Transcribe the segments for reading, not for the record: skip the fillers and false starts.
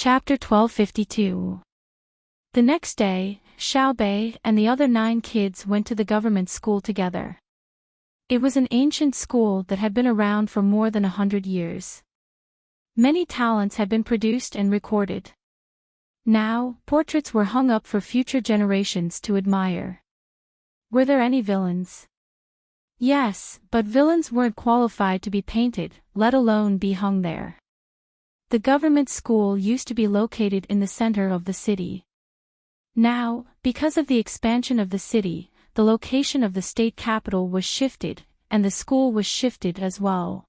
Chapter 1252. The next day, Xiaobei and the other 9 kids went to the government school together. It was an ancient school that had been around for more than 100 years. Many talents had been produced and recorded. Now, portraits were hung up for future generations to admire. Were there any villains? Yes, but villains weren't qualified to be painted, let alone be hung there. The government school used to be located in the center of the city. Now, because of the expansion of the city, the location of the state capital was shifted, and the school was shifted as well.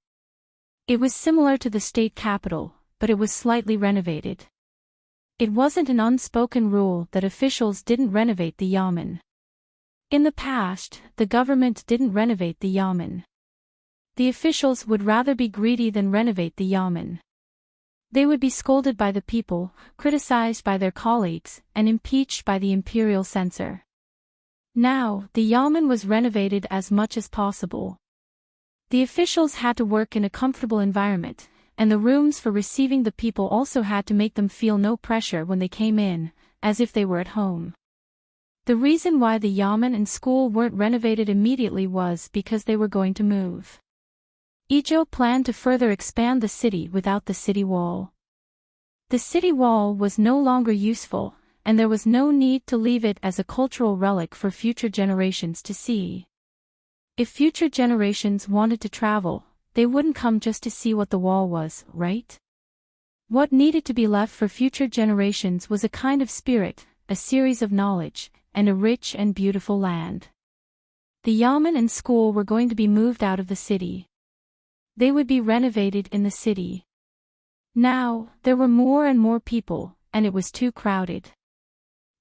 It was similar to the state capital, but it was slightly renovated. It wasn't an unspoken rule that officials didn't renovate the yamen. In the past, the government didn't renovate the yamen. The officials would rather be greedy than renovate the yamen. They would be scolded by the people, criticized by their colleagues, and impeached by the imperial censor. Now, the yamen was renovated as much as possible. The officials had to work in a comfortable environment, and the rooms for receiving the people also had to make them feel no pressure when they came in, as if they were at home. The reason why the yamen and school weren't renovated immediately was because they were going to move. Idyll planned to further expand the city without the city wall. The city wall was no longer useful, and there was no need to leave it as a cultural relic for future generations to see. If future generations wanted to travel, they wouldn't come just to see what the wall was, right? What needed to be left for future generations was a kind of spirit, a series of knowledge, and a rich and beautiful land. The yamen and school were going to be moved out of the city. They would be renovated in the city. Now, there were more and more people, and it was too crowded.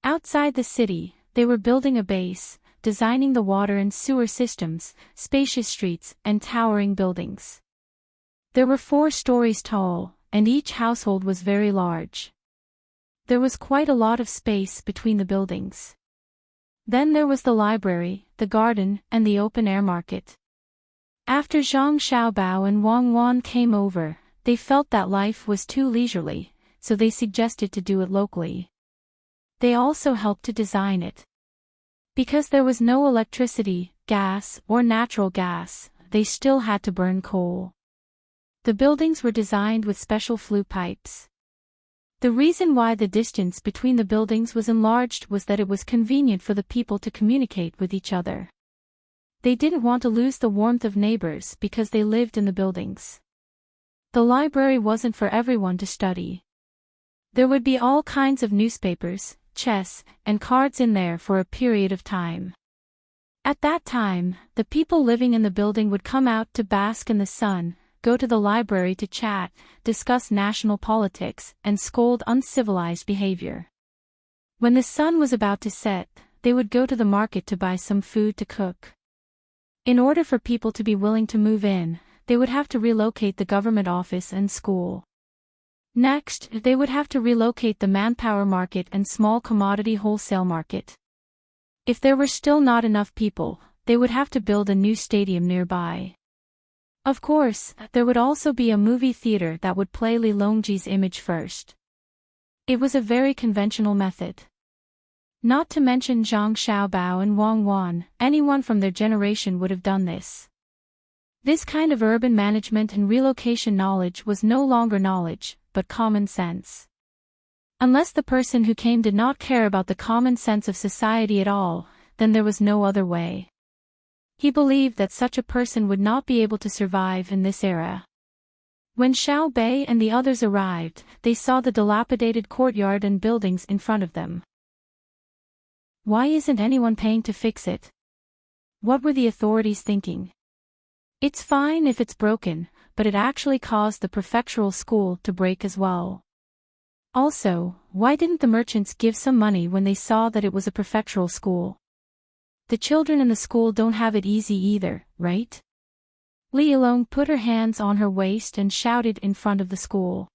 Outside the city, they were building a base, designing the water and sewer systems, spacious streets, and towering buildings. There were 4 stories tall, and each household was very large. There was quite a lot of space between the buildings. Then there was the library, the garden, and the open-air market. After Zhang Xiaobao and Wang Wan came over, they felt that life was too leisurely, so they suggested to do it locally. They also helped to design it. Because there was no electricity, gas, or natural gas, they still had to burn coal. The buildings were designed with special flue pipes. The reason why the distance between the buildings was enlarged was that it was convenient for the people to communicate with each other. They didn't want to lose the warmth of neighbors because they lived in the buildings. The library wasn't for everyone to study. There would be all kinds of newspapers, chess, and cards in there for a period of time. At that time, the people living in the building would come out to bask in the sun, go to the library to chat, discuss national politics, and scold uncivilized behavior. When the sun was about to set, they would go to the market to buy some food to cook. In order for people to be willing to move in, they would have to relocate the government office and school. Next, they would have to relocate the manpower market and small commodity wholesale market. If there were still not enough people, they would have to build a new stadium nearby. Of course, there would also be a movie theater that would play Li Longji's image first. It was a very conventional method. Not to mention Zhang Xiaobao and Wang Wan, anyone from their generation would have done this. This kind of urban management and relocation knowledge was no longer knowledge, but common sense. Unless the person who came did not care about the common sense of society at all, then there was no other way. He believed that such a person would not be able to survive in this era. When Xiaobei and the others arrived, they saw the dilapidated courtyard and buildings in front of them. Why isn't anyone paying to fix it? What were the authorities thinking? It's fine if it's broken, but it actually caused the prefectural school to break as well. Also, why didn't the merchants give some money when they saw that it was a prefectural school? The children in the school don't have it easy either, right? Li Yilong put her hands on her waist and shouted in front of the school.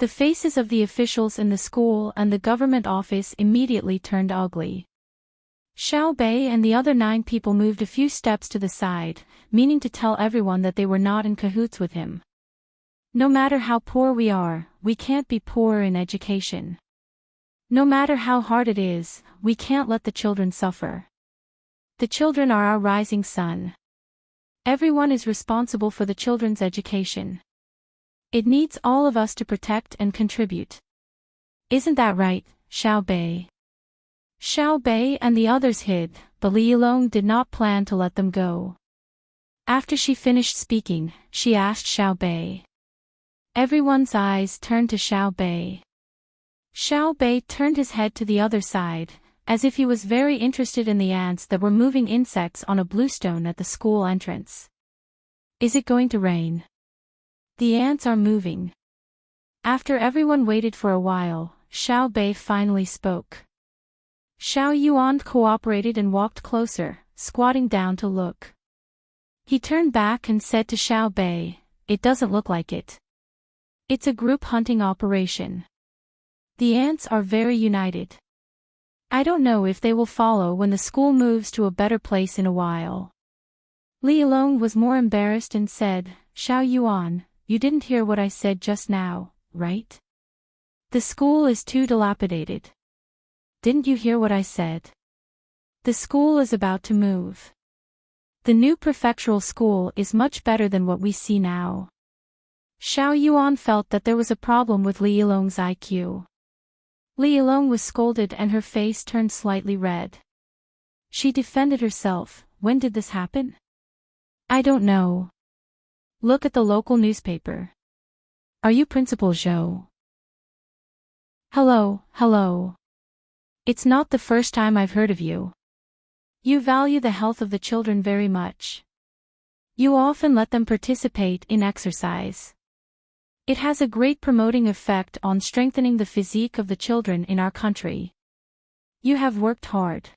The faces of the officials in the school and the government office immediately turned ugly. Xiaobei and the other 9 people moved a few steps to the side, meaning to tell everyone that they were not in cahoots with him. No matter how poor we are, we can't be poor in education. No matter how hard it is, we can't let the children suffer. The children are our rising sun. Everyone is responsible for the children's education. It needs all of us to protect and contribute. Isn't that right, Xiao Bei? Xiao Bei and the others hid, but Li Yilong did not plan to let them go. After she finished speaking, she asked Xiao Bei. Everyone's eyes turned to Xiao Bei. Xiao Bei turned his head to the other side, as if he was very interested in the ants that were moving insects on a bluestone at the school entrance. Is it going to rain? The ants are moving. After everyone waited for a while, Xiao Bei finally spoke. Xiao Yuan cooperated and walked closer, squatting down to look. He turned back and said to Xiao Bei, "It doesn't look like it. It's a group hunting operation. The ants are very united. I don't know if they will follow when the school moves to a better place in a while." Li Yilong was more embarrassed and said, "Xiao Yuan, you didn't hear what I said just now, right? The school is too dilapidated. Didn't you hear what I said? The school is about to move. The new prefectural school is much better than what we see now." Xiao Yuan felt that there was a problem with Li Yilong's IQ. Li Yilong was scolded and her face turned slightly red. She defended herself. "When did this happen? I don't know. Look at the local newspaper. Are you Principal Zhou?" Hello. It's not the first time I've heard of you. You value the health of the children very much. You often let them participate in exercise. It has a great promoting effect on strengthening the physique of the children in our country. You have worked hard.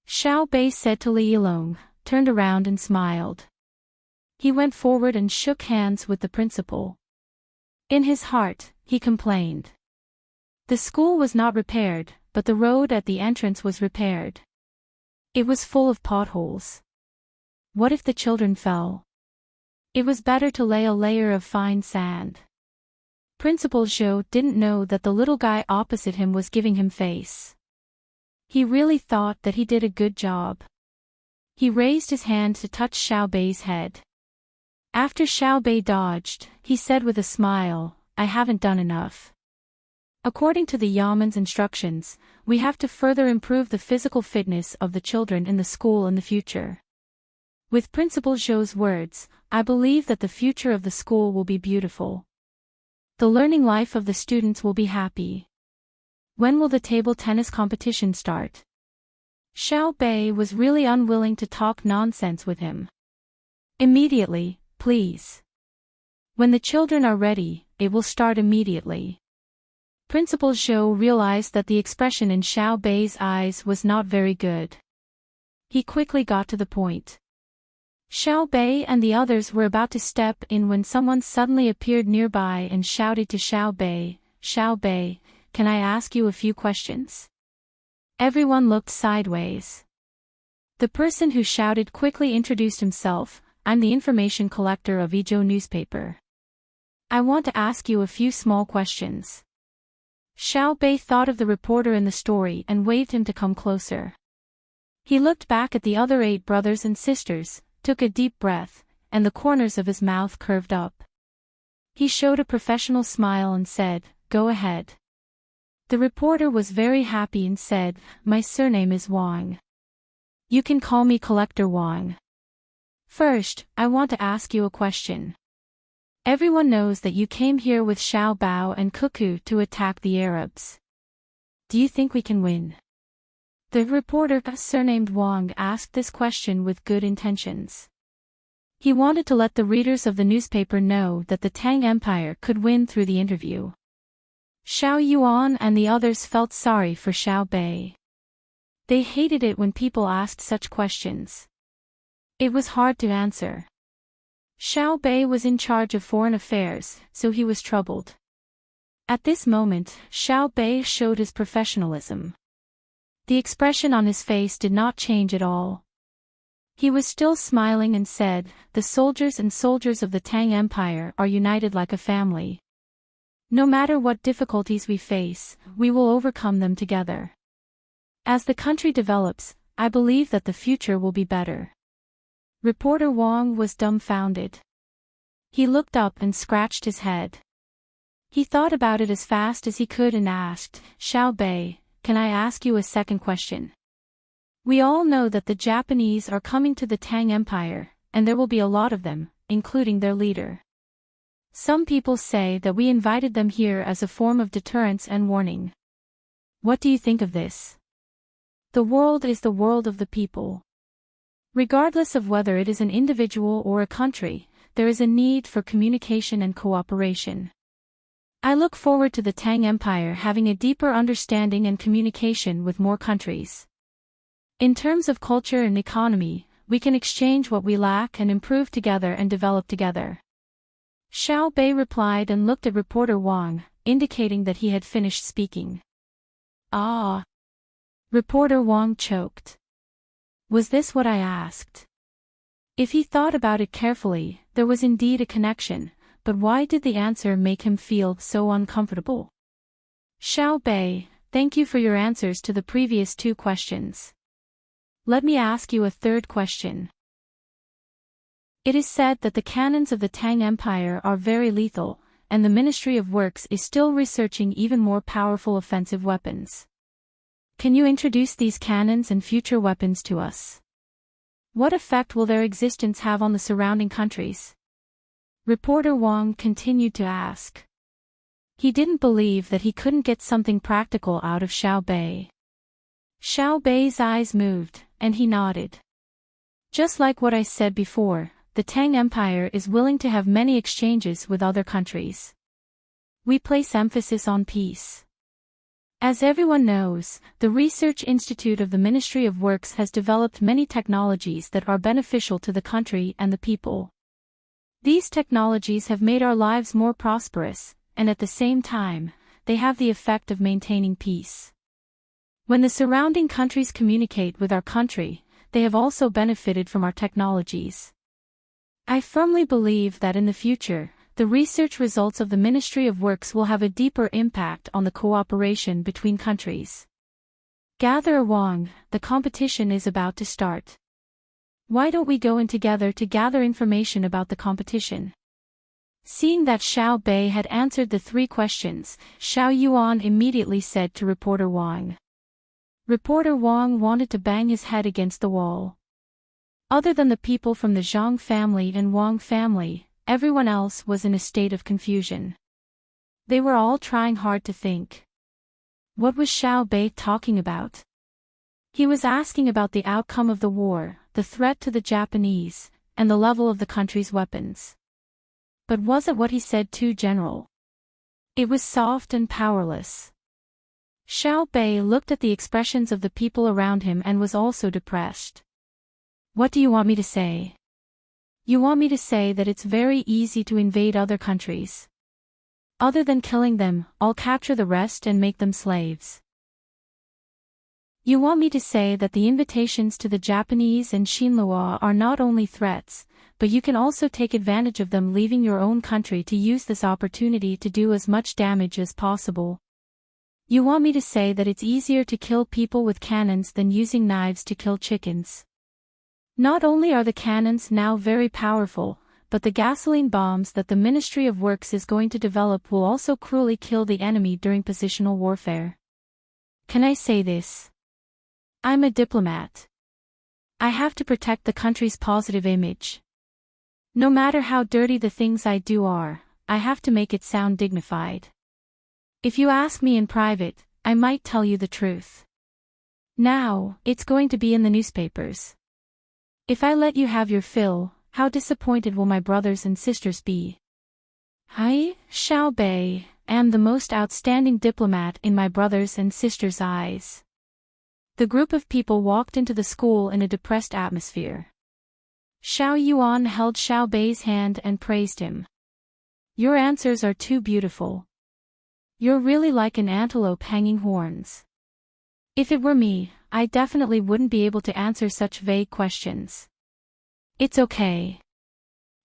Xiao Bei said to Li Yilong, turned around and smiled. He went forward and shook hands with the principal. In his heart, he complained. The school was not repaired, but the road at the entrance was repaired. It was full of potholes. What if the children fell? It was better to lay a layer of fine sand. Principal Zhou didn't know that the little guy opposite him was giving him face. He really thought that he did a good job. He raised his hand to touch Xiao Bei's head. After Xiao Bei dodged, he said with a smile, "I haven't done enough. According to the Yaman's instructions, we have to further improve the physical fitness of the children in the school in the future." With Principal Zhou's words, I believe that the future of the school will be beautiful. The learning life of the students will be happy. When will the table tennis competition start? Xiao Bei was really unwilling to talk nonsense with him. Immediately, please. When the children are ready, it will start immediately. Principal Zhou realized that the expression in Xiao Bei's eyes was not very good. He quickly got to the point. Xiao Bei and the others were about to step in when someone suddenly appeared nearby and shouted to Xiao Bei, "Xiao Bei, can I ask you a few questions?" Everyone looked sideways. The person who shouted quickly introduced himself, "I'm the information collector of Idyll newspaper. I want to ask you a few small questions." Xiao Bei thought of the reporter in the story and waved him to come closer. He looked back at the other 8 brothers and sisters, took a deep breath, and the corners of his mouth curved up. He showed a professional smile and said, "Go ahead." The reporter was very happy and said, "My surname is Wang. You can call me Collector Wang. First, I want to ask you a question. Everyone knows that you came here with Xiao Bao and Cuckoo to attack the Arabs. Do you think we can win?" The reporter, surnamed Wang, asked this question with good intentions. He wanted to let the readers of the newspaper know that the Tang Empire could win through the interview. Xiao Yuan and the others felt sorry for Xiao Bei. They hated it when people asked such questions. It was hard to answer. Xiao Bei was in charge of foreign affairs, so he was troubled. At this moment, Xiao Bei showed his professionalism. The expression on his face did not change at all. He was still smiling and said, "The soldiers and soldiers of the Tang Empire are united like a family. No matter what difficulties we face, we will overcome them together. As the country develops, I believe that the future will be better." Reporter Wang was dumbfounded. He looked up and scratched his head. He thought about it as fast as he could and asked, "Xiao Bei, can I ask you a second question? We all know that the Japanese are coming to the Tang Empire, and there will be a lot of them, including their leader. Some people say that we invited them here as a form of deterrence and warning. What do you think of this? The world is the world of the people. Regardless of whether it is an individual or a country, there is a need for communication and cooperation. I look forward to the Tang Empire having a deeper understanding and communication with more countries. In terms of culture and economy, we can exchange what we lack and improve together and develop together." Xiao Bei replied and looked at reporter Wang, indicating that he had finished speaking. "Ah." Reporter Wang choked. Was this what I asked? If he thought about it carefully, there was indeed a connection, but why did the answer make him feel so uncomfortable? "Xiao Bei, thank you for your answers to the previous two questions. Let me ask you a third question. It is said that the cannons of the Tang Empire are very lethal, and the Ministry of Works is still researching even more powerful offensive weapons. Can you introduce these cannons and future weapons to us? What effect will their existence have on the surrounding countries?" Reporter Wang continued to ask. He didn't believe that he couldn't get something practical out of Xiao Bei. Xiao Bei's eyes moved, and he nodded. "Just like what I said before, the Tang Empire is willing to have many exchanges with other countries. We place emphasis on peace. As everyone knows, the Research Institute of the Ministry of Works has developed many technologies that are beneficial to the country and the people. These technologies have made our lives more prosperous, and at the same time, they have the effect of maintaining peace. When the surrounding countries communicate with our country, they have also benefited from our technologies. I firmly believe that in the future, the research results of the Ministry of Works will have a deeper impact on the cooperation between countries." "Gatherer Wang, the competition is about to start. Why don't we go in together to gather information about the competition?" Seeing that Xiao Bei had answered the three questions, Xiao Yuan immediately said to reporter Wang. Reporter Wang wanted to bang his head against the wall. Other than the people from the Zhang family and Wang family, everyone else was in a state of confusion. They were all trying hard to think. What was Xiao Bei talking about? He was asking about the outcome of the war, the threat to the Japanese, and the level of the country's weapons. But was it what he said too general? It was soft and powerless. Xiao Bei looked at the expressions of the people around him and was also depressed. "What do you want me to say?" "You want me to say that it's very easy to invade other countries. Other than killing them, I'll capture the rest and make them slaves. You want me to say that the invitations to the Japanese and Xinhua are not only threats, but you can also take advantage of them leaving your own country to use this opportunity to do as much damage as possible. You want me to say that it's easier to kill people with cannons than using knives to kill chickens. Not only are the cannons now very powerful, but the gasoline bombs that the Ministry of Works is going to develop will also cruelly kill the enemy during positional warfare. Can I say this? I'm a diplomat. I have to protect the country's positive image. No matter how dirty the things I do are, I have to make it sound dignified. If you ask me in private, I might tell you the truth. Now, it's going to be in the newspapers. If I let you have your fill, how disappointed will my brothers and sisters be? I, Xiao Bei, am the most outstanding diplomat in my brothers and sisters' eyes. The group of people walked into the school in a depressed atmosphere. Xiao Yuan held Xiao Bei's hand and praised him. Your answers are too beautiful. You're really like an antelope hanging horns. If it were me, I definitely wouldn't be able to answer such vague questions. It's okay.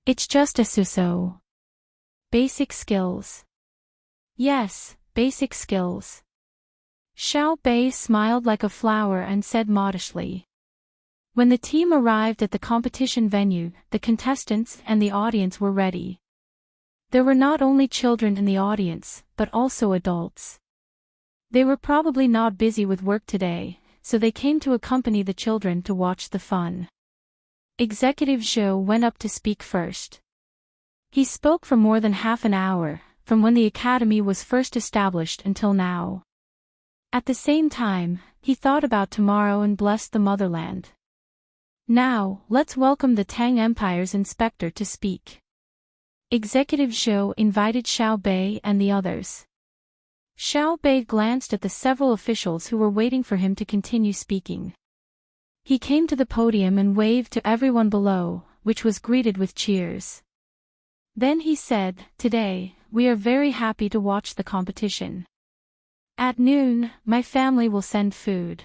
It's just a so. Basic skills. Yes, basic skills. Xiao Bei smiled like a flower and said modestly. When the team arrived at the competition venue, the contestants and the audience were ready. There were not only children in the audience, but also adults. They were probably not busy with work today, so they came to accompany the children to watch the fun. Executive Zhou went up to speak first. He spoke for more than half an hour, from when the academy was first established until now. At the same time, he thought about tomorrow and blessed the motherland. Now, let's welcome the Tang Empire's inspector to speak. Executive Zhou invited Xiao Bei and the others. Xiao Bei glanced at the several officials who were waiting for him to continue speaking. He came to the podium and waved to everyone below, which was greeted with cheers. Then he said, "Today, we are very happy to watch the competition. At noon, my family will send food.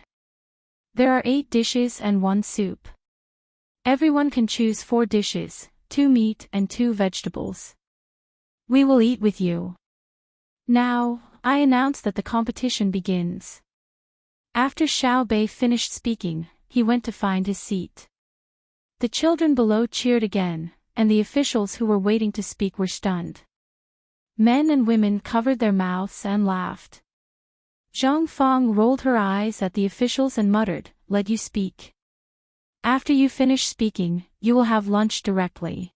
There are 8 dishes and 1 soup. Everyone can choose 4 dishes, 2 meat and 2 vegetables. We will eat with you. Now, I announce that the competition begins." After Xiao Bei finished speaking, he went to find his seat. The children below cheered again, and the officials who were waiting to speak were stunned. Men and women covered their mouths and laughed. Zhang Fang rolled her eyes at the officials and muttered, "Let you speak. After you finish speaking, you will have lunch directly.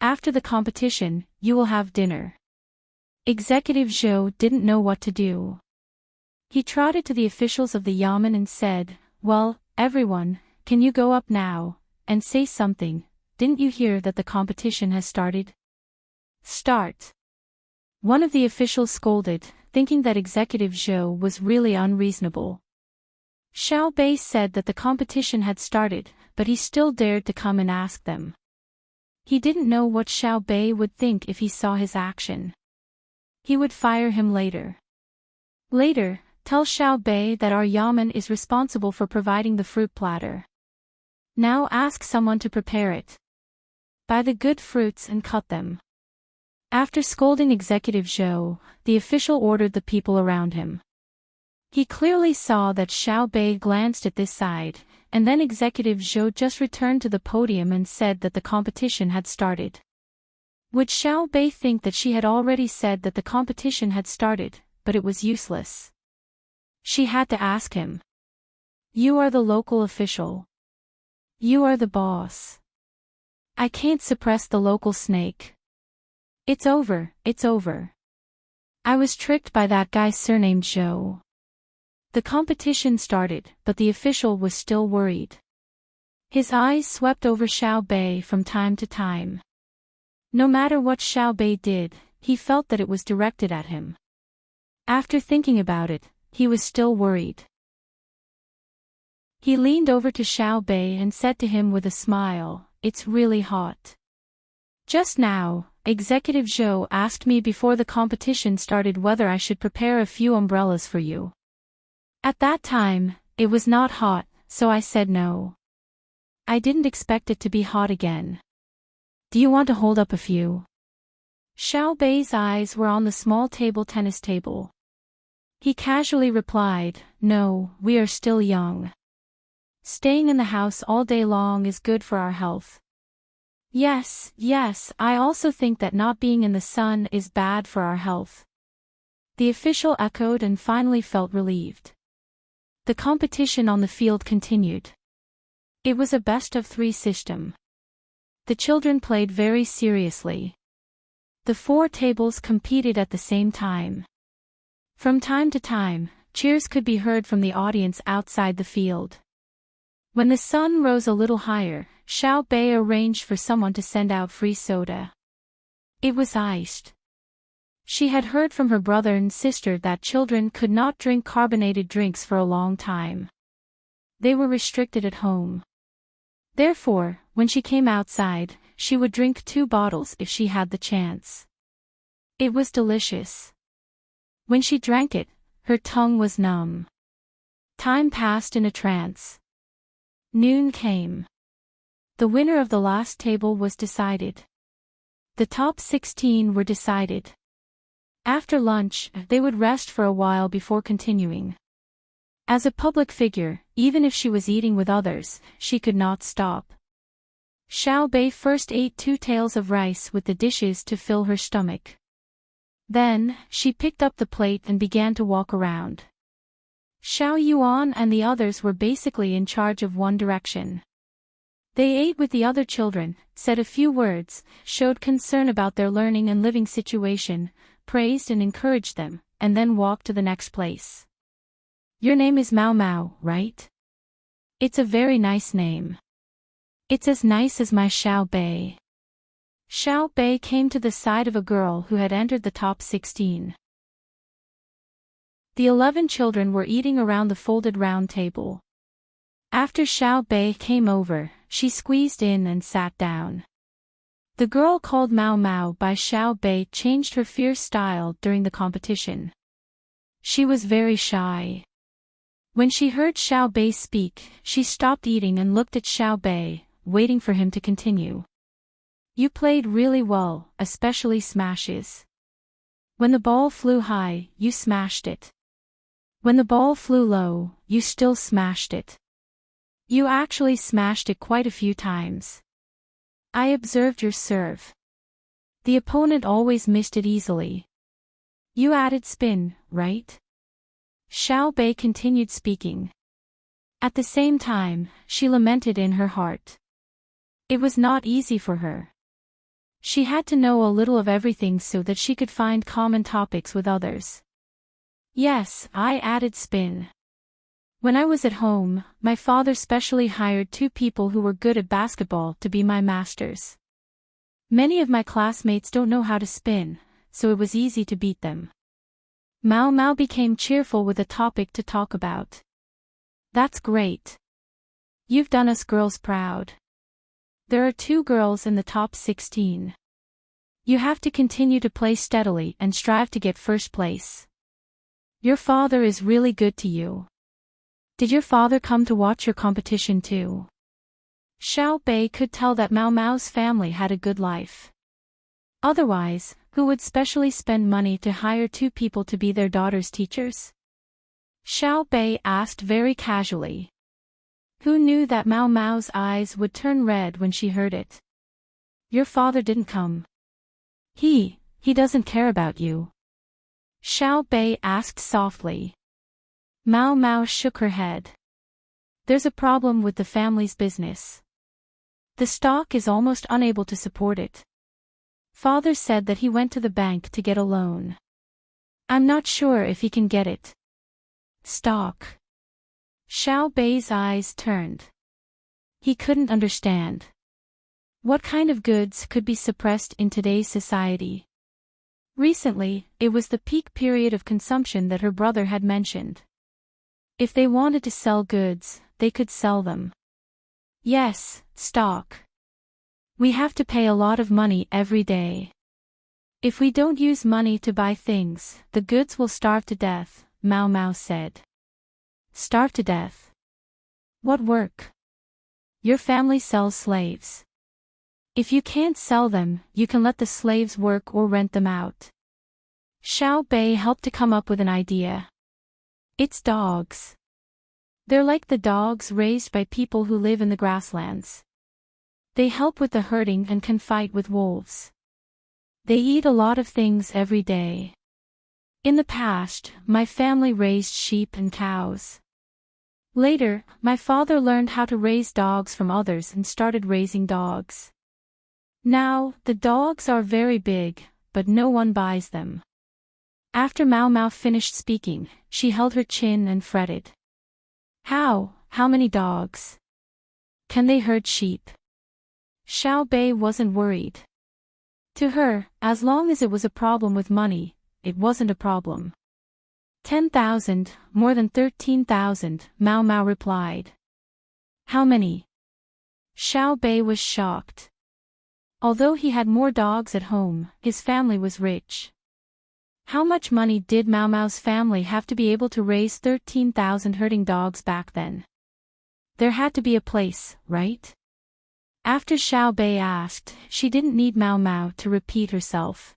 After the competition, you will have dinner." Executive Zhou didn't know what to do. He trotted to the officials of the yamen and said, "Well, everyone, can you go up now, and say something? Didn't you hear that the competition has started?" "Start." One of the officials scolded, thinking that Executive Zhou was really unreasonable. Xiao Bei said that the competition had started, but he still dared to come and ask them. He didn't know what Xiao Bei would think if he saw his action. He would fire him later. Later, tell Xiao Bei that our yamen is responsible for providing the fruit platter. Now ask someone to prepare it. Buy the good fruits and cut them. After scolding Executive Zhou, the official ordered the people around him. He clearly saw that Xiao Bei glanced at this side, and then Executive Zhou just returned to the podium and said that the competition had started. Would Xiao Bei think that she had already said that the competition had started, but it was useless? She had to ask him. "You are the local official. You are the boss. I can't suppress the local snake. It's over, it's over. I was tricked by that guy surnamed Zhou." The competition started, but the official was still worried. His eyes swept over Xiao Bei from time to time. No matter what Xiao Bei did, he felt that it was directed at him. After thinking about it, he was still worried. He leaned over to Xiao Bei and said to him with a smile, "It's really hot. Just now, Executive Zhou asked me before the competition started whether I should prepare a few umbrellas for you. At that time, it was not hot, so I said no. I didn't expect it to be hot again. Do you want to hold up a few?" Xiao Bei's eyes were on the small tennis table. He casually replied, "No, we are still young. Staying in the house all day long is good for our health." Yes, I also think that not being in the sun is bad for our health." The official echoed and finally felt relieved. The competition on the field continued. It was a best-of-3 system. The children played very seriously. The 4 tables competed at the same time. From time to time, cheers could be heard from the audience outside the field. When the sun rose a little higher, Xiao Bei arranged for someone to send out free soda. It was iced. She had heard from her brother and sister that children could not drink carbonated drinks for a long time. They were restricted at home. Therefore, when she came outside, she would drink 2 bottles if she had the chance. It was delicious. When she drank it, her tongue was numb. Time passed in a trance. Noon came. The winner of the last table was decided. The top 16 were decided. After lunch, they would rest for a while before continuing. As a public figure, even if she was eating with others, she could not stop. Xiao Bei first ate 2 tails of rice with the dishes to fill her stomach. Then, she picked up the plate and began to walk around. Xiao Yuan and the others were basically in charge of one direction. They ate with the other children, said a few words, showed concern about their learning and living situation, praised and encouraged them, and then walked to the next place. Your name is Mao Mao, right? It's a very nice name. It's as nice as my Xiao Bei. Xiao Bei came to the side of a girl who had entered the top 16. The 11 children were eating around the folded round table. After Xiao Bei came over, she squeezed in and sat down. The girl called Mao Mao by Xiao Bei changed her fierce style during the competition. She was very shy. When she heard Xiao Bei speak, she stopped eating and looked at Xiao Bei, waiting for him to continue. You played really well, especially smashes. When the ball flew high, you smashed it. When the ball flew low, you still smashed it. You actually smashed it quite a few times. I observed your serve. The opponent always missed it easily. You added spin, right? Xiao Bei continued speaking. At the same time, she lamented in her heart. It was not easy for her. She had to know a little of everything so that she could find common topics with others. Yes, I added spin. When I was at home, my father specially hired 2 people who were good at basketball to be my masters. Many of my classmates don't know how to spin, so it was easy to beat them. Mao Mao became cheerful with a topic to talk about. That's great. You've done us girls proud. There are 2 girls in the top 16. You have to continue to play steadily and strive to get first place. Your father is really good to you. Did your father come to watch your competition too? Xiao Bei could tell that Mao Mao's family had a good life. Otherwise, who would specially spend money to hire 2 people to be their daughter's teachers? Xiao Bei asked very casually. Who knew that Mao Mao's eyes would turn red when she heard it? Your father didn't come. He doesn't care about you. Xiao Bei asked softly. Mao Mao shook her head. There's a problem with the family's business. The stock is almost unable to support it. Father said that he went to the bank to get a loan. I'm not sure if he can get it. Stock. Xiao Bei's eyes turned. He couldn't understand. What kind of goods could be suppressed in today's society? Recently, it was the peak period of consumption that her brother had mentioned. If they wanted to sell goods, they could sell them. Yes, stock. We have to pay a lot of money every day. If we don't use money to buy things, the goods will starve to death, Mao Mao said. Starve to death? What work? Your family sells slaves. If you can't sell them, you can let the slaves work or rent them out. Xiao Bei helped to come up with an idea. It's dogs. They're like the dogs raised by people who live in the grasslands. They help with the herding and can fight with wolves. They eat a lot of things every day. In the past, my family raised sheep and cows. Later, my father learned how to raise dogs from others and started raising dogs. Now, the dogs are very big, but no one buys them. After Mao Mao finished speaking, she held her chin and fretted. How many dogs? Can they herd sheep? Xiao Bei wasn't worried. To her, as long as it was a problem with money, it wasn't a problem. 10,000, more than 13,000, Mao Mao replied. How many? Xiao Bei was shocked. Although he had more dogs at home, his family was rich. How much money did Mao Mao's family have to be able to raise 13,000 herding dogs back then? There had to be a place, right? After Xiao Bei asked, she didn't need Mao Mao to repeat herself.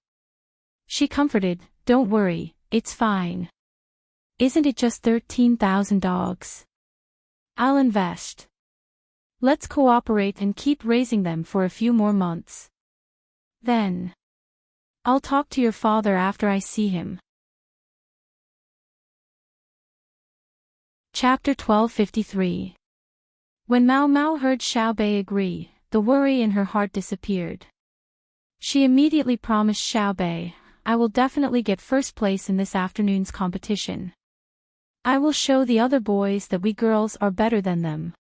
She comforted, "Don't worry, it's fine. Isn't it just 13,000 dogs? I'll invest. Let's cooperate and keep raising them for a few more months. Then I'll talk to your father after I see him." Chapter 1253. When Mao Mao heard Xiao Bei agree, the worry in her heart disappeared. She immediately promised Xiao Bei, "I will definitely get first place in this afternoon's competition. I will show the other boys that we girls are better than them.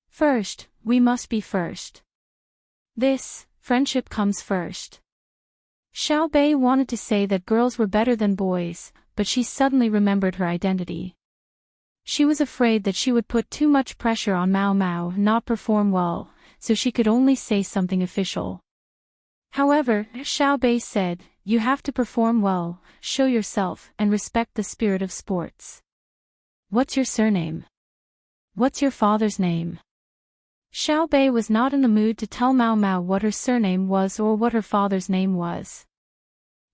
First, we must be first. Friendship comes first." Xiao Bei wanted to say that girls were better than boys, but she suddenly remembered her identity. She was afraid that she would put too much pressure on Mao Mao and not perform well, so she could only say something official. However, Xiao Bei said, "You have to perform well, show yourself, and respect the spirit of sports. What's your surname? What's your father's name?" Xiao Bei was not in the mood to tell Mao Mao what her surname was or what her father's name was.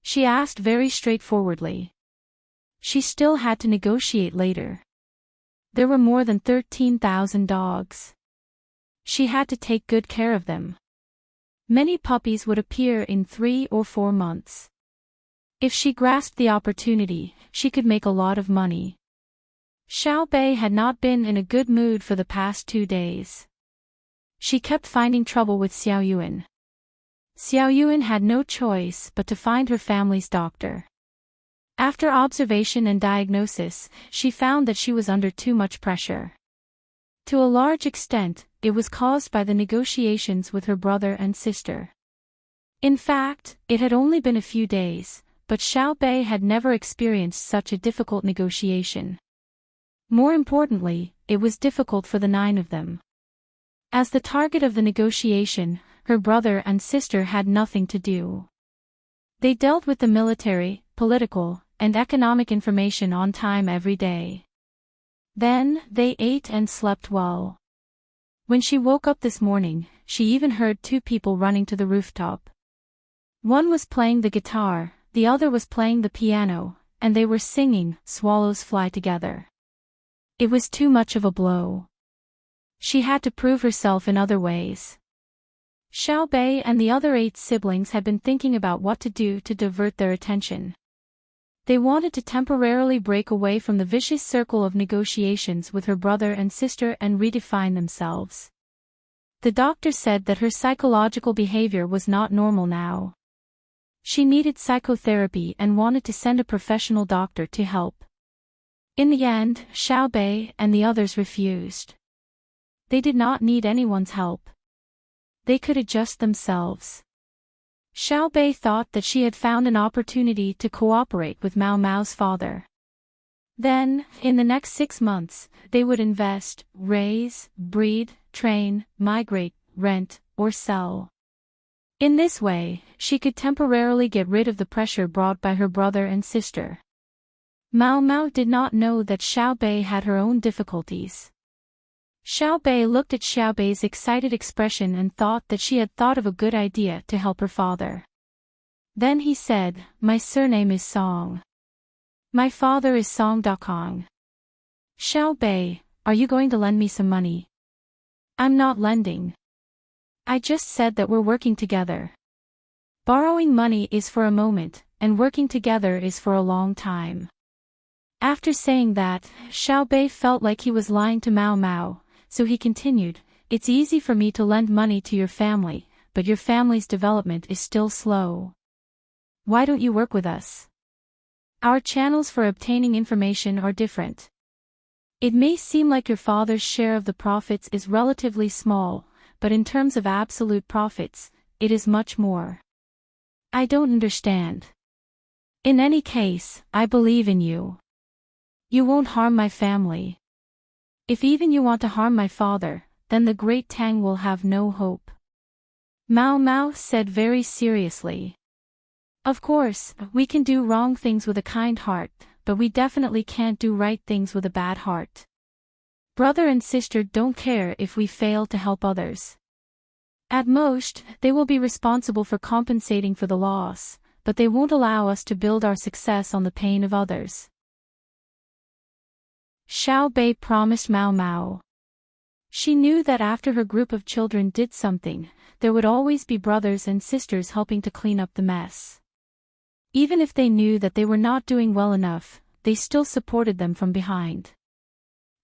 She asked very straightforwardly. She still had to negotiate later. There were more than 13,000 dogs. She had to take good care of them. Many puppies would appear in 3 or 4 months. If she grasped the opportunity, she could make a lot of money. Xiao Bei had not been in a good mood for the past 2 days. She kept finding trouble with Xiao Yuan. Xiao Yuan had no choice but to find her family's doctor. After observation and diagnosis, she found that she was under too much pressure. To a large extent, it was caused by the negotiations with her brother and sister. In fact, it had only been a few days, but Xiao Bei had never experienced such a difficult negotiation. More importantly, it was difficult for the 9 of them. As the target of the negotiation, her brother and sister had nothing to do. They dealt with the military, political, and economic information on time every day. Then, they ate and slept well. When she woke up this morning, she even heard 2 people running to the rooftop. One was playing the guitar, the other was playing the piano, and they were singing "Swallows Fly Together." It was too much of a blow. She had to prove herself in other ways. Xiao Bei and the other 8 siblings had been thinking about what to do to divert their attention. They wanted to temporarily break away from the vicious circle of negotiations with her brother and sister and redefine themselves. The doctor said that her psychological behavior was not normal now. She needed psychotherapy and wanted to send a professional doctor to help. In the end, Xiao Bei and the others refused. They did not need anyone's help. They could adjust themselves. Xiao Bei thought that she had found an opportunity to cooperate with Mao Mao's father. Then, in the next 6 months, they would invest, raise, breed, train, migrate, rent, or sell. In this way, she could temporarily get rid of the pressure brought by her brother and sister. Mao Mao did not know that Xiao Bei had her own difficulties. Xiao Bei looked at Xiao Bei's excited expression and thought that she had thought of a good idea to help her father. Then he said, "My surname is Song. My father is Song Dakong. Xiao Bei, are you going to lend me some money?" "I'm not lending. I just said that we're working together. Borrowing money is for a moment, and working together is for a long time." After saying that, Xiao Bei felt like he was lying to Mao Mao. So he continued, "It's easy for me to lend money to your family, but your family's development is still slow. Why don't you work with us? Our channels for obtaining information are different. It may seem like your father's share of the profits is relatively small, but in terms of absolute profits, it is much more. I don't understand. In any case, I believe in you. You won't harm my family. If even you want to harm my father, then the great Tang will have no hope." Mao Mao said very seriously. "Of course, we can do wrong things with a kind heart, but we definitely can't do right things with a bad heart. Brother and sister don't care if we fail to help others. At most, they will be responsible for compensating for the loss, but they won't allow us to build our success on the pain of others. Xiao Bei promised Mao Mao. She knew that after her group of children did something, there would always be brothers and sisters helping to clean up the mess. Even if they knew that they were not doing well enough, they still supported them from behind.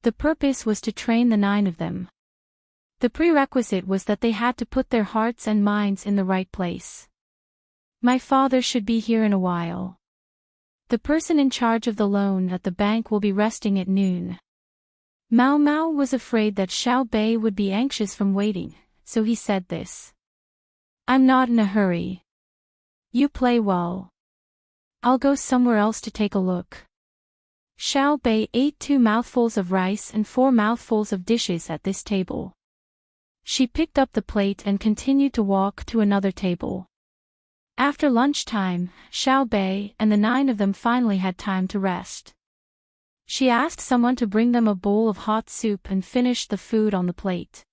The purpose was to train the 9 of them. The prerequisite was that they had to put their hearts and minds in the right place. My father should be here in a while. The person in charge of the loan at the bank will be resting at noon. Mao Mao was afraid that Xiao Bei would be anxious from waiting, so he said this. I'm not in a hurry. You play well. I'll go somewhere else to take a look. Xiao Bei ate 2 mouthfuls of rice and 4 mouthfuls of dishes at this table. She picked up the plate and continued to walk to another table. After lunchtime, Xiao Bei and the 9 of them finally had time to rest. She asked someone to bring them a bowl of hot soup and finished the food on the plate.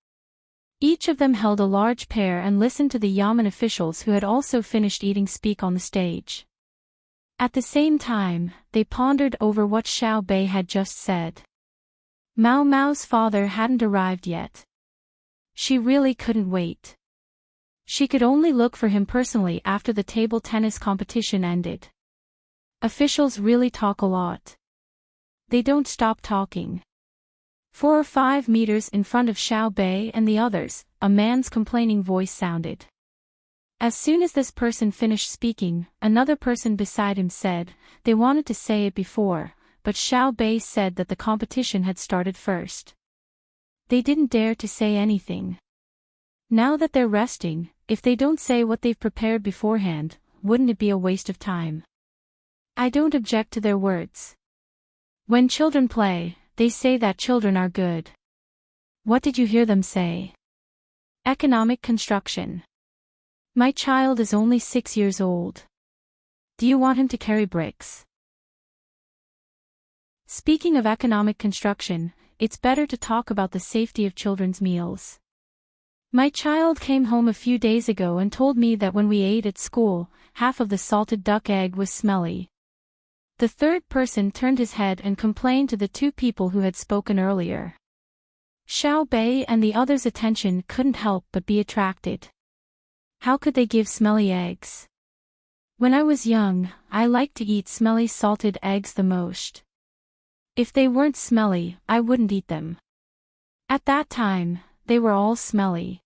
Each of them held a large pear and listened to the Yamen officials who had also finished eating speak on the stage. At the same time, they pondered over what Xiao Bei had just said. Mao Mao's father hadn't arrived yet. She really couldn't wait. She could only look for him personally after the table tennis competition ended. Officials really talk a lot. They don't stop talking. 4 or 5 meters in front of Xiao Bei and the others, a man's complaining voice sounded. As soon as this person finished speaking, another person beside him said, they wanted to say it before, but Xiao Bei said that the competition had started first. They didn't dare to say anything. Now that they're resting, if they don't say what they've prepared beforehand, wouldn't it be a waste of time? I don't object to their words. When children play, they say that children are good. What did you hear them say? Economic construction. My child is only 6 years old. Do you want him to carry bricks? Speaking of economic construction, it's better to talk about the safety of children's meals. My child came home a few days ago and told me that when we ate at school, half of the salted duck egg was smelly. The third person turned his head and complained to the 2 people who had spoken earlier. Xiao Bei and the others' attention couldn't help but be attracted. How could they give smelly eggs? When I was young, I liked to eat smelly salted eggs the most. If they weren't smelly, I wouldn't eat them. At that time, they were all smelly.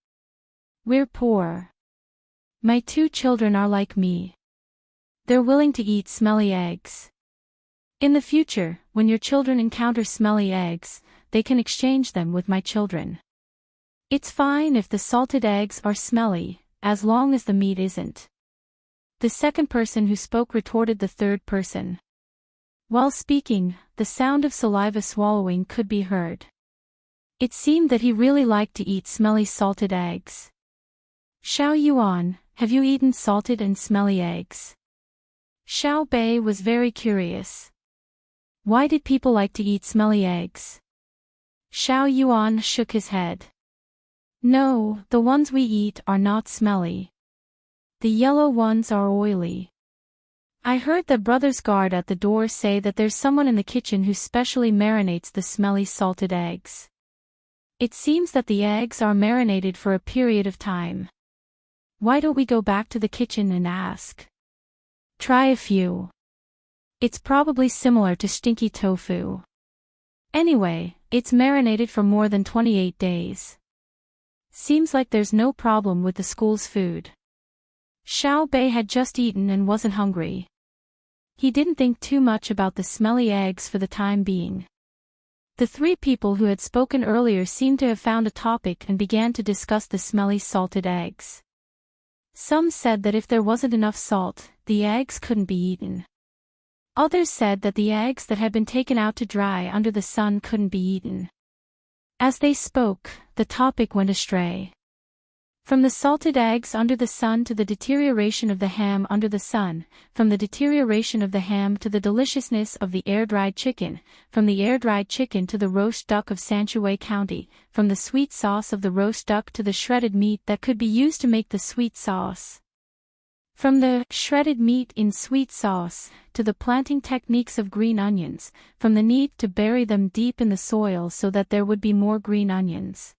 We're poor. My 2 children are like me. They're willing to eat smelly eggs. In the future, when your children encounter smelly eggs, they can exchange them with my children. It's fine if the salted eggs are smelly, as long as the meat isn't. The second person who spoke retorted the third person. While speaking, the sound of saliva swallowing could be heard. It seemed that he really liked to eat smelly salted eggs. Xiao Yuan, have you eaten salted and smelly eggs? Xiao Bei was very curious. Why did people like to eat smelly eggs? Xiao Yuan shook his head. No, the ones we eat are not smelly. The yellow ones are oily. I heard the brothers guard at the door say that there's someone in the kitchen who specially marinates the smelly salted eggs. It seems that the eggs are marinated for a period of time. Why don't we go back to the kitchen and ask? Try a few. It's probably similar to stinky tofu. Anyway, it's marinated for more than 28 days. Seems like there's no problem with the school's food. Xiao Bei had just eaten and wasn't hungry. He didn't think too much about the smelly eggs for the time being. The 3 people who had spoken earlier seemed to have found a topic and began to discuss the smelly salted eggs. Some said that if there wasn't enough salt, the eggs couldn't be eaten. Others said that the eggs that had been taken out to dry under the sun couldn't be eaten. As they spoke, the topic went astray. From the salted eggs under the sun to the deterioration of the ham under the sun, from the deterioration of the ham to the deliciousness of the air-dried chicken, from the air-dried chicken to the roast duck of Sanchouay County, from the sweet sauce of the roast duck to the shredded meat that could be used to make the sweet sauce. From the shredded meat in sweet sauce, to the planting techniques of green onions, from the need to bury them deep in the soil so that there would be more green onions.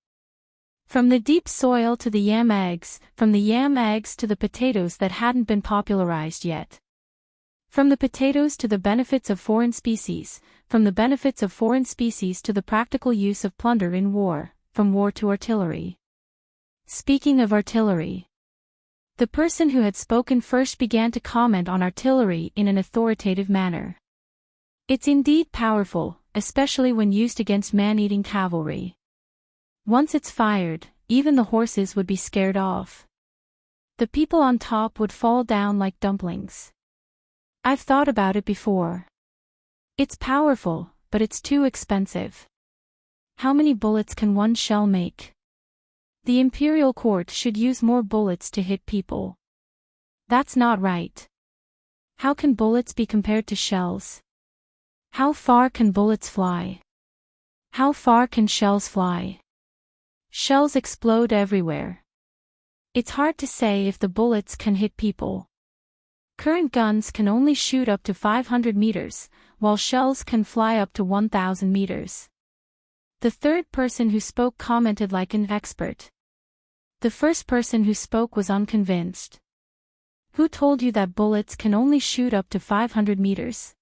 From the deep soil to the yam eggs, from the yam eggs to the potatoes that hadn't been popularized yet. From the potatoes to the benefits of foreign species, from the benefits of foreign species to the practical use of plunder in war, from war to artillery. Speaking of artillery. The person who had spoken first began to comment on artillery in an authoritative manner. It's indeed powerful, especially when used against man-eating cavalry. Once it's fired, even the horses would be scared off. The people on top would fall down like dumplings. I've thought about it before. It's powerful, but it's too expensive. How many bullets can one shell make? The imperial court should use more bullets to hit people. That's not right. How can bullets be compared to shells? How far can bullets fly? How far can shells fly? Shells explode everywhere. It's hard to say if the bullets can hit people. Current guns can only shoot up to 500 meters, while shells can fly up to 1,000 meters. The third person who spoke commented like an expert. The first person who spoke was unconvinced. Who told you that bullets can only shoot up to 500 meters?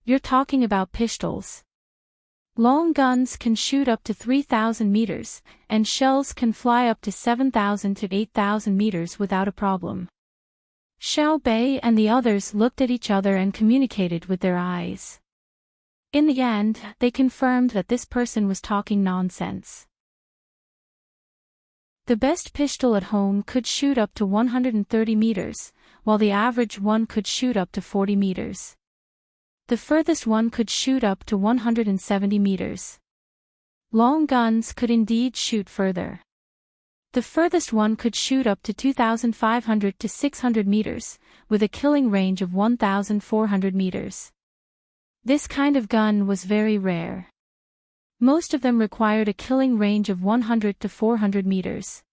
You're talking about pistols. Long guns can shoot up to 3,000 meters, and shells can fly up to 7,000 to 8,000 meters without a problem. Xiao Bei and the others looked at each other and communicated with their eyes. In the end, they confirmed that this person was talking nonsense. The best pistol at home could shoot up to 130 meters, while the average one could shoot up to 40 meters. The furthest one could shoot up to 170 meters. Long guns could indeed shoot further. The furthest one could shoot up to 2,500 to 600 meters, with a killing range of 1,400 meters. This kind of gun was very rare. Most of them required a killing range of 100 to 400 meters.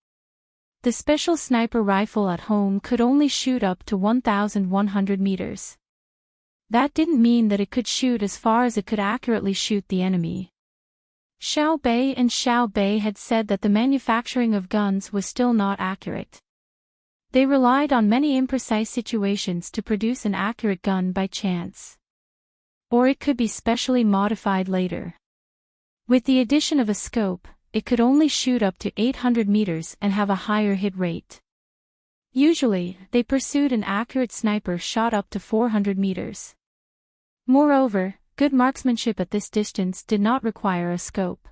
The special sniper rifle at home could only shoot up to 1,100 meters. That didn't mean that it could shoot as far as it could accurately shoot the enemy. Xiao Bei and Xiao Bei had said that the manufacturing of guns was still not accurate. They relied on many imprecise situations to produce an accurate gun by chance. Or it could be specially modified later. With the addition of a scope, it could only shoot up to 800 meters and have a higher hit rate. Usually, they pursued an accurate sniper shot up to 400 meters. Moreover, good marksmanship at this distance did not require a scope.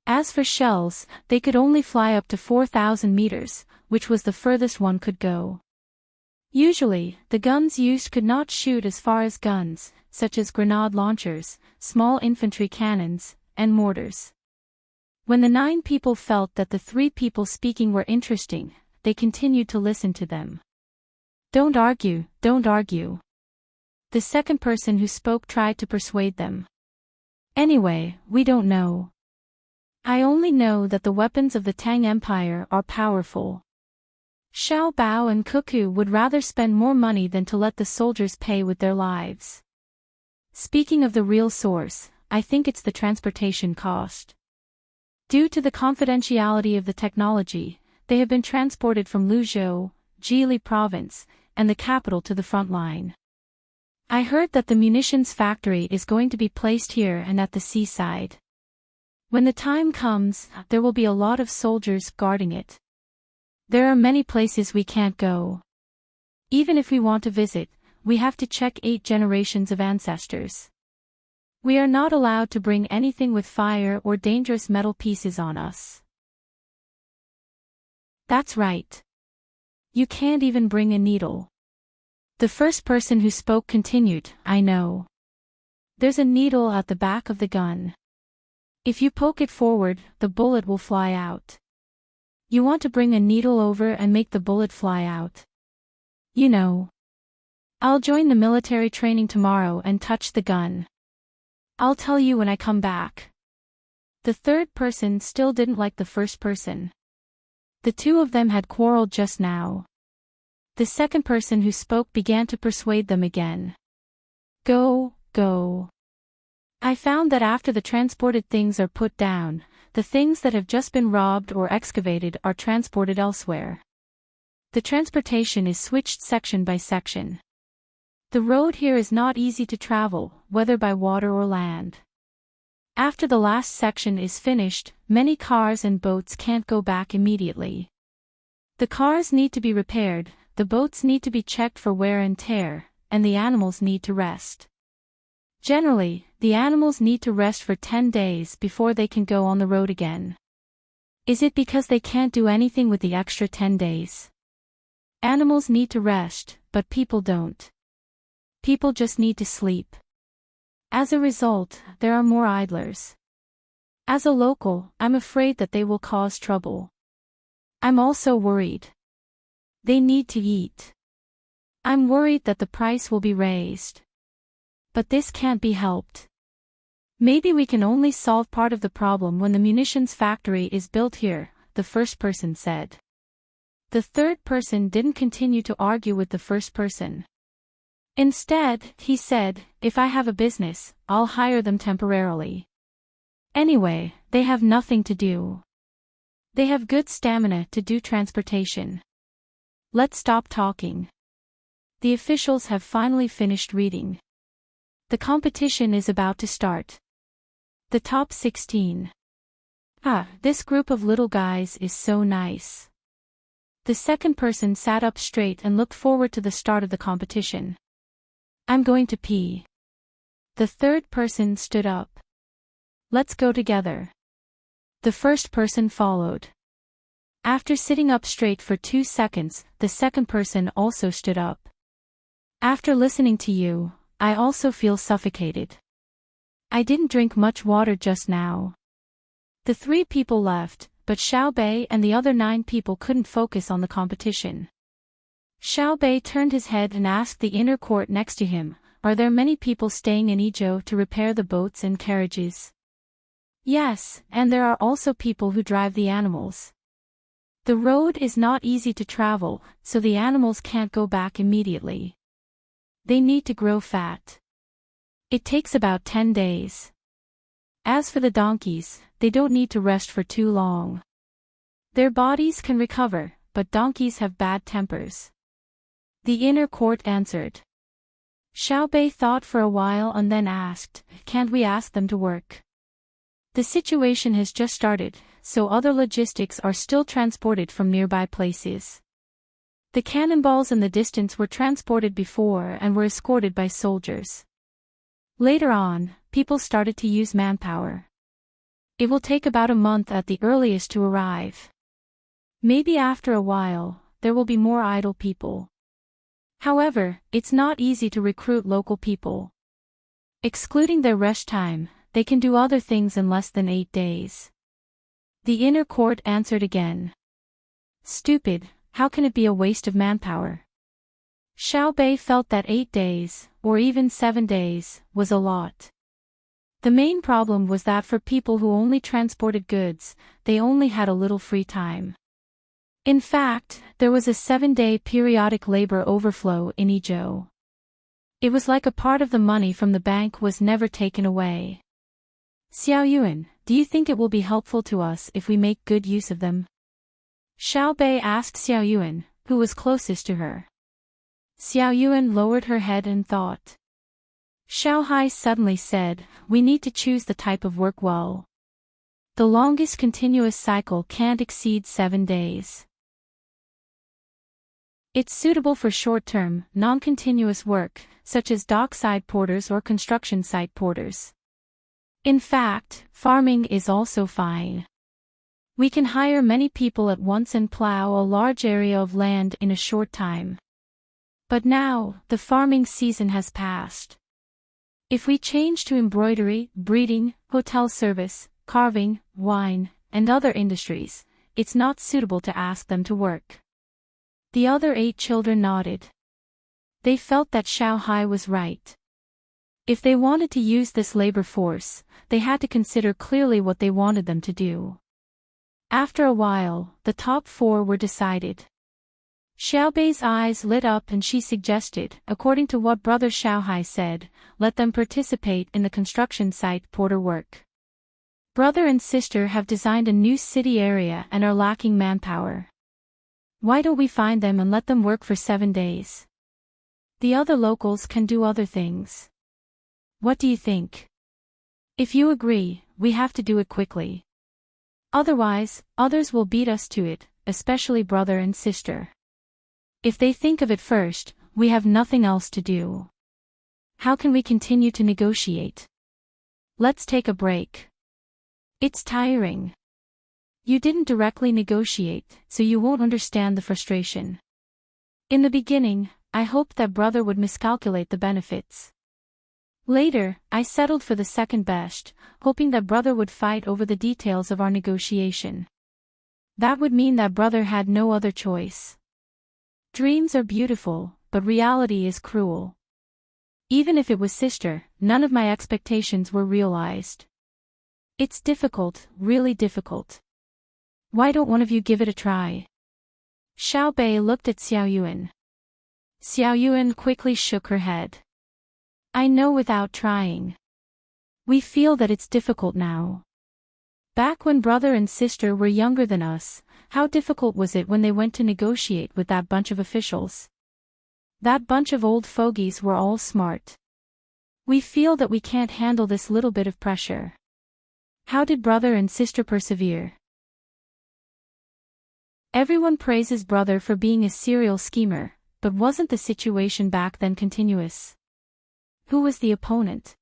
As for shells, they could only fly up to 4,000 meters, which was the furthest one could go. Usually, the guns used could not shoot as far as guns, such as grenade launchers, small infantry cannons, and mortars. When the 9 people felt that the 3 people speaking were interesting, they continued to listen to them. Don't argue, don't argue. The second person who spoke tried to persuade them. Anyway, we don't know. I only know that the weapons of the Tang Empire are powerful. Xiao Bao and Cuckoo would rather spend more money than to let the soldiers pay with their lives. Speaking of the real source, I think it's the transportation cost. Due to the confidentiality of the technology, they have been transported from Luzhou, Jili province, and the capital to the front line. I heard that the munitions factory is going to be placed here and at the seaside. When the time comes, there will be a lot of soldiers guarding it. There are many places we can't go. Even if we want to visit, we have to check 8 generations of ancestors. We are not allowed to bring anything with fire or dangerous metal pieces on us. That's right. You can't even bring a needle. The first person who spoke continued, I know. There's a needle at the back of the gun. If you poke it forward, the bullet will fly out. You want to bring a needle over and make the bullet fly out. You know. I'll join the military training tomorrow and touch the gun. I'll tell you when I come back. The third person still didn't like the first person. The two of them had quarreled just now. The second person who spoke began to persuade them again. Go, go. I found that after the transported things are put down, the things that have just been robbed or excavated are transported elsewhere. The transportation is switched section by section. The road here is not easy to travel, whether by water or land. After the last section is finished, many cars and boats can't go back immediately. The cars need to be repaired, the boats need to be checked for wear and tear, and the animals need to rest. Generally, the animals need to rest for 10 days before they can go on the road again. Is it because they can't do anything with the extra 10 days? Animals need to rest, but people don't. People just need to sleep. As a result, there are more idlers. As a local, I'm afraid that they will cause trouble. I'm also worried. They need to eat. I'm worried that the price will be raised. But this can't be helped. Maybe we can only solve part of the problem when the munitions factory is built here, the first person said. The third person didn't continue to argue with the first person. Instead, he said, if I have a business, I'll hire them temporarily. Anyway, they have nothing to do. They have good stamina to do transportation. Let's stop talking. The officials have finally finished reading. The competition is about to start. The top 16. This group of little guys is so nice. The second person sat up straight and looked forward to the start of the competition. I'm going to pee. The third person stood up. Let's go together. The first person followed. After sitting up straight for 2 seconds, the second person also stood up. After listening to you, I also feel suffocated. I didn't drink much water just now. The 3 people left, but Xiaobei and the other 9 people couldn't focus on the competition. Xiaobei turned his head and asked the inner court next to him, are there many people staying in Idyll to repair the boats and carriages? Yes, and there are also people who drive the animals. The road is not easy to travel, so the animals can't go back immediately. They need to grow fat. It takes about 10 days. As for the donkeys, they don't need to rest for too long. Their bodies can recover, but donkeys have bad tempers. The inner court answered. Xiaobei thought for a while and then asked, can't we ask them to work? The situation has just started, so other logistics are still transported from nearby places. The cannonballs in the distance were transported before and were escorted by soldiers. Later on, people started to use manpower. It will take about a month at the earliest to arrive. Maybe after a while, there will be more idle people. However, it's not easy to recruit local people. Excluding their rest time, they can do other things in less than 8 days. The inner court answered again. Stupid, how can it be a waste of manpower? Xiaobei felt that 8 days, or even 7 days, was a lot. The main problem was that for people who only transported goods, they only had a little free time. In fact, there was a 7-day periodic labor overflow in Idyll. It was like a part of the money from the bank was never taken away. Xiaoyuan, do you think it will be helpful to us if we make good use of them? Xiaobei asked Xiaoyuan, who was closest to her. Xiaoyuan lowered her head and thought. Xiaohai suddenly said, we need to choose the type of work well. The longest continuous cycle can't exceed 7 days. It's suitable for short-term, non-continuous work, such as dockside porters or construction site porters. In fact, farming is also fine. We can hire many people at once and plow a large area of land in a short time. But now, the farming season has passed. If we change to embroidery, breeding, hotel service, carving, wine, and other industries, it's not suitable to ask them to work. The other 8 children nodded. They felt that Xiao Hai was right. If they wanted to use this labor force, they had to consider clearly what they wanted them to do. After a while, the top 4 were decided. Xiaobei's eyes lit up and she suggested, according to what brother Xiaohai said, let them participate in the construction site porter work. Brother and sister have designed a new city area and are lacking manpower. Why don't we find them and let them work for 7 days? The other locals can do other things. What do you think? If you agree, we have to do it quickly. Otherwise, others will beat us to it, especially brother and sister. If they think of it first, we have nothing else to do. How can we continue to negotiate? Let's take a break. It's tiring. You didn't directly negotiate, so you won't understand the frustration. In the beginning, I hoped that brother would miscalculate the benefits. Later, I settled for the second best, hoping that brother would fight over the details of our negotiation. That would mean that brother had no other choice. Dreams are beautiful, but reality is cruel. Even if it was sister, none of my expectations were realized. It's difficult, really difficult. Why don't one of you give it a try? Xiao Bei looked at Xiao Yuan. Xiao Yuan quickly shook her head. I know without trying. We feel that it's difficult now. Back when brother and sister were younger than us, how difficult was it when they went to negotiate with that bunch of officials? That bunch of old fogies were all smart. We feel that we can't handle this little bit of pressure. How did brother and sister persevere? Everyone praises brother for being a serial schemer, but wasn't the situation back then continuous? Who was the opponent?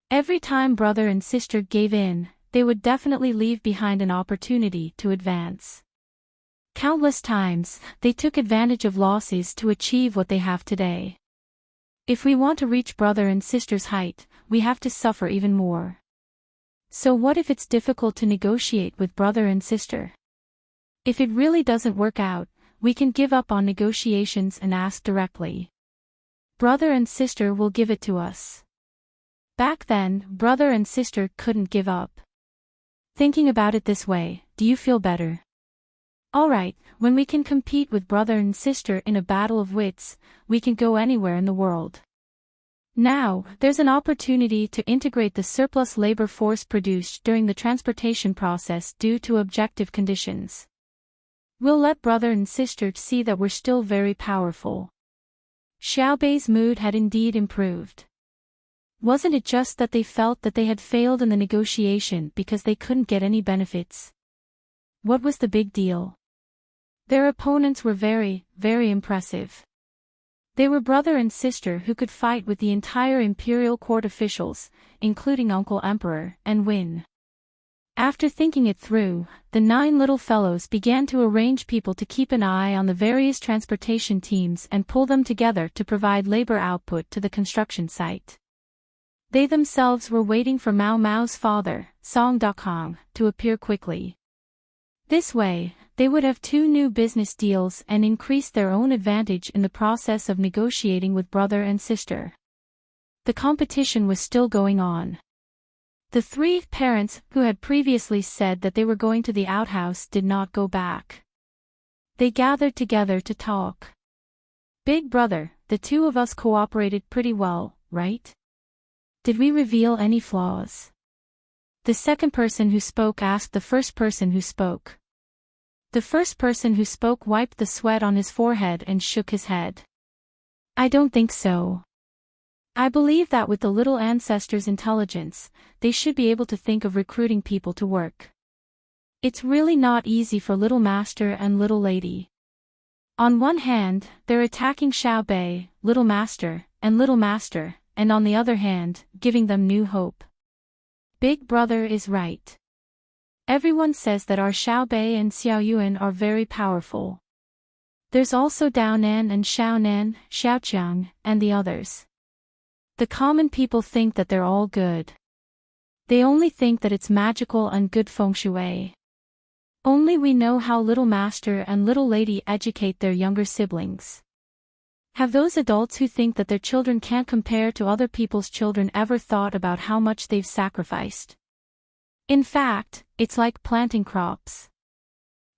Every time brother and sister gave in, they would definitely leave behind an opportunity to advance. Countless times, they took advantage of losses to achieve what they have today. If we want to reach brother and sister's height, we have to suffer even more. So what if it's difficult to negotiate with brother and sister? If it really doesn't work out, we can give up on negotiations and ask directly. Brother and sister will give it to us. Back then, brother and sister couldn't give up. Thinking about it this way, do you feel better? Alright, when we can compete with brother and sister in a battle of wits, we can go anywhere in the world. Now, there's an opportunity to integrate the surplus labor force produced during the transportation process due to objective conditions. We'll let brother and sister see that we're still very powerful. Xiaobei's mood had indeed improved. Wasn't it just that they felt that they had failed in the negotiation because they couldn't get any benefits? What was the big deal? Their opponents were very, very impressive. They were brother and sister who could fight with the entire imperial court officials, including Uncle Emperor, and win. After thinking it through, the 9 little fellows began to arrange people to keep an eye on the various transportation teams and pull them together to provide labor output to the construction site. They themselves were waiting for Mao Mao's father, Song Dakong, to appear quickly. This way, they would have 2 new business deals and increase their own advantage in the process of negotiating with brother and sister. The competition was still going on. The 3 parents who had previously said that they were going to the outhouse did not go back. They gathered together to talk. Big brother, the 2 of us cooperated pretty well, right? Did we reveal any flaws? The second person who spoke asked the first person who spoke. The first person who spoke wiped the sweat on his forehead and shook his head. I don't think so. I believe that with the little ancestors' intelligence, they should be able to think of recruiting people to work. It's really not easy for little master and little lady. On one hand, they're attacking Xiao Bei, little master, and on the other hand, giving them new hope. Big brother is right. Everyone says that our Xiao Bei and Xiao Yuan are very powerful. There's also Dao Nan and Xiao Nan, Xiao Qiang, and the others. The common people think that they're all good. They only think that it's magical and good feng shui. Only we know how little master and little lady educate their younger siblings. Have those adults who think that their children can't compare to other people's children ever thought about how much they've sacrificed? In fact, it's like planting crops.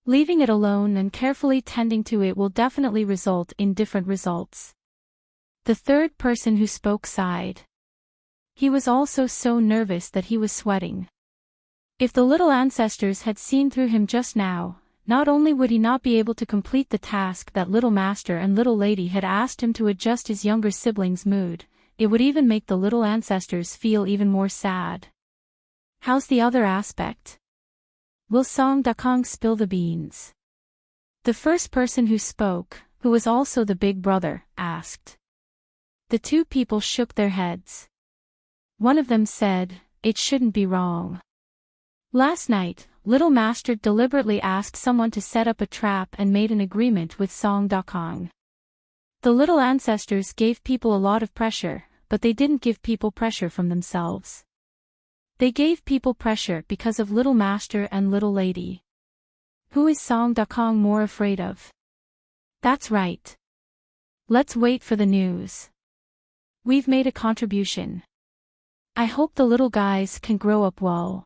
Leaving it alone and carefully tending to it will definitely result in different results. The third person who spoke sighed. He was also so nervous that he was sweating. If the little ancestors had seen through him just now, not only would he not be able to complete the task that little master and little lady had asked him to adjust his younger sibling's mood, it would even make the little ancestors feel even more sad. How's the other aspect? Will Song Dakong spill the beans? The first person who spoke, who was also the big brother, asked. The two people shook their heads. One of them said, "It shouldn't be wrong." Last night, little master deliberately asked someone to set up a trap and made an agreement with Song Dakong. The little ancestors gave people a lot of pressure, but they didn't give people pressure from themselves. They gave people pressure because of little master and little lady. Who is Song Dakong more afraid of? That's right. Let's wait for the news. We've made a contribution. I hope the little guys can grow up well.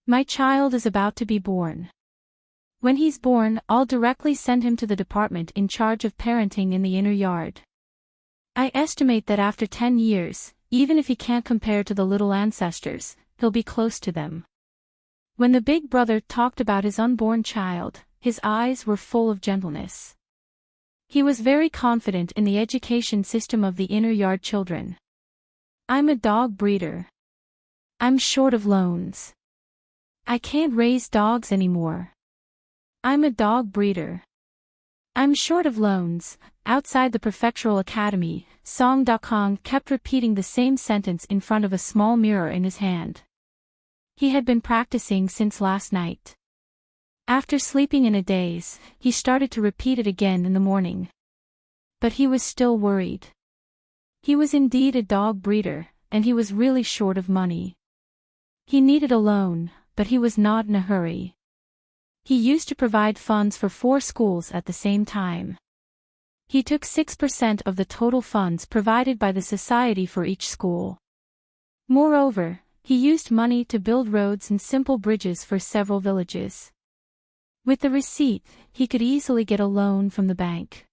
My child is about to be born. When he's born, I'll directly send him to the department in charge of parenting in the inner yard. I estimate that after 10 years, even if he can't compare to the little ancestors, he'll be close to them. When the big brother talked about his unborn child, his eyes were full of gentleness. He was very confident in the education system of the inner yard children. I'm a dog breeder. I'm short of loans. I can't raise dogs anymore. I'm a dog breeder. I'm short of loans. Outside the prefectural academy, Song Dakong kept repeating the same sentence in front of a small mirror in his hand. He had been practicing since last night. After sleeping in a daze, he started to repeat it again in the morning. But he was still worried. He was indeed a dog breeder, and he was really short of money. He needed a loan, but he was not in a hurry. He used to provide funds for 4 schools at the same time. He took 6% of the total funds provided by the society for each school. Moreover, he used money to build roads and simple bridges for several villages. With the receipt, he could easily get a loan from the bank.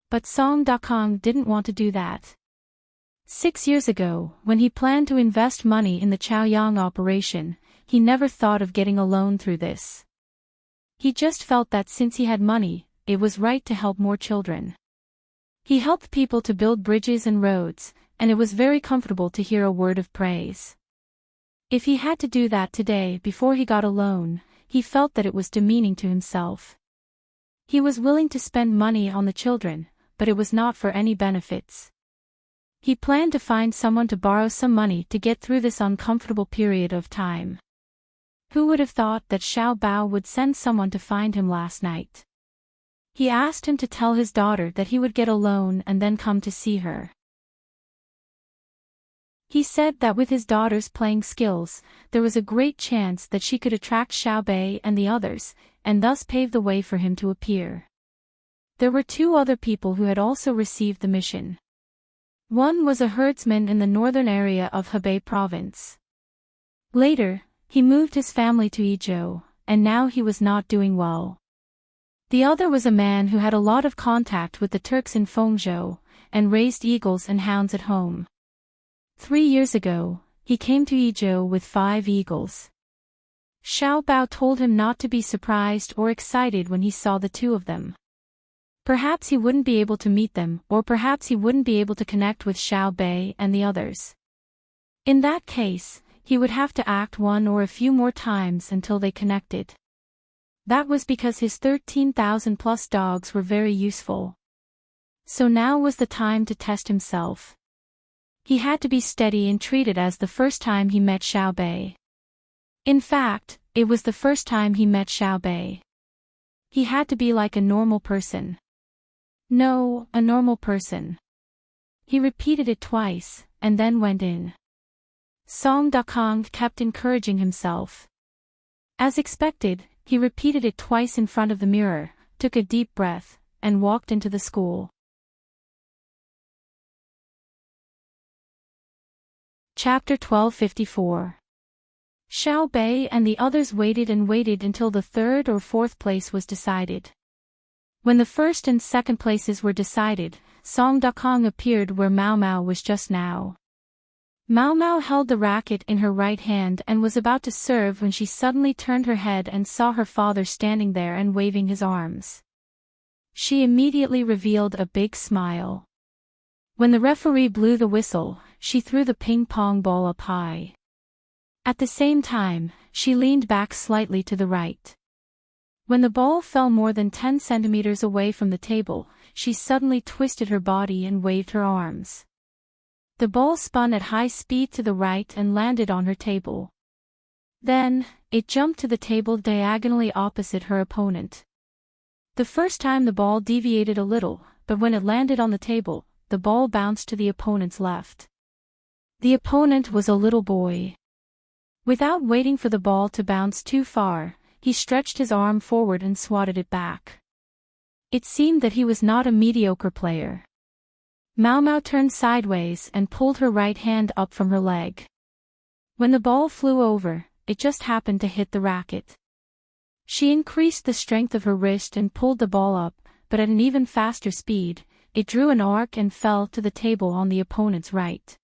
But Song Dakong didn't want to do that. 6 years ago, when he planned to invest money in the Chaoyang operation, he never thought of getting a loan through this. He just felt that since he had money, it was right to help more children. He helped people to build bridges and roads, and it was very comfortable to hear a word of praise. If he had to do that today before he got a loan, he felt that it was demeaning to himself. He was willing to spend money on the children, but it was not for any benefits. He planned to find someone to borrow some money to get through this uncomfortable period of time. Who would have thought that Xiao Bao would send someone to find him last night? He asked him to tell his daughter that he would get a loan and then come to see her. He said that with his daughter's playing skills, there was a great chance that she could attract Xiao Bei and the others, and thus pave the way for him to appear. There were 2 other people who had also received the mission. One was a herdsman in the northern area of Hebei province. Later, he moved his family to Idyll, and now he was not doing well. The other was a man who had a lot of contact with the Turks in Fengzhou, and raised eagles and hounds at home. 3 years ago, he came to Idyll with 5 eagles. Xiao Bao told him not to be surprised or excited when he saw the 2 of them. Perhaps he wouldn't be able to meet them, or perhaps he wouldn't be able to connect with Xiao Bei and the others. In that case, he would have to act 1 or a few more times until they connected. That was because his 13,000 plus dogs were very useful. So now was the time to test himself. He had to be steady and treat it as the first time he met Xiao Bei. In fact, it was the first time he met Xiao Bei. He had to be like a normal person. No, a normal person. He repeated it twice, and then went in. Song Dakong kept encouraging himself. As expected, he repeated it twice in front of the mirror, took a deep breath, and walked into the school. Chapter 1254. Xiao Bei and the others waited and waited until the third or fourth place was decided. When the first and second places were decided, Song Dakong appeared where Mao Mao was just now. Mao Mao held the racket in her right hand and was about to serve when she suddenly turned her head and saw her father standing there and waving his arms. She immediately revealed a big smile. When the referee blew the whistle, she threw the ping-pong ball up high. At the same time, she leaned back slightly to the right. When the ball fell more than 10 centimeters away from the table, she suddenly twisted her body and waved her arms. The ball spun at high speed to the right and landed on her table. Then, it jumped to the table diagonally opposite her opponent. The first time the ball deviated a little, but when it landed on the table, the ball bounced to the opponent's left. The opponent was a little boy. Without waiting for the ball to bounce too far, he stretched his arm forward and swatted it back. It seemed that he was not a mediocre player. Mao Mao turned sideways and pulled her right hand up from her leg. When the ball flew over, it just happened to hit the racket. She increased the strength of her wrist and pulled the ball up, but at an even faster speed, it drew an arc and fell to the table on the opponent's right.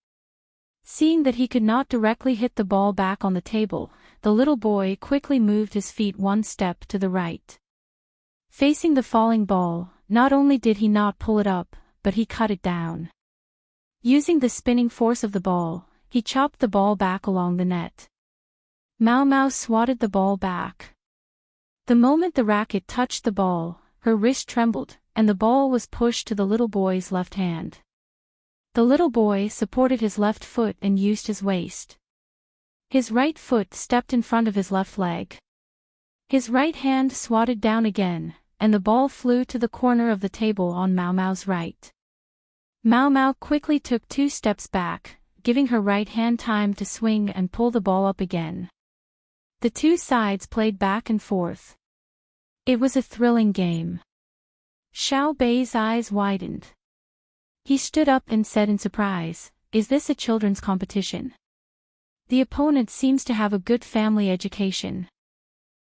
Seeing that he could not directly hit the ball back on the table, the little boy quickly moved his feet one step to the right. Facing the falling ball, not only did he not pull it up, but he cut it down. Using the spinning force of the ball, he chopped the ball back along the net. Mao Mao swatted the ball back. The moment the racket touched the ball, her wrist trembled, and the ball was pushed to the little boy's left hand. The little boy supported his left foot and used his waist. His right foot stepped in front of his left leg. His right hand swatted down again, and the ball flew to the corner of the table on Mao Mao's right. Mao Mao quickly took 2 steps back, giving her right hand time to swing and pull the ball up again. The two sides played back and forth. It was a thrilling game. Xiao Bei's eyes widened. He stood up and said in surprise, "Is this a children's competition? The opponent seems to have a good family education.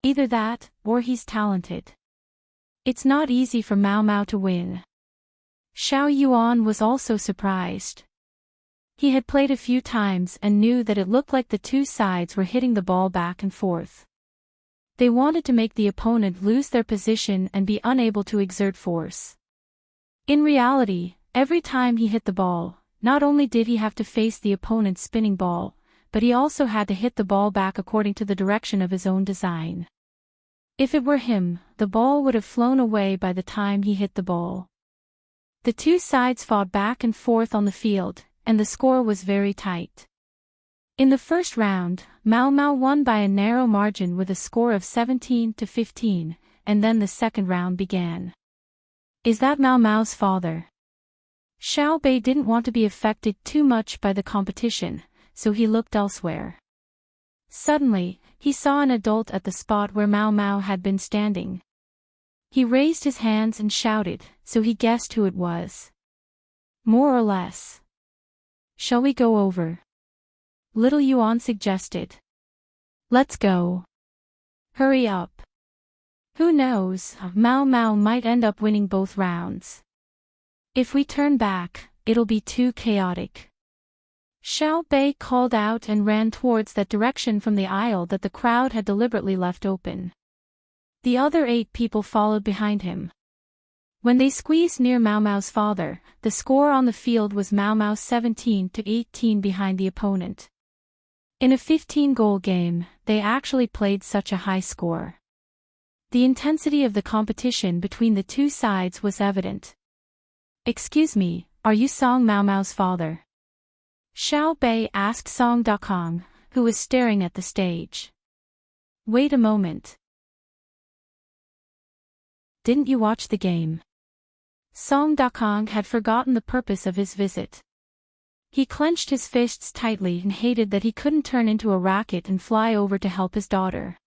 Either that, or he's talented. It's not easy for Mao Mao to win." Xiao Yuan was also surprised. He had played a few times and knew that it looked like the two sides were hitting the ball back and forth. They wanted to make the opponent lose their position and be unable to exert force. In reality, every time he hit the ball, not only did he have to face the opponent's spinning ball, but he also had to hit the ball back according to the direction of his own design. If it were him, the ball would have flown away by the time he hit the ball. The two sides fought back and forth on the field, and the score was very tight. In the first round, Mao Mao won by a narrow margin with a score of 17-15, and then the second round began. "Is that Mao Mao's father?" Xiao Bei didn't want to be affected too much by the competition, so he looked elsewhere. Suddenly, he saw an adult at the spot where Mao Mao had been standing. He raised his hands and shouted, so he guessed who it was. "More or less. Shall we go over?" Little Yuan suggested. "Let's go. Hurry up. Who knows, Mao Mao might end up winning both rounds. If we turn back, it'll be too chaotic." Xiao Bei called out and ran towards that direction from the aisle that the crowd had deliberately left open. The other 8 people followed behind him. When they squeezed near Mao Mao's father, the score on the field was Mao Mao 17-18 behind the opponent. In a 15-goal game, they actually played such a high score. The intensity of the competition between the two sides was evident. "Excuse me, are you Song Mao Mao's father?" Xiao Bei asked Song Dakong, who was staring at the stage. "Wait a moment. Didn't you watch the game?" Song Dakong had forgotten the purpose of his visit. He clenched his fists tightly and hated that he couldn't turn into a racket and fly over to help his daughter.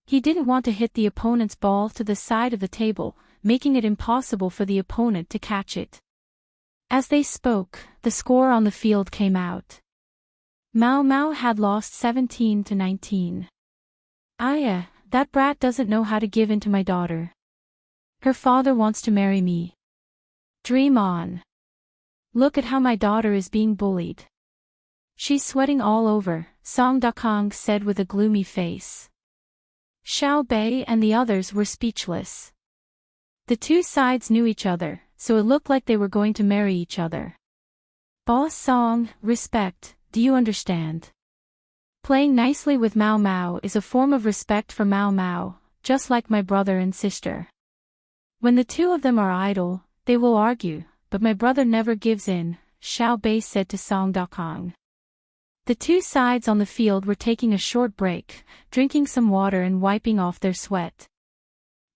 He didn't want to hit the opponent's ball to the side of the table, making it impossible for the opponent to catch it. As they spoke, the score on the field came out. Mao Mao had lost 17-19. Aya, that brat doesn't know how to give in to my daughter. Her father wants to marry me. Dream on. Look at how my daughter is being bullied. She's sweating all over, Song Dakong said with a gloomy face. Xiao Bei and the others were speechless. The two sides knew each other, so it looked like they were going to marry each other. Boss Song, respect, do you understand? Playing nicely with Mao Mao is a form of respect for Mao Mao, just like my brother and sister. When the two of them are idle, they will argue, but my brother never gives in, Xiao Bei said to Song Dakong. The two sides on the field were taking a short break, drinking some water and wiping off their sweat.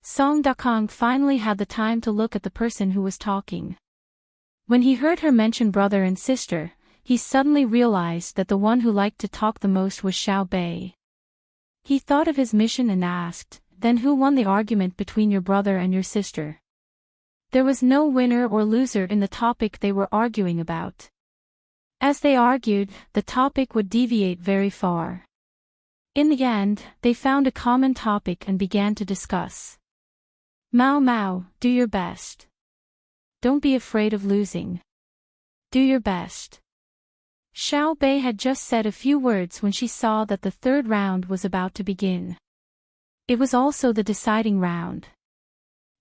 Song Dakong finally had the time to look at the person who was talking. When he heard her mention brother and sister, he suddenly realized that the one who liked to talk the most was Xiao Bei. He thought of his mission and asked, then who won the argument between your brother and your sister? There was no winner or loser in the topic they were arguing about. As they argued, the topic would deviate very far. In the end, they found a common topic and began to discuss. Mao Mao, do your best. Don't be afraid of losing. Do your best. Xiao Bei had just said a few words when she saw that the third round was about to begin. It was also the deciding round.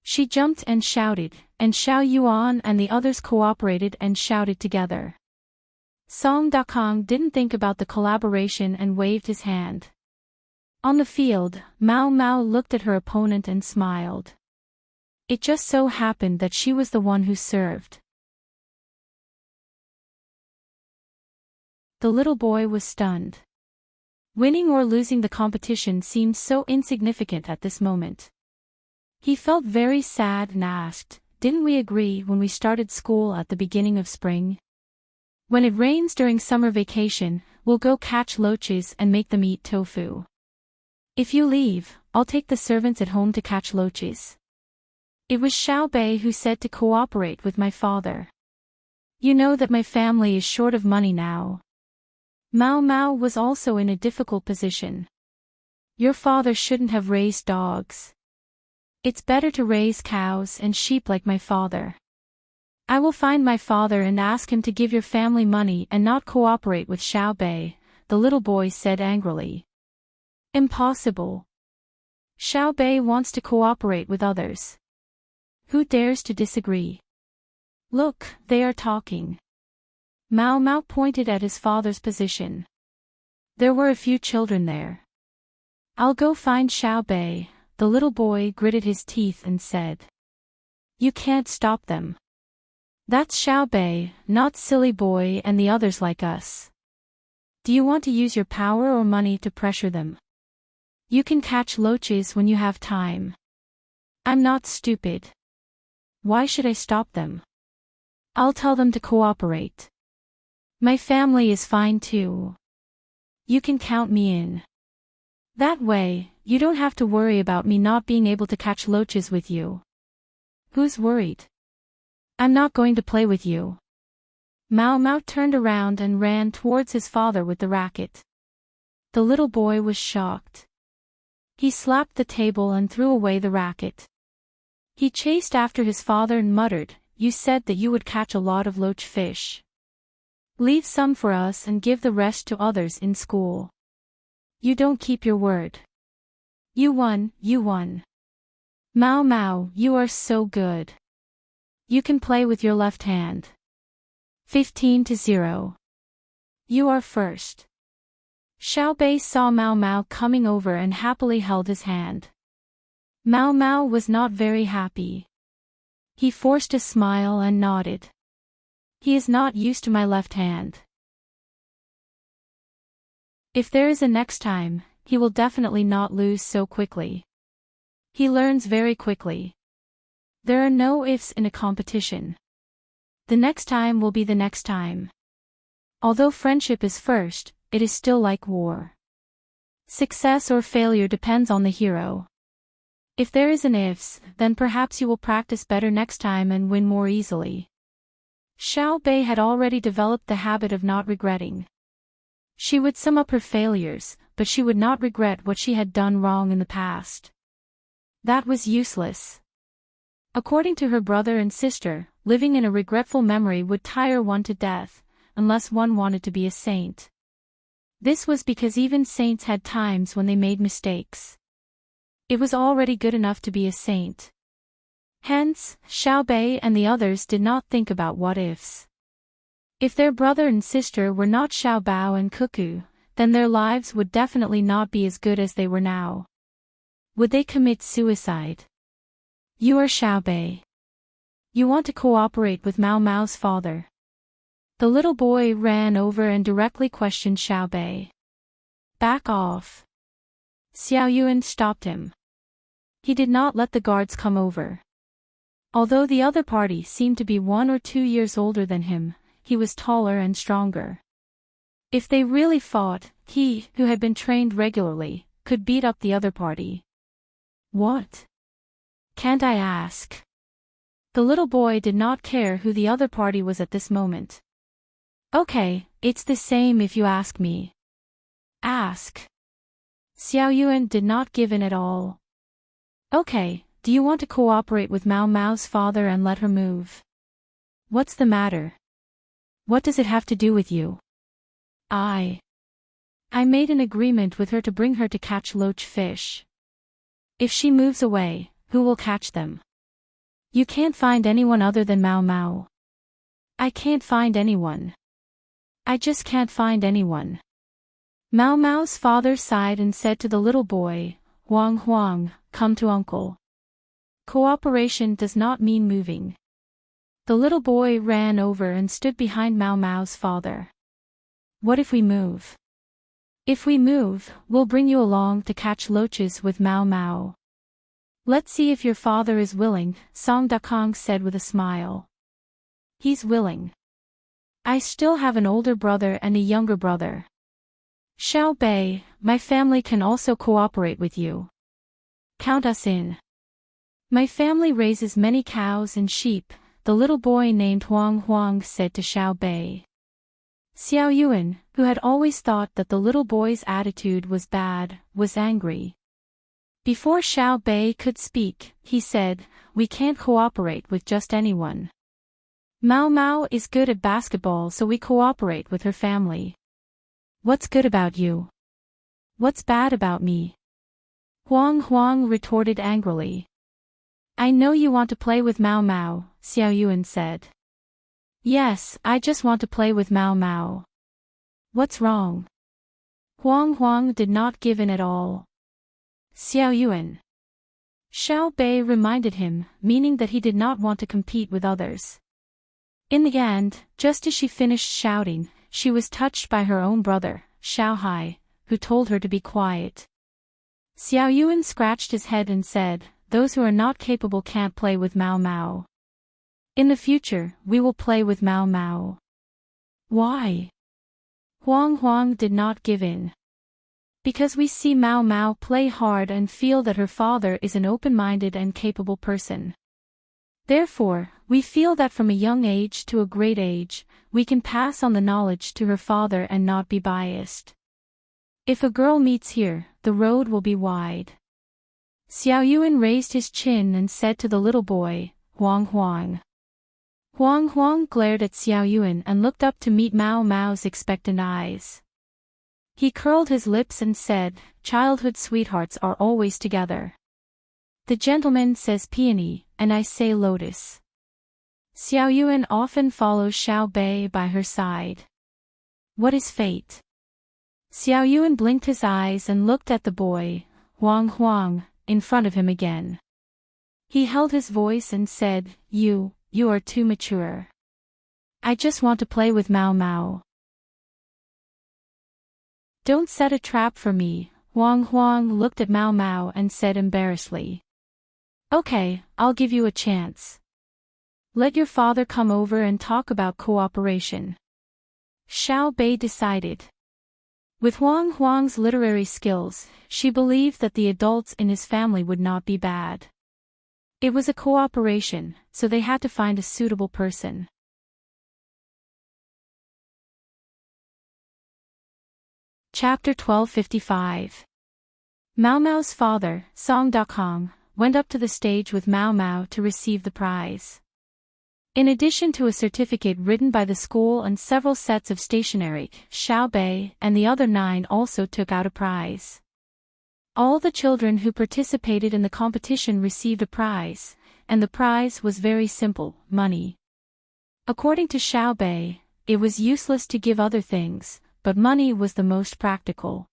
She jumped and shouted, and Xiao Yuan and the others cooperated and shouted together. Song Dakong didn't think about the collaboration and waved his hand. On the field, Mao Mao looked at her opponent and smiled. It just so happened that she was the one who served. The little boy was stunned. Winning or losing the competition seemed so insignificant at this moment. He felt very sad and asked, didn't we agree when we started school at the beginning of spring? When it rains during summer vacation, we'll go catch loaches and make them eat tofu. If you leave, I'll take the servants at home to catch loaches. It was Xiao Bei who said to cooperate with my father. You know that my family is short of money now. Mao Mao was also in a difficult position. Your father shouldn't have raised dogs. It's better to raise cows and sheep like my father. I will find my father and ask him to give your family money and not cooperate with Xiao Bei, the little boy said angrily. Impossible. Xiao Bei wants to cooperate with others. Who dares to disagree? Look, they are talking. Mao Mao pointed at his father's position. There were a few children there. I'll go find Xiao Bei, the little boy gritted his teeth and said. You can't stop them. That's Xiao Bei, not silly boy and the others like us. Do you want to use your power or money to pressure them? You can catch loaches when you have time. I'm not stupid. Why should I stop them? I'll tell them to cooperate. My family is fine too. You can count me in. That way, you don't have to worry about me not being able to catch loaches with you. Who's worried? I'm not going to play with you. Mao Mao turned around and ran towards his father with the racket. The little boy was shocked. He slapped the table and threw away the racket. He chased after his father and muttered, You said that you would catch a lot of loach fish. Leave some for us and give the rest to others in school. You don't keep your word. You won, you won. Mao Mao, you are so good. You can play with your left hand. 15-0. You are first. Xiao Bei saw Mao Mao coming over and happily held his hand. Mao Mao was not very happy. He forced a smile and nodded. He is not used to my left hand. If there is a next time, he will definitely not lose so quickly. He learns very quickly. There are no ifs in a competition. The next time will be the next time. Although friendship is first, it is still like war. Success or failure depends on the hero. If there is an ifs, then perhaps you will practice better next time and win more easily. Xiao Bei had already developed the habit of not regretting. She would sum up her failures, but she would not regret what she had done wrong in the past. That was useless. According to her brother and sister, living in a regretful memory would tire one to death, unless one wanted to be a saint. This was because even saints had times when they made mistakes. It was already good enough to be a saint. Hence, Xiao Bei and the others did not think about what-ifs. If their brother and sister were not Xiao Bao and Cuckoo, then their lives would definitely not be as good as they were now. Would they commit suicide? You are Xiao Bei. You want to cooperate with Mao Mao's father. The little boy ran over and directly questioned Xiao Bei. Back off. Xiao Yuan stopped him. He did not let the guards come over. Although the other party seemed to be 1 or 2 years older than him, he was taller and stronger. If they really fought, he, who had been trained regularly, could beat up the other party. What? Can't I ask? The little boy did not care who the other party was at this moment. Okay, it's the same if you ask me. Ask. Xiao Yuan did not give in at all. Okay, do you want to cooperate with Mao Mao's father and let her move? What's the matter? What does it have to do with you? I made an agreement with her to bring her to catch loach fish. If she moves away, who will catch them? You can't find anyone other than Mao Mao. I can't find anyone. I just can't find anyone. Mao Mao's father sighed and said to the little boy, Huang Huang, come to uncle. Cooperation does not mean moving. The little boy ran over and stood behind Mao Mao's father. What if we move? If we move, we'll bring you along to catch loaches with Mao Mao. Let's see if your father is willing, Song Dakong said with a smile. He's willing. I still have an older brother and a younger brother. Xiao Bei, my family can also cooperate with you. Count us in. My family raises many cows and sheep, the little boy named Huang Huang said to Xiao Bei. Xiao Yuan, who had always thought that the little boy's attitude was bad, was angry. Before Xiao Bei could speak, he said, we can't cooperate with just anyone. Mao Mao is good at basketball, so we cooperate with her family. What's good about you? What's bad about me? Huang Huang retorted angrily. I know you want to play with Mao Mao, Xiao Yuan said. Yes, I just want to play with Mao Mao. What's wrong? Huang Huang did not give in at all. Xiao Yuan. Xiao Bei reminded him, meaning that he did not want to compete with others. In the end, just as she finished shouting, she was touched by her own brother, Xiao Hai, who told her to be quiet. Xiao Yuan scratched his head and said, those who are not capable can't play with Mao Mao. In the future, we will play with Mao Mao. Why? Huang Huang did not give in. Because we see Mao Mao play hard and feel that her father is an open-minded and capable person. Therefore, we feel that from a young age to a great age, we can pass on the knowledge to her father and not be biased. If a girl meets here, the road will be wide. Xiao Yuan raised his chin and said to the little boy, Huang Huang. Huang Huang glared at Xiao Yuan and looked up to meet Mao Mao's expectant eyes. He curled his lips and said, childhood sweethearts are always together. The gentleman says peony, and I say lotus. Xiao Yuan often follows Xiao Bei by her side. What is fate? Xiao Yuan blinked his eyes and looked at the boy, Huang Huang, in front of him again. He held his voice and said, You are too mature. I just want to play with Mao Mao. Don't set a trap for me, Huang Huang looked at Mao Mao and said embarrassedly. Okay, I'll give you a chance. Let your father come over and talk about cooperation. Xiao Bei decided. With Huang Huang's literary skills, she believed that the adults in his family would not be bad. It was a cooperation, so they had to find a suitable person. Chapter 1255. Mao Mao's father, Song Dakong, went up to the stage with Mao Mao to receive the prize. In addition to a certificate written by the school and several sets of stationery, Xiao Bei and the other 9 also took out a prize. All the children who participated in the competition received a prize, and the prize was very simple: money. According to Xiao Bei, it was useless to give other things, but money was the most practical.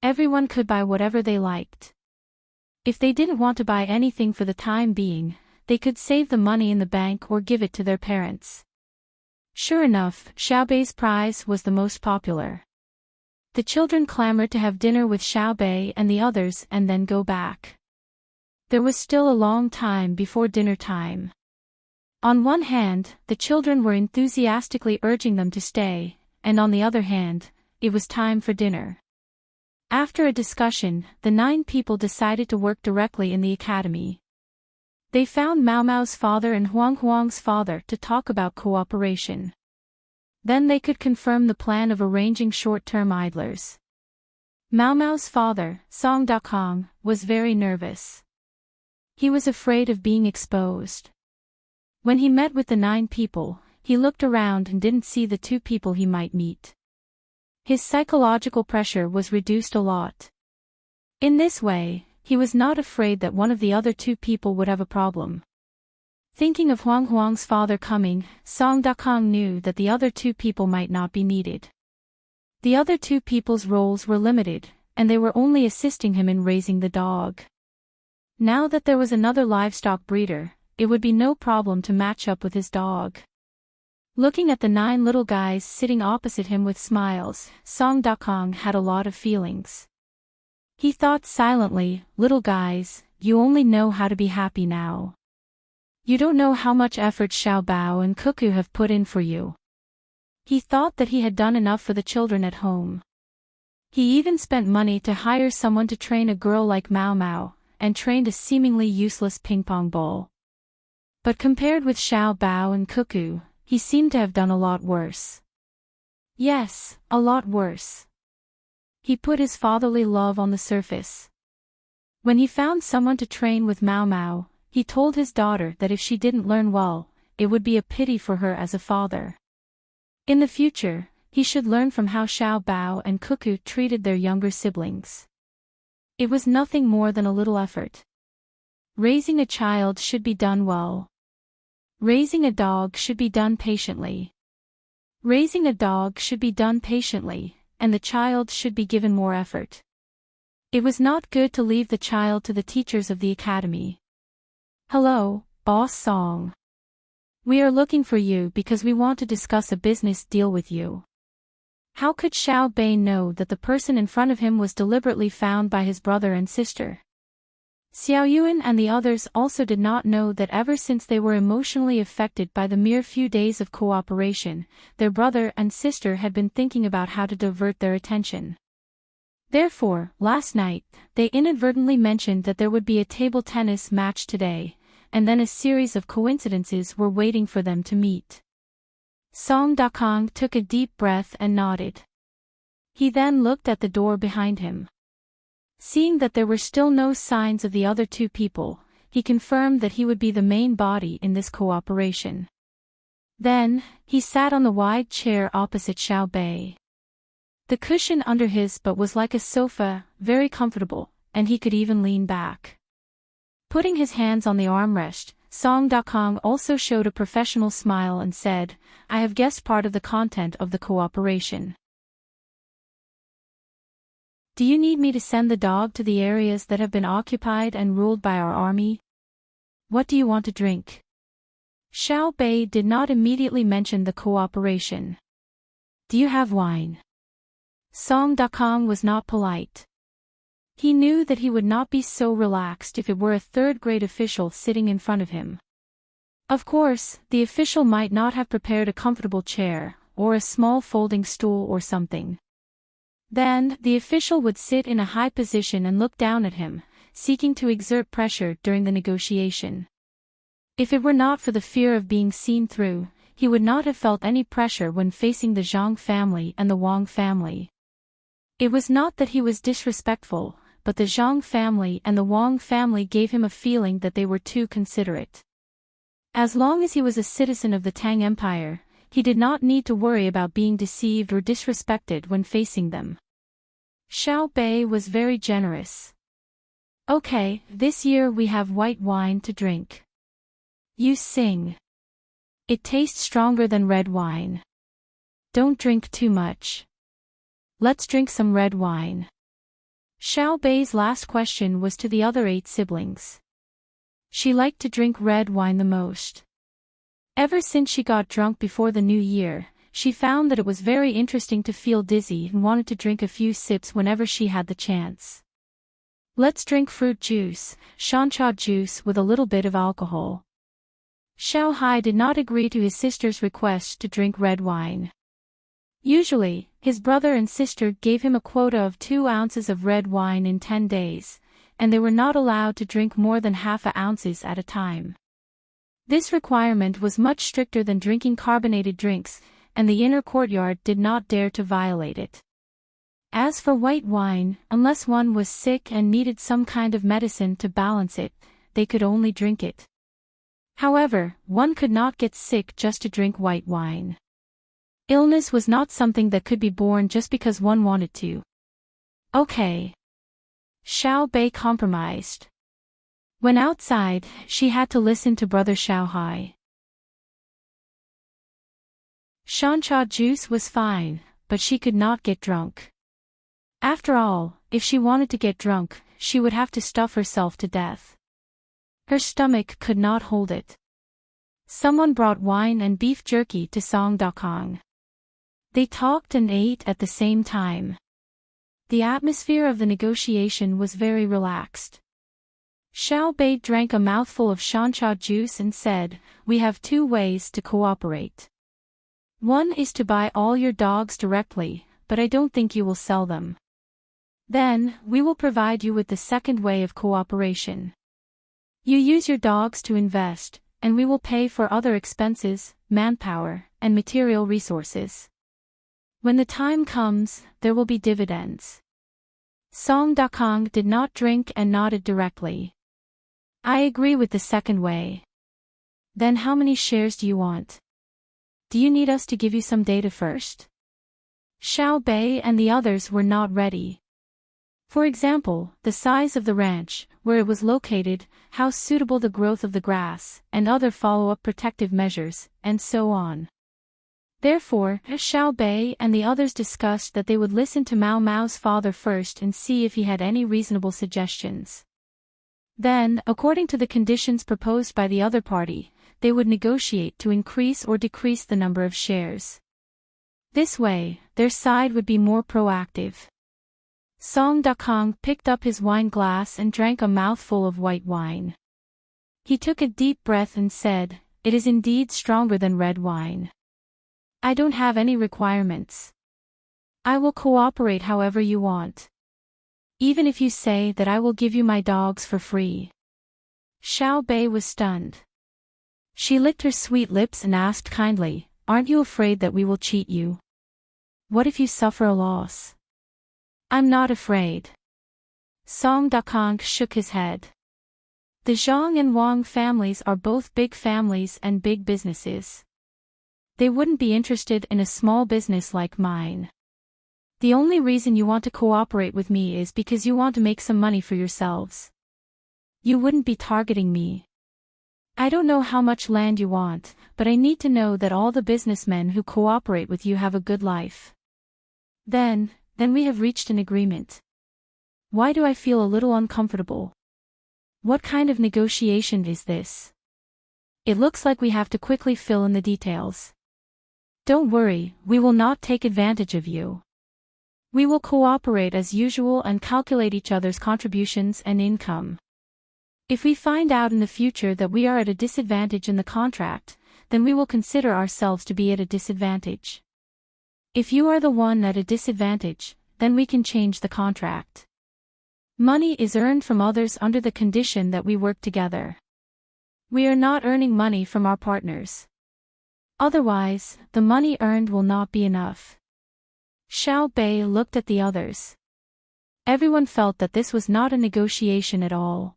Everyone could buy whatever they liked. If they didn't want to buy anything for the time being, they could save the money in the bank or give it to their parents. Sure enough, Xiao Bei's prize was the most popular. The children clamored to have dinner with Xiao Bei and the others and then go back. There was still a long time before dinner time. On one hand, the children were enthusiastically urging them to stay, and on the other hand, it was time for dinner. After a discussion, the 9 people decided to work directly in the academy. They found Mao Mao's father and Huang Huang's father to talk about cooperation. Then they could confirm the plan of arranging short-term idlers. Mao Mao's father, Song Dakong, was very nervous. He was afraid of being exposed. When he met with the 9 people, he looked around and didn't see the 2 people he might meet. His psychological pressure was reduced a lot. In this way, he was not afraid that one of the other 2 people would have a problem. Thinking of Huang Huang's father coming, Song Dakong knew that the other 2 people might not be needed. The other 2 people's roles were limited, and they were only assisting him in raising the dog. Now that there was another livestock breeder, it would be no problem to match up with his dog. Looking at the 9 little guys sitting opposite him with smiles, Song Dakong had a lot of feelings. He thought silently, "Little guys, you only know how to be happy now. You don't know how much effort Xiao Bao and Cuckoo have put in for you." He thought that he had done enough for the children at home. He even spent money to hire someone to train a girl like Mao Mao, and trained a seemingly useless ping-pong ball. But compared with Xiao Bao and Cuckoo, he seemed to have done a lot worse. Yes, a lot worse. He put his fatherly love on the surface. When he found someone to train with Mao Mao, he told his daughter that if she didn't learn well, it would be a pity for her as a father. In the future, he should learn from how Xiao Bao and Cuckoo treated their younger siblings. It was nothing more than a little effort. Raising a child should be done well. Raising a dog should be done patiently. Raising a dog should be done patiently, and the child should be given more effort. It was not good to leave the child to the teachers of the academy. "Hello, Boss Song. We are looking for you because we want to discuss a business deal with you." How could Xiao Bei know that the person in front of him was deliberately found by his brother and sister? Xiao Yuan and the others also did not know that ever since they were emotionally affected by the mere few days of cooperation, their brother and sister had been thinking about how to divert their attention. Therefore, last night, they inadvertently mentioned that there would be a table tennis match today, and then a series of coincidences were waiting for them to meet. Song Dakong took a deep breath and nodded. He then looked at the door behind him. Seeing that there were still no signs of the other 2 people, he confirmed that he would be the main body in this cooperation. Then, he sat on the wide chair opposite Xiao Bei. The cushion under his butt was like a sofa, very comfortable, and he could even lean back. Putting his hands on the armrest, Song Dakong also showed a professional smile and said, "I have guessed part of the content of the cooperation. Do you need me to send the dog to the areas that have been occupied and ruled by our army? What do you want to drink?" Xiao Bei did not immediately mention the cooperation. "Do you have wine?" Song Dakong was not polite. He knew that he would not be so relaxed if it were a third-grade official sitting in front of him. Of course, the official might not have prepared a comfortable chair, or a small folding stool or something. Then, the official would sit in a high position and look down at him, seeking to exert pressure during the negotiation. If it were not for the fear of being seen through, he would not have felt any pressure when facing the Zhang family and the Wang family. It was not that he was disrespectful, but the Zhang family and the Wang family gave him a feeling that they were too considerate. As long as he was a citizen of the Tang Empire, he did not need to worry about being deceived or disrespected when facing them. Xiao Bei was very generous. Okay, this year we have white wine to drink. You sing. It tastes stronger than red wine. Don't drink too much. Let's drink some red wine. Xiao Bei's last question was to the other 8 siblings. She liked to drink red wine the most. Ever since she got drunk before the new year, she found that it was very interesting to feel dizzy and wanted to drink a few sips whenever she had the chance. Let's drink fruit juice, shancha juice with a little bit of alcohol. Xiao Hai did not agree to his sister's request to drink red wine. Usually, his brother and sister gave him a quota of 2 ounces of red wine in 10 days, and they were not allowed to drink more than half a ounces at a time. This requirement was much stricter than drinking carbonated drinks, and the inner courtyard did not dare to violate it. As for white wine, unless one was sick and needed some kind of medicine to balance it, they could only drink it. However, one could not get sick just to drink white wine. Illness was not something that could be borne just because one wanted to. Okay. Xiao Bei compromised. When outside, she had to listen to Brother Xiao Hai. Shancha juice was fine, but she could not get drunk. After all, if she wanted to get drunk, she would have to stuff herself to death. Her stomach could not hold it. Someone brought wine and beef jerky to Song Dakong. They talked and ate at the same time. The atmosphere of the negotiation was very relaxed. Xiao Bei drank a mouthful of shancha juice and said, "We have 2 ways to cooperate. One is to buy all your dogs directly, but I don't think you will sell them. Then, we will provide you with the second way of cooperation. You use your dogs to invest, and we will pay for other expenses, manpower, and material resources. When the time comes, there will be dividends." Song Dakong did not drink and nodded directly. "I agree with the second way. Then how many shares do you want? Do you need us to give you some data first?" Xiao Bei and the others were not ready. For example, the size of the ranch, where it was located, how suitable the growth of the grass, and other follow-up protective measures, and so on. Therefore, Xiao Bei and the others discussed that they would listen to Mao Mao's father first and see if he had any reasonable suggestions. Then, according to the conditions proposed by the other party, they would negotiate to increase or decrease the number of shares. This way, their side would be more proactive. Song Dakong picked up his wine glass and drank a mouthful of white wine. He took a deep breath and said, "It is indeed stronger than red wine. I don't have any requirements. I will cooperate however you want. Even if you say that I will give you my dogs for free." Xiao Bei was stunned. She licked her sweet lips and asked kindly, "Aren't you afraid that we will cheat you? What if you suffer a loss?" "I'm not afraid." Song Dakong shook his head. The Zhang and Wang families are both big families and big businesses. They wouldn't be interested in a small business like mine. The only reason you want to cooperate with me is because you want to make some money for yourselves. You wouldn't be targeting me. I don't know how much land you want, but I need to know that all the businessmen who cooperate with you have a good life. Then we have reached an agreement. Why do I feel a little uncomfortable? What kind of negotiation is this? It looks like we have to quickly fill in the details. Don't worry, we will not take advantage of you. We will cooperate as usual and calculate each other's contributions and income. If we find out in the future that we are at a disadvantage in the contract, then we will consider ourselves to be at a disadvantage. If you are the one at a disadvantage, then we can change the contract. Money is earned from others under the condition that we work together. We are not earning money from our partners. Otherwise, the money earned will not be enough. Xiao Bei looked at the others. Everyone felt that this was not a negotiation at all.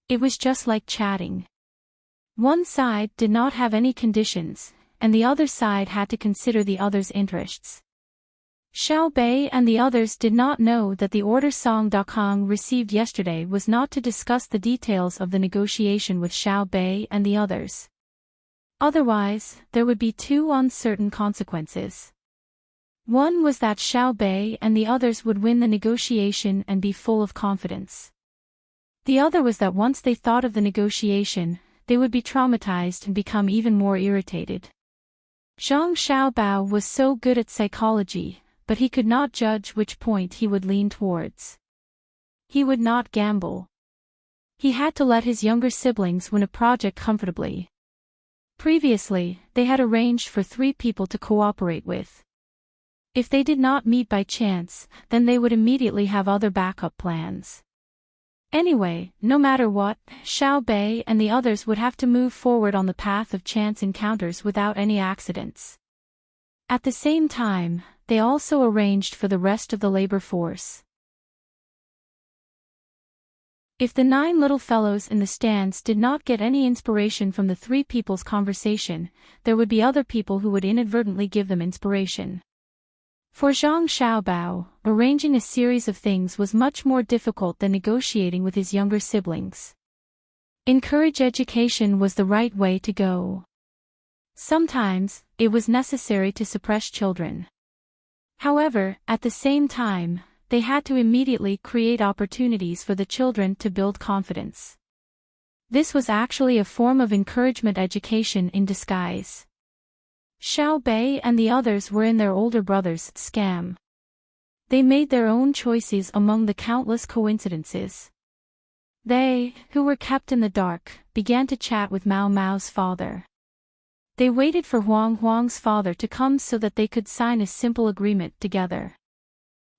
It was just like chatting. One side did not have any conditions, and the other side had to consider the other's interests. Xiao Bei and the others did not know that the order Song Dakong received yesterday was not to discuss the details of the negotiation with Xiao Bei and the others. Otherwise, there would be two uncertain consequences. One was that Xiao Bei and the others would win the negotiation and be full of confidence. The other was that once they thought of the negotiation, they would be traumatized and become even more irritated. Zhang Xiaobao was so good at psychology, but he could not judge which point he would lean towards. He would not gamble. He had to let his younger siblings win a project comfortably. Previously, they had arranged for 3 people to cooperate with. If they did not meet by chance, then they would immediately have other backup plans. Anyway, no matter what, Xiao Bei and the others would have to move forward on the path of chance encounters without any accidents. At the same time, they also arranged for the rest of the labor force. If the 9 little fellows in the stands did not get any inspiration from the 3 people's conversation, there would be other people who would inadvertently give them inspiration. For Zhang Xiaobao, arranging a series of things was much more difficult than negotiating with his younger siblings. Encourage education was the right way to go. Sometimes, it was necessary to suppress children. However, at the same time, they had to immediately create opportunities for the children to build confidence. This was actually a form of encouragement education in disguise. Xiao Bei and the others were in their older brother's scam. They made their own choices among the countless coincidences. They, who were kept in the dark, began to chat with Mao Mao's father. They waited for Huang Huang's father to come so that they could sign a simple agreement together.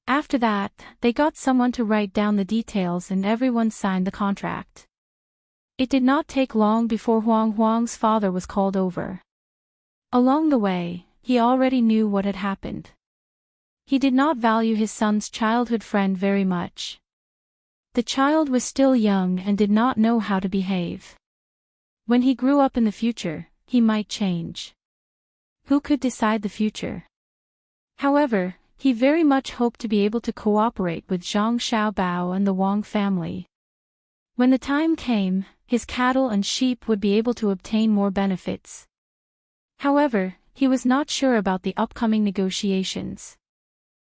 After that, they got someone to write down the details and everyone signed the contract. It did not take long before Huang Huang's father was called over. Along the way, he already knew what had happened. He did not value his son's childhood friend very much. The child was still young and did not know how to behave. When he grew up in the future, he might change. Who could decide the future? However, he very much hoped to be able to cooperate with Zhang Xiaobao and the Wang family. When the time came, his cattle and sheep would be able to obtain more benefits. However, he was not sure about the upcoming negotiations.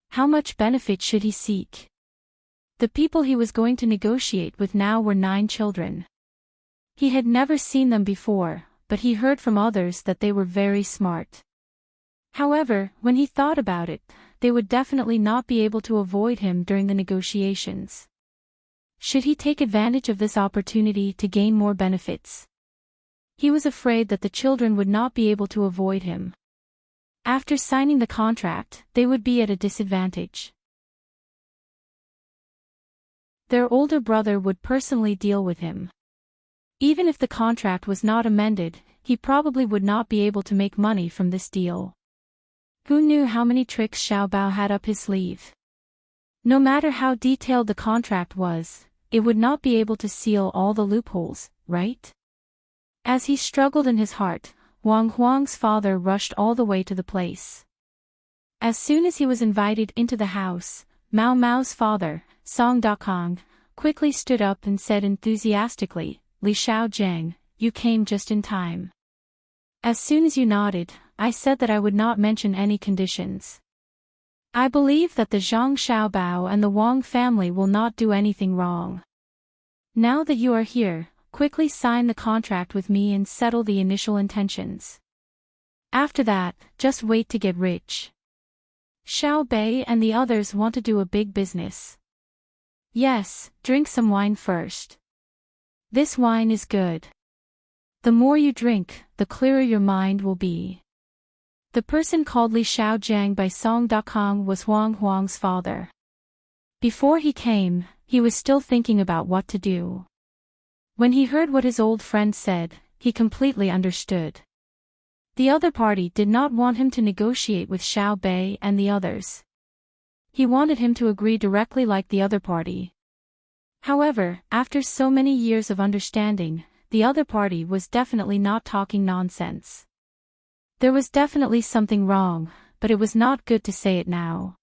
How much benefit should he seek? The people he was going to negotiate with now were 9 children. He had never seen them before, but he heard from others that they were very smart. However, when he thought about it, they would definitely not be able to avoid him during the negotiations. Should he take advantage of this opportunity to gain more benefits? He was afraid that the children would not be able to avoid him. After signing the contract, they would be at a disadvantage. Their older brother would personally deal with him. Even if the contract was not amended, he probably would not be able to make money from this deal. Who knew how many tricks Xiao Bao had up his sleeve? No matter how detailed the contract was, it would not be able to seal all the loopholes, right? As he struggled in his heart, Wang Huang's father rushed all the way to the place. As soon as he was invited into the house, Mao Mao's father, Song Dakong, quickly stood up and said enthusiastically, "Li Xiaojiang, you came just in time. As soon as you nodded, I said that I would not mention any conditions. I believe that the Zhang Xiaobao and the Wang family will not do anything wrong. Now that you are here, quickly sign the contract with me and settle the initial intentions. After that, just wait to get rich. Xiao Bei and the others want to do a big business. Yes, drink some wine first. This wine is good. The more you drink, the clearer your mind will be. The person called Li Xiaojiang by Song Dakong was Huang Huang's father. Before he came, he was still thinking about what to do. When he heard what his old friend said, he completely understood. The other party did not want him to negotiate with Xiao Bei and the others. He wanted him to agree directly like the other party. However, after so many years of understanding, the other party was definitely not talking nonsense. There was definitely something wrong, but it was not good to say it now.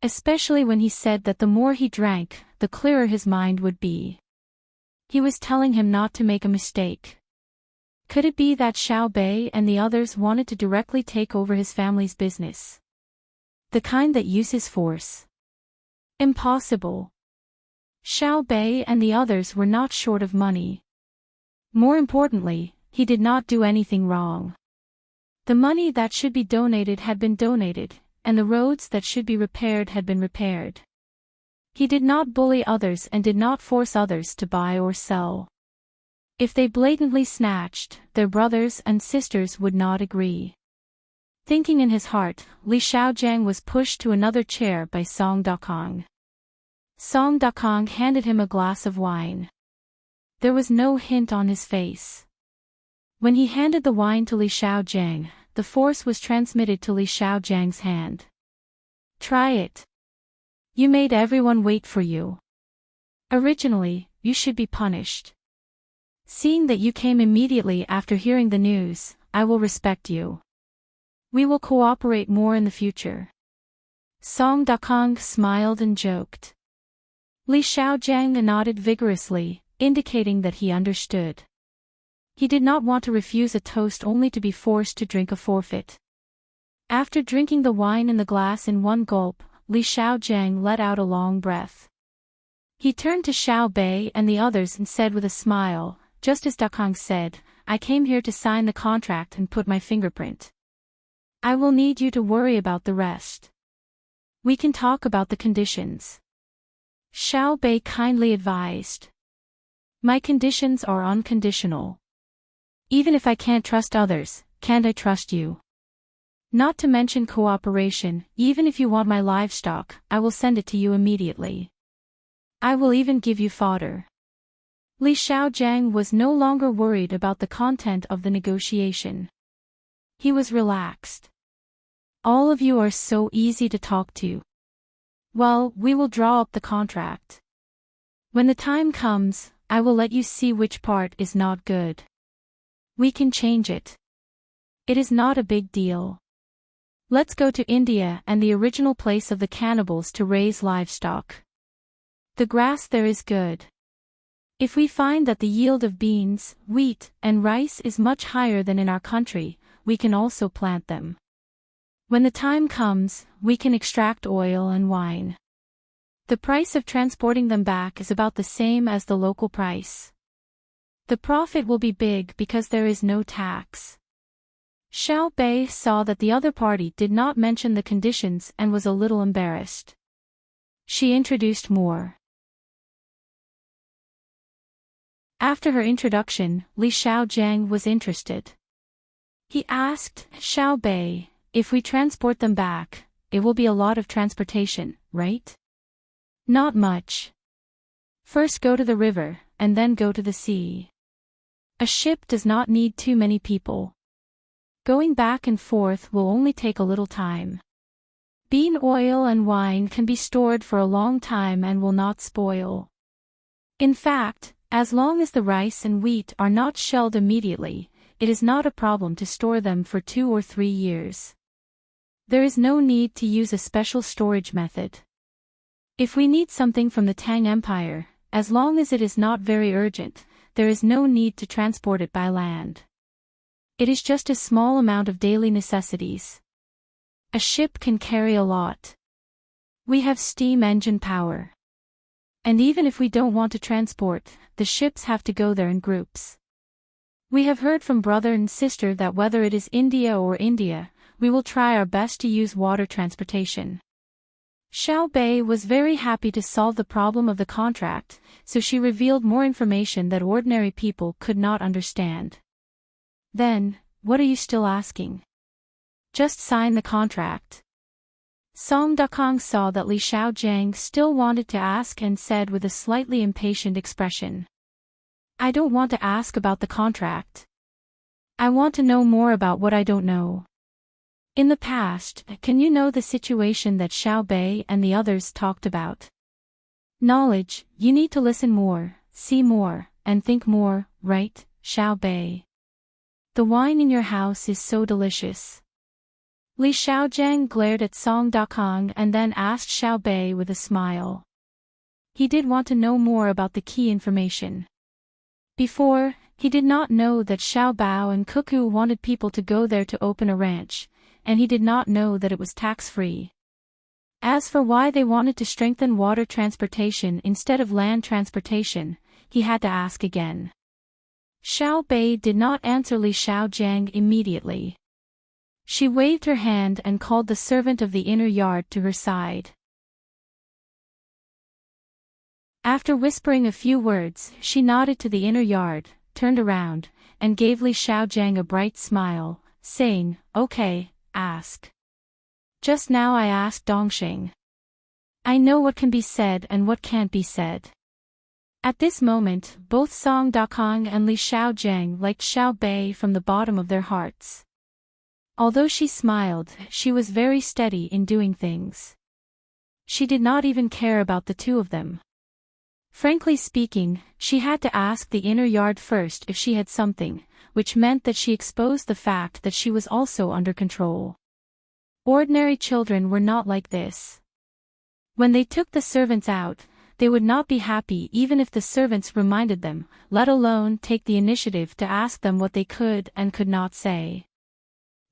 Especially when he said that the more he drank, the clearer his mind would be. He was telling him not to make a mistake. Could it be that Xiao Bei and the others wanted to directly take over his family's business? The kind that uses force? Impossible. Xiao Bei and the others were not short of money. More importantly, he did not do anything wrong. The money that should be donated had been donated, and the roads that should be repaired had been repaired. He did not bully others and did not force others to buy or sell. If they blatantly snatched, their brothers and sisters would not agree. Thinking in his heart, Li Xiaojiang was pushed to another chair by Song Dakong. Song Dakong handed him a glass of wine. There was no hint on his face. When he handed the wine to Li Xiaojiang, the force was transmitted to Li Xiaojiang's hand. Try it. You made everyone wait for you. Originally, you should be punished. Seeing that you came immediately after hearing the news, I will respect you. We will cooperate more in the future. Song Dakong smiled and joked. Li Xiaojiang nodded vigorously, indicating that he understood. He did not want to refuse a toast only to be forced to drink a forfeit. After drinking the wine in the glass in one gulp, Li Xiaojiang let out a long breath. He turned to Xiao Bei and the others and said with a smile, just as Dakong said, I came here to sign the contract and put my fingerprint. I will need you to worry about the rest. We can talk about the conditions. Xiao Bei kindly advised. My conditions are unconditional. Even if I can't trust others, can't I trust you? Not to mention cooperation, even if you want my livestock, I will send it to you immediately. I will even give you fodder. Li Xiaojiang was no longer worried about the content of the negotiation. He was relaxed. All of you are so easy to talk to. Well, we will draw up the contract. When the time comes, I will let you see which part is not good. We can change it. It is not a big deal. Let's go to India and the original place of the cannibals to raise livestock. The grass there is good. If we find that the yield of beans, wheat, and rice is much higher than in our country, we can also plant them. When the time comes, we can extract oil and wine. The price of transporting them back is about the same as the local price. The profit will be big because there is no tax. Xiao Bei saw that the other party did not mention the conditions and was a little embarrassed. She introduced more. After her introduction, Li Xiaojiang was interested. He asked, Xiao Bei, if we transport them back, it will be a lot of transportation, right? Not much. First go to the river, and then go to the sea. A ship does not need too many people. Going back and forth will only take a little time. Bean oil and wine can be stored for a long time and will not spoil. In fact, as long as the rice and wheat are not shelled immediately, it is not a problem to store them for 2 or 3 years. There is no need to use a special storage method. If we need something from the Tang Empire, as long as it is not very urgent, there is no need to transport it by land. It is just a small amount of daily necessities. A ship can carry a lot. We have steam engine power. And even if we don't want to transport, the ships have to go there in groups. We have heard from brother and sister that whether it is India or India, we will try our best to use water transportation. Xiao Bei was very happy to solve the problem of the contract, so she revealed more information that ordinary people could not understand. Then, what are you still asking? Just sign the contract. Song Dakong saw that Li Xiaojiang still wanted to ask and said with a slightly impatient expression. I don't want to ask about the contract. I want to know more about what I don't know. In the past, can you know the situation that Xiao Bei and the others talked about? Knowledge, you need to listen more, see more, and think more, right, Xiao Bei? The wine in your house is so delicious. Li Xiaojiang glared at Song Dakong and then asked Xiao Bei with a smile. He did want to know more about the key information. Before, he did not know that Xiao Bao and Cuckoo wanted people to go there to open a ranch, and he did not know that it was tax-free. As for why they wanted to strengthen water transportation instead of land transportation, he had to ask again. Xiao Bei did not answer Li Xiaojiang immediately. She waved her hand and called the servant of the inner yard to her side. After whispering a few words, she nodded to the inner yard, turned around, and gave Li Xiaojiang a bright smile, saying, Okay, ask. Just now I asked Dongxing. I know what can be said and what can't be said. At this moment, both Song Dakong and Li Xiaojiang liked Xiao Bei from the bottom of their hearts. Although she smiled, she was very steady in doing things. She did not even care about the two of them. Frankly speaking, she had to ask the inner yard first if she had something, which meant that she exposed the fact that she was also under control. Ordinary children were not like this. When they took the servants out, they would not be happy even if the servants reminded them, let alone take the initiative to ask them what they could and could not say.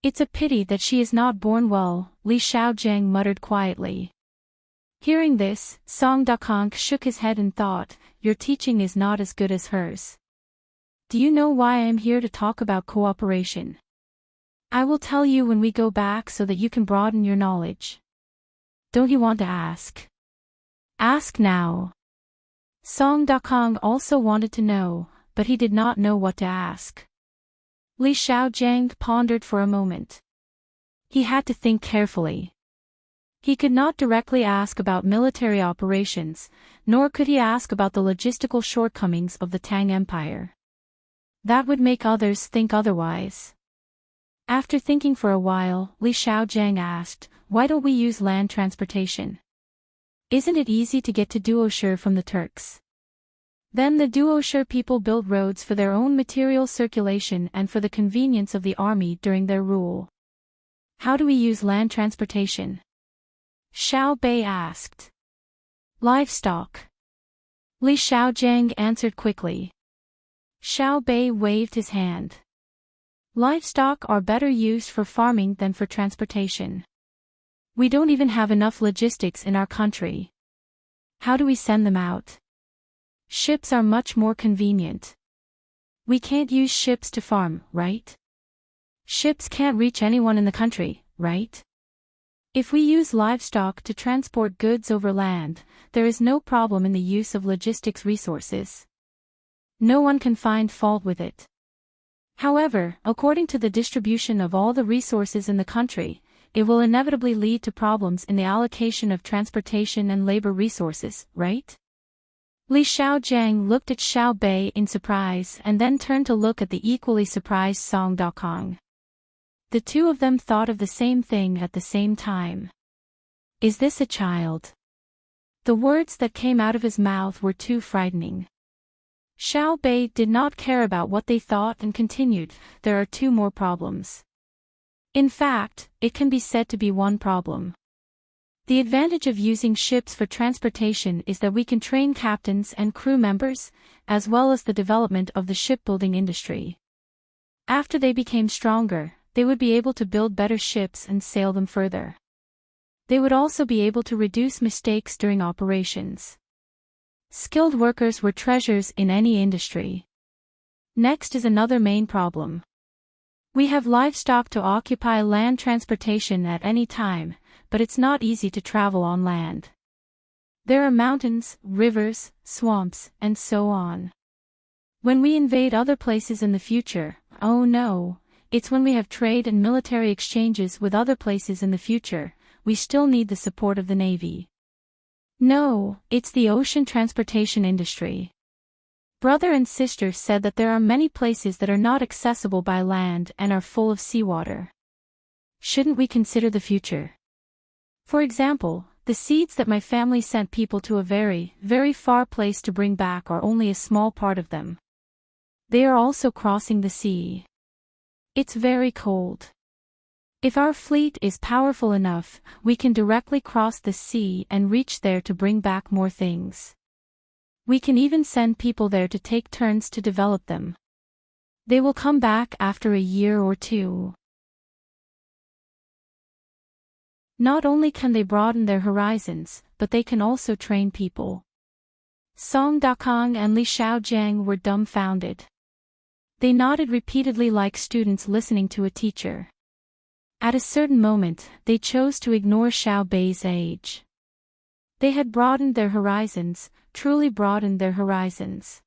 It's a pity that she is not born well, Li Xiaojiang muttered quietly. Hearing this, Song Dakong shook his head and thought, your teaching is not as good as hers. Do you know why I am here to talk about cooperation? I will tell you when we go back so that you can broaden your knowledge. Don't you want to ask? Ask now. Song Dakong also wanted to know, but he did not know what to ask. Li Xiaojiang pondered for a moment. He had to think carefully. He could not directly ask about military operations, nor could he ask about the logistical shortcomings of the Tang Empire. That would make others think otherwise. After thinking for a while, Li Xiaojiang asked, why don't we use land transportation? Isn't it easy to get to Duoshi from the Turks? Then the Duoshi people built roads for their own material circulation and for the convenience of the army during their rule. How do we use land transportation? Xiao Bei asked. Livestock. Li Xiaojiang answered quickly. Xiao Bei waved his hand. Livestock are better used for farming than for transportation. We don't even have enough logistics in our country. How do we send them out? Ships are much more convenient. We can't use ships to farm, right? Ships can't reach anyone in the country, right? If we use livestock to transport goods over land, there is no problem in the use of logistics resources. No one can find fault with it. However, according to the distribution of all the resources in the country, it will inevitably lead to problems in the allocation of transportation and labor resources, right? Li Xiaojiang looked at Xiao Bei in surprise and then turned to look at the equally surprised Song Dakong. The two of them thought of the same thing at the same time. Is this a child? The words that came out of his mouth were too frightening. Xiao Bei did not care about what they thought and continued, there are two more problems. In fact, it can be said to be one problem. The advantage of using ships for transportation is that we can train captains and crew members, as well as the development of the shipbuilding industry. After they became stronger, they would be able to build better ships and sail them further. They would also be able to reduce mistakes during operations. Skilled workers were treasures in any industry. Next is another main problem. We have livestock to occupy land transportation at any time, but it's not easy to travel on land. There are mountains, rivers, swamps, and so on. When we invade other places in the future, oh no, it's when we have trade and military exchanges with other places in the future, we still need the support of the Navy. No, it's the ocean transportation industry. Brother and sister said that there are many places that are not accessible by land and are full of seawater. Shouldn't we consider the future? For example, the seeds that my family sent people to a very, very far place to bring back are only a small part of them. They are also crossing the sea. It's very cold. If our fleet is powerful enough, we can directly cross the sea and reach there to bring back more things. We can even send people there to take turns to develop them. They will come back after a year or two. Not only can they broaden their horizons, but they can also train people. Song Dakong and Li Xiaojiang were dumbfounded. They nodded repeatedly like students listening to a teacher. At a certain moment, they chose to ignore Xiao Bei's age. They had broadened their horizons, truly broadened their horizons.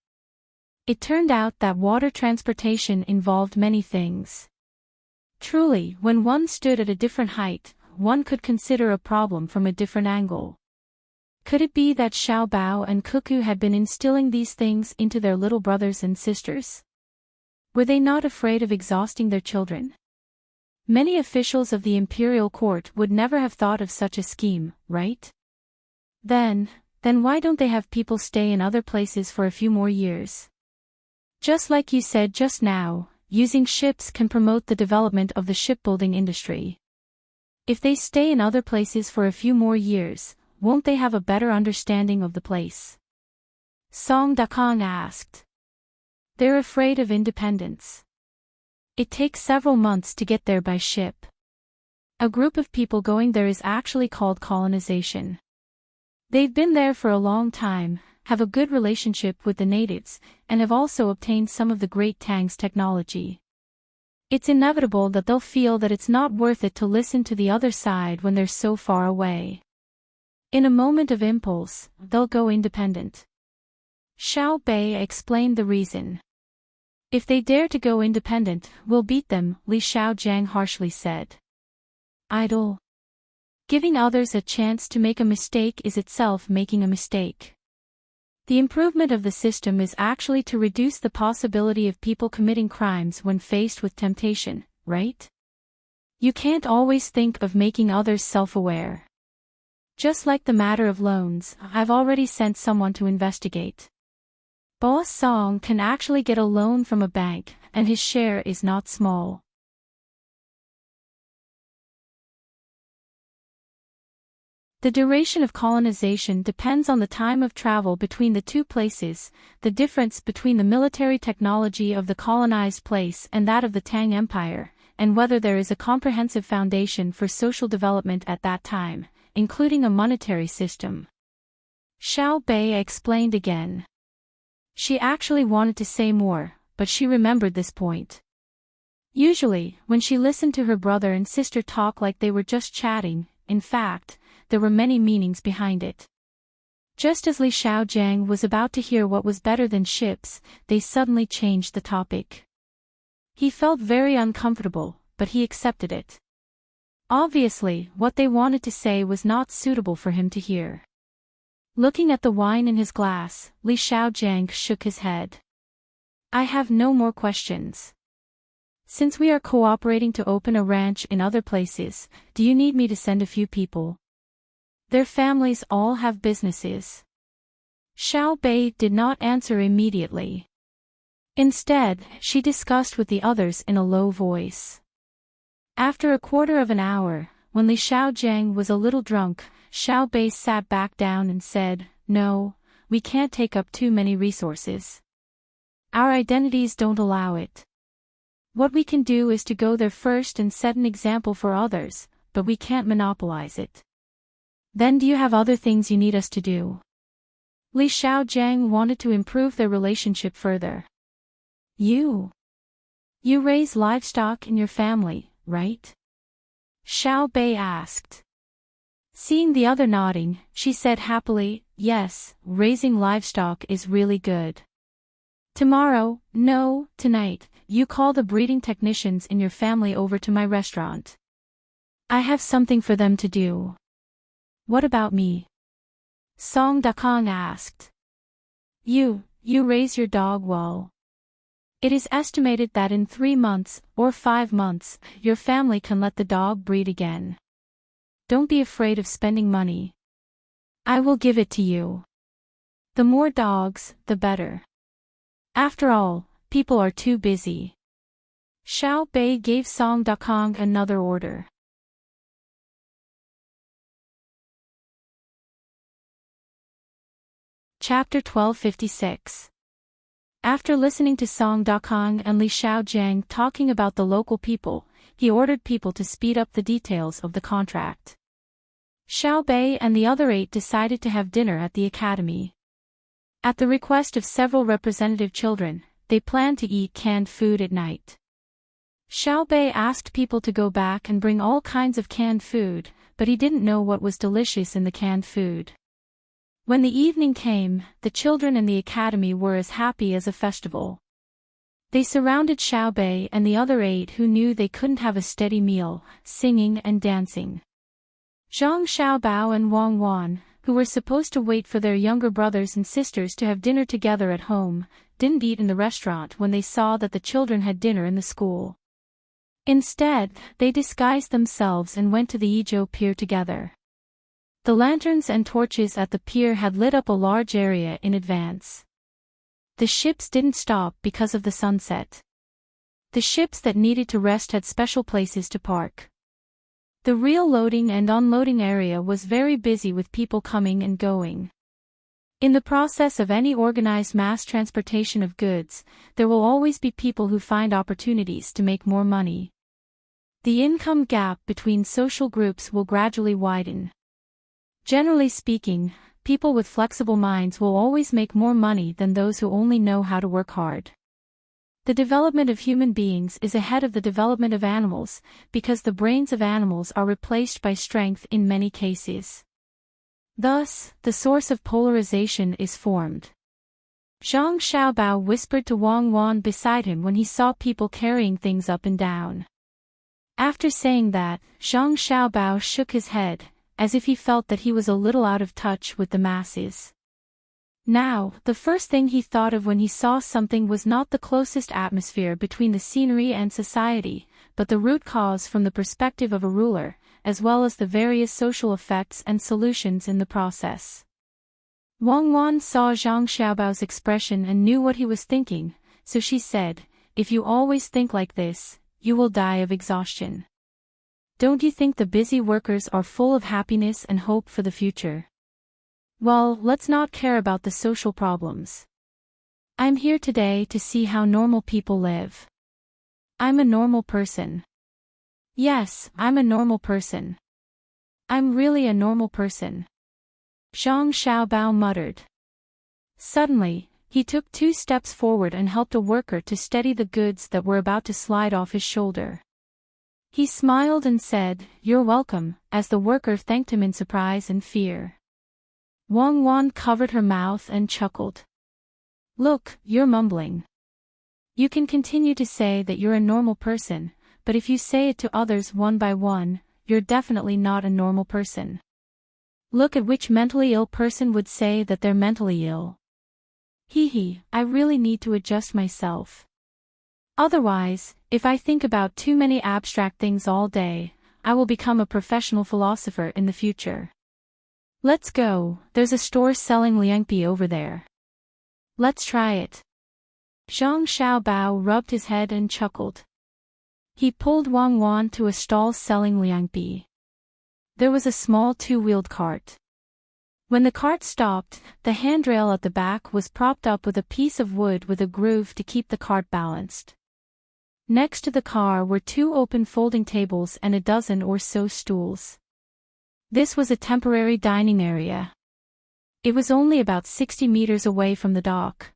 It turned out that water transportation involved many things. Truly, when one stood at a different height, one could consider a problem from a different angle. Could it be that Xiao Bao and Cuckoo had been instilling these things into their little brothers and sisters? Were they not afraid of exhausting their children? Many officials of the imperial court would never have thought of such a scheme, right? Then why don't they have people stay in other places for a few more years? Just like you said just now, using ships can promote the development of the shipbuilding industry. If they stay in other places for a few more years, won't they have a better understanding of the place? Song Dakong asked. They're afraid of independence. It takes several months to get there by ship. A group of people going there is actually called colonization. They've been there for a long time, have a good relationship with the natives, and have also obtained some of the great Tang's technology. It's inevitable that they'll feel that it's not worth it to listen to the other side when they're so far away. In a moment of impulse, they'll go independent. Xiao Bei explained the reason. If they dare to go independent, we'll beat them, Li Xiaojiang harshly said. Idyll. Giving others a chance to make a mistake is itself making a mistake. The improvement of the system is actually to reduce the possibility of people committing crimes when faced with temptation, right? You can't always think of making others self-aware. Just like the matter of loans, I've already sent someone to investigate. Boss Song can actually get a loan from a bank, and his share is not small. The duration of colonization depends on the time of travel between the two places, the difference between the military technology of the colonized place and that of the Tang Empire, and whether there is a comprehensive foundation for social development at that time, including a monetary system. Xiao Bei explained again. She actually wanted to say more, but she remembered this point. Usually, when she listened to her brother and sister talk like they were just chatting, in fact, there were many meanings behind it. Just as Li Xiaojiang was about to hear what was better than ships, they suddenly changed the topic. He felt very uncomfortable, but he accepted it. Obviously, what they wanted to say was not suitable for him to hear. Looking at the wine in his glass, Li Xiaojiang shook his head. I have no more questions. Since we are cooperating to open a ranch in other places, do you need me to send a few people? Their families all have businesses. Xiao Bei did not answer immediately. Instead, she discussed with the others in a low voice. After a quarter of an hour, when Li Xiaojiang was a little drunk, Xiao Bei sat back down and said, No, we can't take up too many resources. Our identities don't allow it. What we can do is to go there first and set an example for others, but we can't monopolize it. Then do you have other things you need us to do? Li Xiaojiang wanted to improve their relationship further. You raise livestock in your family, right? Xiao Bei asked. Seeing the other nodding, she said happily, Yes, raising livestock is really good. Tomorrow, no, tonight, you call the breeding technicians in your family over to my restaurant. I have something for them to do. What about me? Song Dakong asked. You raise your dog well. It is estimated that in 3 months, or 5 months, your family can let the dog breed again. Don't be afraid of spending money. I will give it to you. The more dogs, the better. After all, people are too busy. Xiao Bei gave Song Dakong another order. Chapter 1256. After listening to Song Dakong and Li Xiaojiang talking about the local people, he ordered people to speed up the details of the contract. Xiao Bei and the other 8 decided to have dinner at the academy. At the request of several representative children, they planned to eat canned food at night. Xiao Bei asked people to go back and bring all kinds of canned food, but he didn't know what was delicious in the canned food. When the evening came, the children in the academy were as happy as a festival. They surrounded Xiao Bei and the other 8 who knew they couldn't have a steady meal, singing and dancing. Zhang Xiaobao and Wang Wan, who were supposed to wait for their younger brothers and sisters to have dinner together at home, didn't eat in the restaurant when they saw that the children had dinner in the school. Instead, they disguised themselves and went to the Idyll pier together. The lanterns and torches at the pier had lit up a large area in advance. The ships didn't stop because of the sunset. The ships that needed to rest had special places to park. The real loading and unloading area was very busy with people coming and going. In the process of any organized mass transportation of goods, there will always be people who find opportunities to make more money. The income gap between social groups will gradually widen. Generally speaking, people with flexible minds will always make more money than those who only know how to work hard. The development of human beings is ahead of the development of animals, because the brains of animals are replaced by strength in many cases. Thus, the source of polarization is formed. Zhang Xiaobao whispered to Wang Wan beside him when he saw people carrying things up and down. After saying that, Zhang Xiaobao shook his head, as if he felt that he was a little out of touch with the masses. Now, the first thing he thought of when he saw something was not the closest atmosphere between the scenery and society, but the root cause from the perspective of a ruler, as well as the various social effects and solutions in the process. Wang Wan saw Zhang Xiaobao's expression and knew what he was thinking, so she said, "If you always think like this, you will die of exhaustion. Don't you think the busy workers are full of happiness and hope for the future? Well, let's not care about the social problems. I'm here today to see how normal people live. I'm a normal person. Yes, I'm a normal person. I'm really a normal person," Zhang Xiaobao muttered. Suddenly, he took 2 steps forward and helped a worker to steady the goods that were about to slide off his shoulder. He smiled and said, "You're welcome," as the worker thanked him in surprise and fear. Wang Wan covered her mouth and chuckled. "Look, you're mumbling. You can continue to say that you're a normal person, but if you say it to others one by one, you're definitely not a normal person. Look at which mentally ill person would say that they're mentally ill. Hee, I really need to adjust myself. Otherwise, if I think about too many abstract things all day, I will become a professional philosopher in the future. Let's go, there's a store selling liangbi over there. Let's try it." Zhang Xiaobao rubbed his head and chuckled. He pulled Wang Wan to a stall selling liangbi. There was a small 2-wheeled cart. When the cart stopped, the handrail at the back was propped up with a piece of wood with a groove to keep the cart balanced. Next to the car were 2 open folding tables and a dozen or so stools. This was a temporary dining area. It was only about 60 meters away from the dock.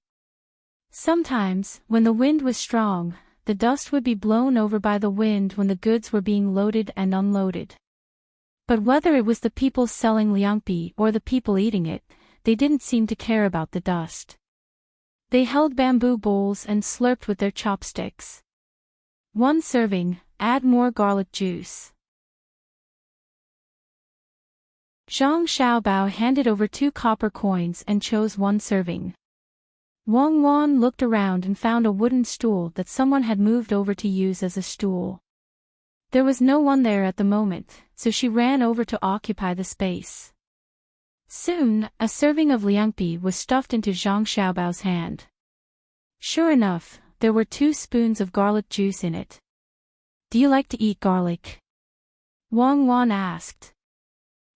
Sometimes, when the wind was strong, the dust would be blown over by the wind when the goods were being loaded and unloaded. But whether it was the people selling liangbi or the people eating it, they didn't seem to care about the dust. They held bamboo bowls and slurped with their chopsticks. 1 serving, add more garlic juice. Zhang Xiaobao handed over 2 copper coins and chose 1 serving. Wang Wan looked around and found a wooden stool that someone had moved over to use as a stool. There was no one there at the moment, so she ran over to occupy the space. Soon, a serving of liangpi was stuffed into Zhang Xiaobao's hand. Sure enough, there were 2 spoons of garlic juice in it. Do you like to eat garlic? Wang Wan asked.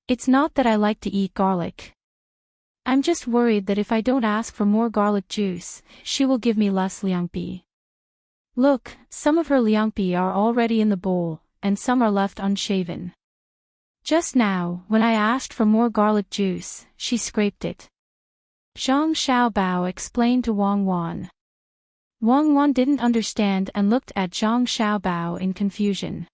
It's not that I like to eat garlic. I'm just worried that if I don't ask for more garlic juice, she will give me less liangpi. Look, some of her liangpi are already in the bowl, and some are left unshaven. Just now, when I asked for more garlic juice, she scraped it. Zhang Xiaobao explained to Wang Wan. Wang Wan didn't understand and looked at Zhang Xiaobao in confusion.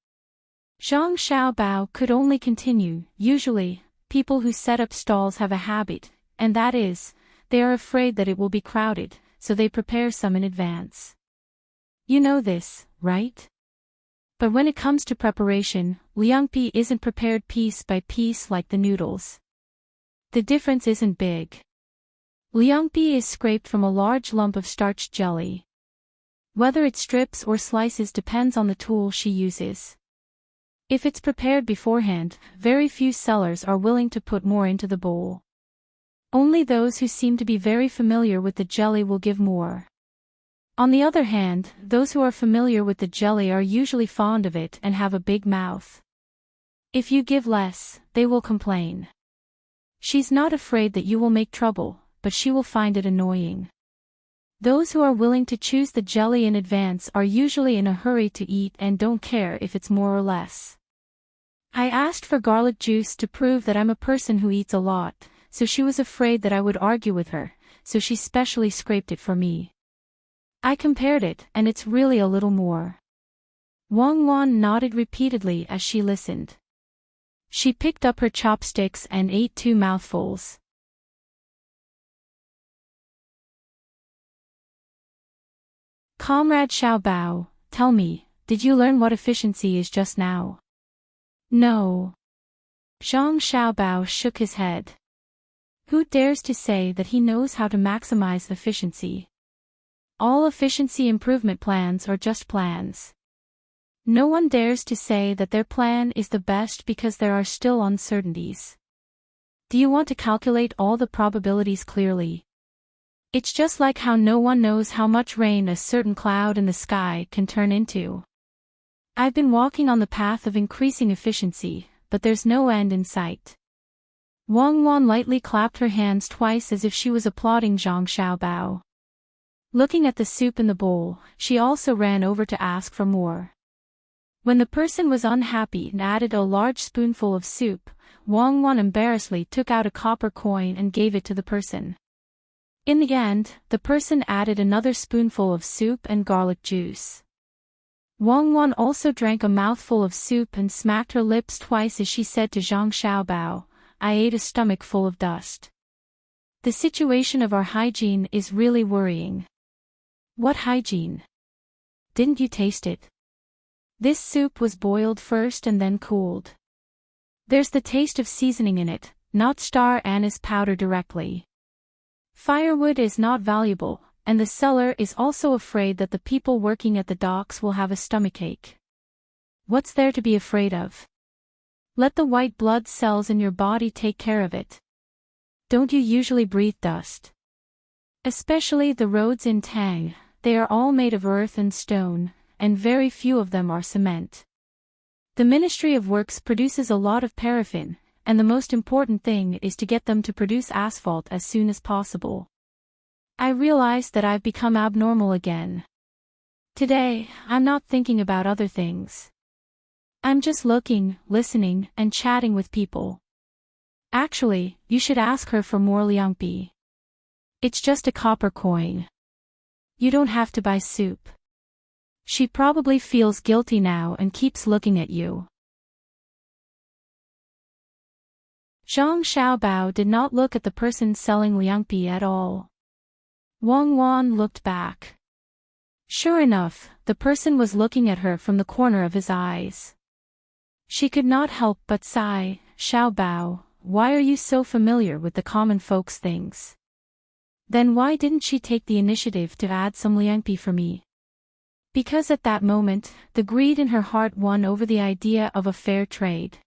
Zhang Xiaobao could only continue. Usually, people who set up stalls have a habit, and that is, they are afraid that it will be crowded, so they prepare some in advance. You know this, right? But when it comes to preparation, liangpi isn't prepared piece by piece like the noodles. The difference isn't big. Liangpi is scraped from a large lump of starch jelly. Whether it strips or slices depends on the tool she uses. If it's prepared beforehand, very few sellers are willing to put more into the bowl. Only those who seem to be very familiar with the jelly will give more. On the other hand, those who are familiar with the jelly are usually fond of it and have a big mouth. If you give less, they will complain. She's not afraid that you will make trouble, but she will find it annoying. Those who are willing to choose the jelly in advance are usually in a hurry to eat and don't care if it's more or less. I asked for garlic juice to prove that I'm a person who eats a lot, so she was afraid that I would argue with her, so she specially scraped it for me. I compared it, and it's really a little more. Wang Wan nodded repeatedly as she listened. She picked up her chopsticks and ate 2 mouthfuls. Comrade Xiaobao, tell me, did you learn what efficiency is just now? No. Zhang Xiaobao shook his head. Who dares to say that he knows how to maximize efficiency? All efficiency improvement plans are just plans. No one dares to say that their plan is the best because there are still uncertainties. Do you want to calculate all the probabilities clearly? It's just like how no one knows how much rain a certain cloud in the sky can turn into. I've been walking on the path of increasing efficiency, but there's no end in sight. Wang Wan lightly clapped her hands twice as if she was applauding Zhang Xiaobao. Looking at the soup in the bowl, she also ran over to ask for more. When the person was unhappy and added a large spoonful of soup, Wang Wan embarrassedly took out a copper coin and gave it to the person. In the end, the person added another spoonful of soup and garlic juice. Wang Wan also drank a mouthful of soup and smacked her lips twice as she said to Zhang Xiaobao, I ate a stomach full of dust. The situation of our hygiene is really worrying. What hygiene? Didn't you taste it? This soup was boiled first and then cooled. There's the taste of seasoning in it, not star anise powder directly. Firewood is not valuable, and the seller is also afraid that the people working at the docks will have a stomachache. What's there to be afraid of? Let the white blood cells in your body take care of it. Don't you usually breathe dust? Especially the roads in Tang, they are all made of earth and stone, and very few of them are cement. The Ministry of Works produces a lot of paraffin, and the most important thing is to get them to produce asphalt as soon as possible. I realize that I've become abnormal again. Today, I'm not thinking about other things. I'm just looking, listening, and chatting with people. Actually, you should ask her for more liangpi. It's just a copper coin. You don't have to buy soup. She probably feels guilty now and keeps looking at you. Zhang Xiaobao did not look at the person selling liangpi at all. Wang Wan looked back. Sure enough, the person was looking at her from the corner of his eyes. She could not help but sigh. Xiao Bao, why are you so familiar with the common folks' things? Then why didn't she take the initiative to add some liangpi for me? Because at that moment, the greed in her heart won over the idea of a fair trade.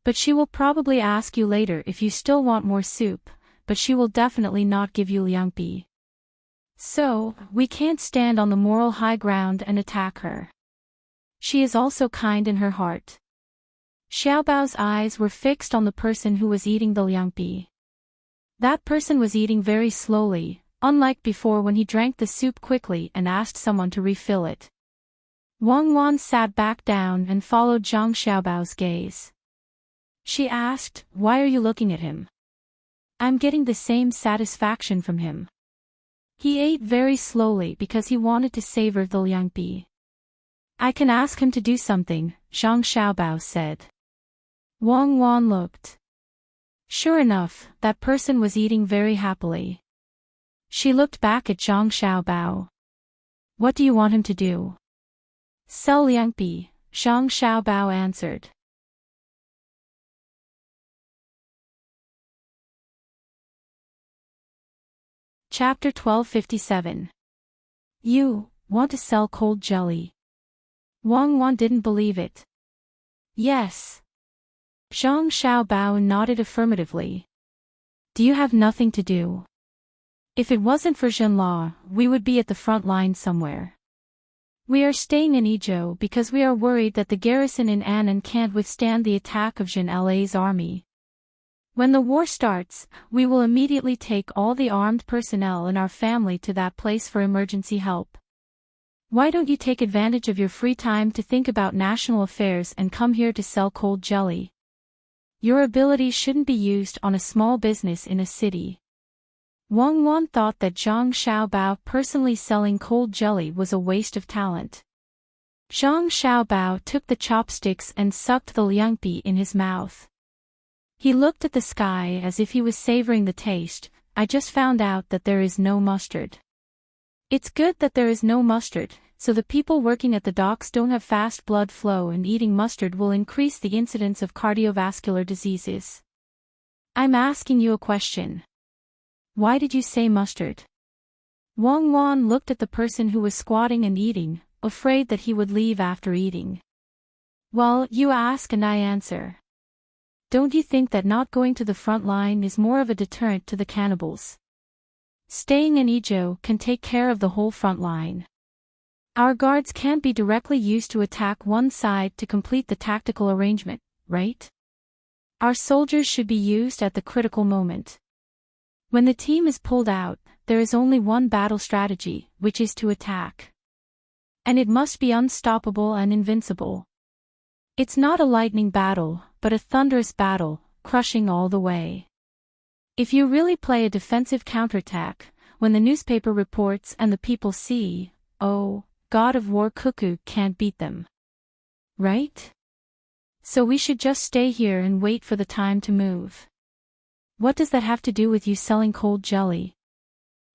But she will probably ask you later if you still want more soup, but she will definitely not give you liangpi. So, we can't stand on the moral high ground and attack her. She is also kind in her heart. Xiaobao's eyes were fixed on the person who was eating the liangpi. That person was eating very slowly, unlike before when he drank the soup quickly and asked someone to refill it. Wang Wan sat back down and followed Zhang Xiaobao's gaze. She asked, why are you looking at him? I'm getting the same satisfaction from him. He ate very slowly because he wanted to savor the liangpi. I can ask him to do something, Zhang Xiaobao said. Wang Wan looked. Sure enough, that person was eating very happily. She looked back at Zhang Xiaobao. What do you want him to do? Sell liangpi, Zhang Xiaobao answered. Chapter 1257. You want to sell cold jelly? Wang Wan didn't believe it. Yes. Zhang Xiaobao nodded affirmatively. Do you have nothing to do? If it wasn't for Zhenla, we would be at the front line somewhere. We are staying in Idyll because we are worried that the garrison in Annan can't withstand the attack of Zhen La's army. When the war starts, we will immediately take all the armed personnel in our family to that place for emergency help. Why don't you take advantage of your free time to think about national affairs and come here to sell cold jelly? Your ability shouldn't be used on a small business in a city. Wang Wan thought that Zhang Xiaobao personally selling cold jelly was a waste of talent. Zhang Xiaobao took the chopsticks and sucked the liangpi in his mouth. He looked at the sky as if he was savoring the taste. I just found out that there is no mustard. It's good that there is no mustard, so the people working at the docks don't have fast blood flow, and eating mustard will increase the incidence of cardiovascular diseases. I'm asking you a question. Why did you say mustard? Wang Wan looked at the person who was squatting and eating, afraid that he would leave after eating. Well, you ask and I answer. Don't you think that not going to the front line is more of a deterrent to the cannibals? Staying in Idyll can take care of the whole front line. Our guards can't be directly used to attack one side to complete the tactical arrangement, right? Our soldiers should be used at the critical moment. When the team is pulled out, there is only one battle strategy, which is to attack. And it must be unstoppable and invincible. It's not a lightning battle, but a thunderous battle, crushing all the way. If you really play a defensive counterattack, when the newspaper reports and the people see, oh, God of War Cuckoo can't beat them. Right? So we should just stay here and wait for the time to move. What does that have to do with you selling cold jelly?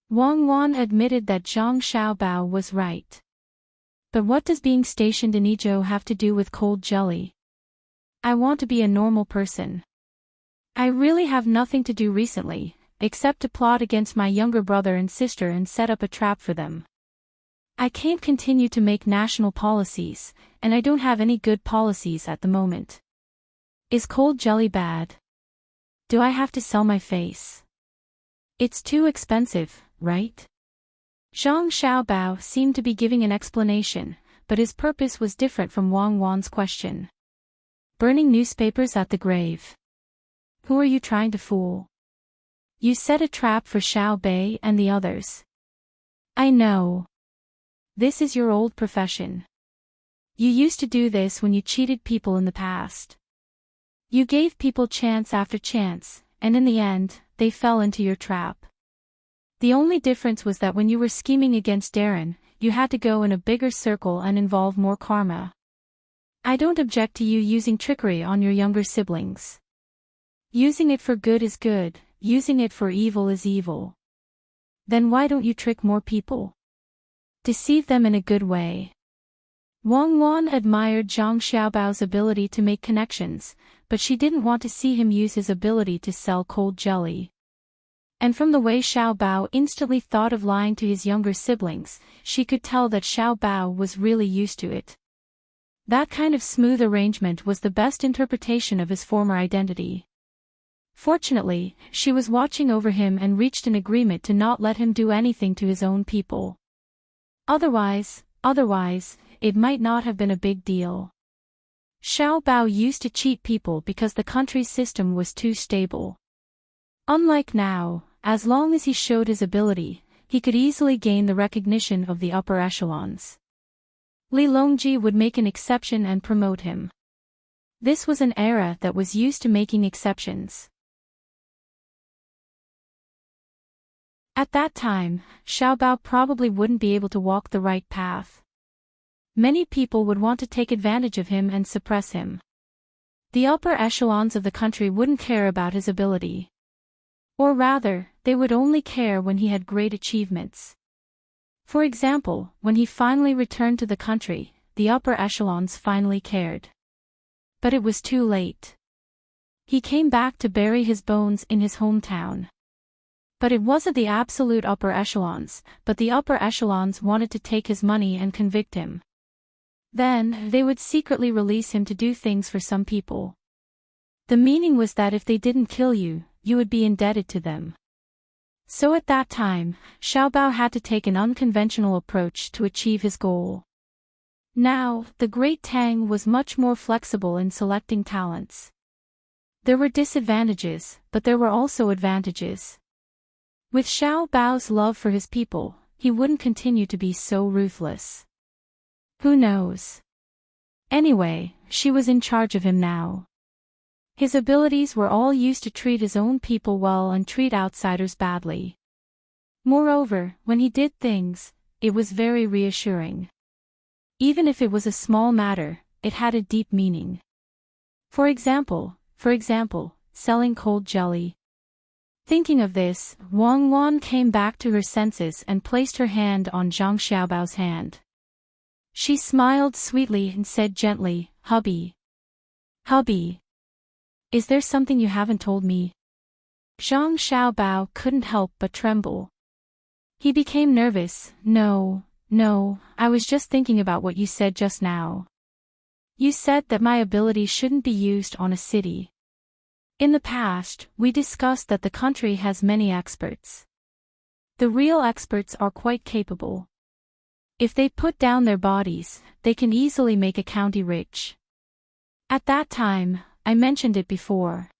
Wang Wan admitted that Zhang Xiaobao was right. But what does being stationed in Idyll have to do with cold jelly? I want to be a normal person. I really have nothing to do recently, except to plot against my younger brother and sister and set up a trap for them. I can't continue to make national policies, and I don't have any good policies at the moment. Is cold jelly bad? Do I have to sell my face? It's too expensive, right? Zhang Xiaobao seemed to be giving an explanation, but his purpose was different from Wang Wan's question. Burning newspapers at the grave. Who are you trying to fool? You set a trap for Xiao Bei and the others. I know. This is your old profession. You used to do this when you cheated people in the past. You gave people chance after chance, and in the end, they fell into your trap. The only difference was that when you were scheming against Darren, you had to go in a bigger circle and involve more karma. I don't object to you using trickery on your younger siblings. Using it for good is good, using it for evil is evil. Then why don't you trick more people? Deceive them in a good way. Wang Wan admired Zhang Xiaobao's ability to make connections, but she didn't want to see him use his ability to sell cold jelly. And from the way Xiaobao instantly thought of lying to his younger siblings, she could tell that Xiaobao was really used to it. That kind of smooth arrangement was the best interpretation of his former identity. Fortunately, she was watching over him and reached an agreement to not let him do anything to his own people. Otherwise, it might not have been a big deal. Xiaobao used to cheat people because the country's system was too stable. Unlike now, as long as he showed his ability, he could easily gain the recognition of the upper echelons. Li Longji would make an exception and promote him. This was an era that was used to making exceptions. At that time, Xiaobao probably wouldn't be able to walk the right path. Many people would want to take advantage of him and suppress him. The upper echelons of the country wouldn't care about his ability. Or rather, they would only care when he had great achievements. For example, when he finally returned to the country, the upper echelons finally cared. But it was too late. He came back to bury his bones in his hometown. But it wasn't the absolute upper echelons, but the upper echelons wanted to take his money and convict him. Then, they would secretly release him to do things for some people. The meaning was that if they didn't kill you, you would be indebted to them. So at that time, Xiaobao had to take an unconventional approach to achieve his goal. Now, the great Tang was much more flexible in selecting talents. There were disadvantages, but there were also advantages. With Xiaobao's love for his people, he wouldn't continue to be so ruthless. Who knows? Anyway, she was in charge of him now. His abilities were all used to treat his own people well and treat outsiders badly. Moreover, when he did things, it was very reassuring. Even if it was a small matter, it had a deep meaning. For example, selling cold jelly. Thinking of this, Wang Wan came back to her senses and placed her hand on Zhang Xiaobao's hand. She smiled sweetly and said gently, "Hubby. Hubby. Is there something you haven't told me?" Zhang Xiaobao couldn't help but tremble. He became nervous. No, I was just thinking about what you said just now. You said that my ability shouldn't be used on a city. In the past, we discussed that the country has many experts. The real experts are quite capable. If they put down their bodies, they can easily make a county rich. At that time, I mentioned it before.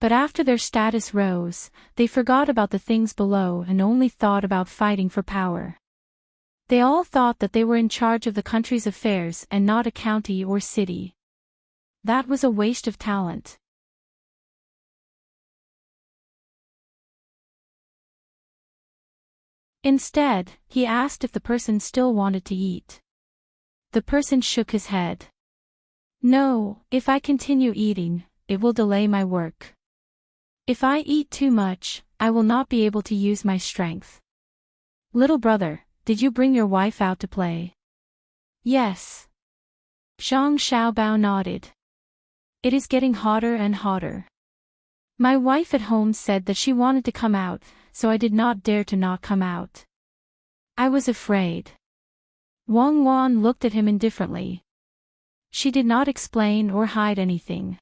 But after their status rose, they forgot about the things below and only thought about fighting for power. They all thought that they were in charge of the country's affairs and not a county or city. That was a waste of talent. Instead, he asked if the person still wanted to eat. The person shook his head. No, if I continue eating, it will delay my work. If I eat too much, I will not be able to use my strength. Little brother, did you bring your wife out to play? Yes. Zhang Xiaobao nodded. It is getting hotter and hotter. My wife at home said that she wanted to come out, so I did not dare to not come out. I was afraid. Wang Wan looked at him indifferently. She did not explain or hide anything.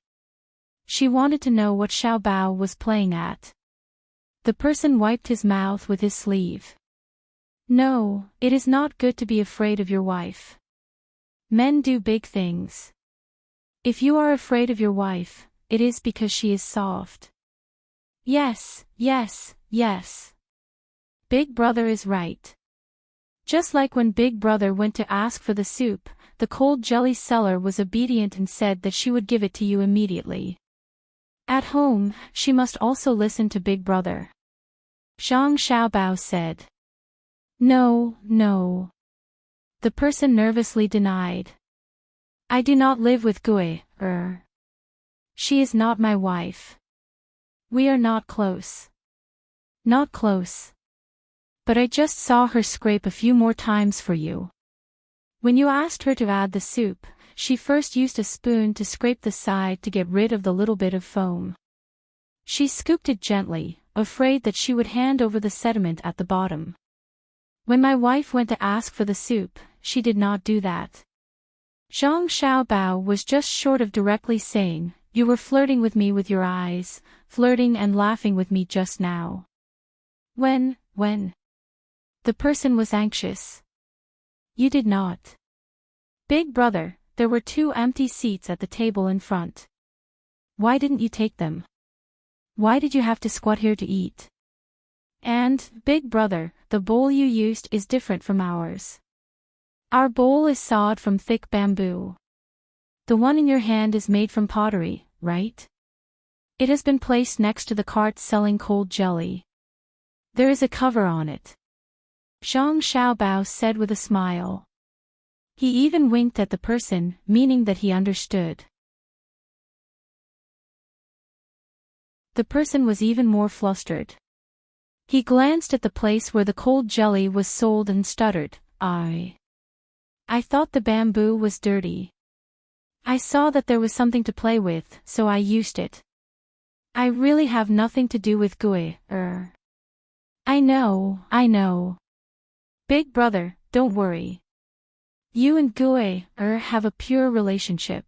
She wanted to know what Xiaobao was playing at. The person wiped his mouth with his sleeve. No, it is not good to be afraid of your wife. Men do big things. If you are afraid of your wife, it is because she is soft. Yes. Big brother is right. Just like when Big Brother went to ask for the soup, the cold jelly seller was obedient and said that she would give it to you immediately. At home, she must also listen to Big Brother. Zhang Xiaobao said. No. The person nervously denied. I do not live with Gui. She is not my wife. We are not close. Not close. But I just saw her scrape a few more times for you. When you asked her to add the soup, she first used a spoon to scrape the side to get rid of the little bit of foam. She scooped it gently, afraid that she would hand over the sediment at the bottom. When my wife went to ask for the soup, she did not do that. Zhang Xiaobao was just short of directly saying, "You were flirting with me with your eyes, flirting and laughing with me just now." When? The person was anxious. You did not. Big brother, there were 2 empty seats at the table in front. Why didn't you take them? Why did you have to squat here to eat? And, big brother, the bowl you used is different from ours. Our bowl is sawed from thick bamboo. The one in your hand is made from pottery, right? It has been placed next to the cart selling cold jelly. There is a cover on it. Zhang Xiaobao said with a smile. He even winked at the person, meaning that he understood. The person was even more flustered. He glanced at the place where the cold jelly was sold and stuttered, I thought the bamboo was dirty. I saw that there was something to play with, so I used it. I really have nothing to do with Gui. I know. Big brother, don't worry. You and Gui have a pure relationship.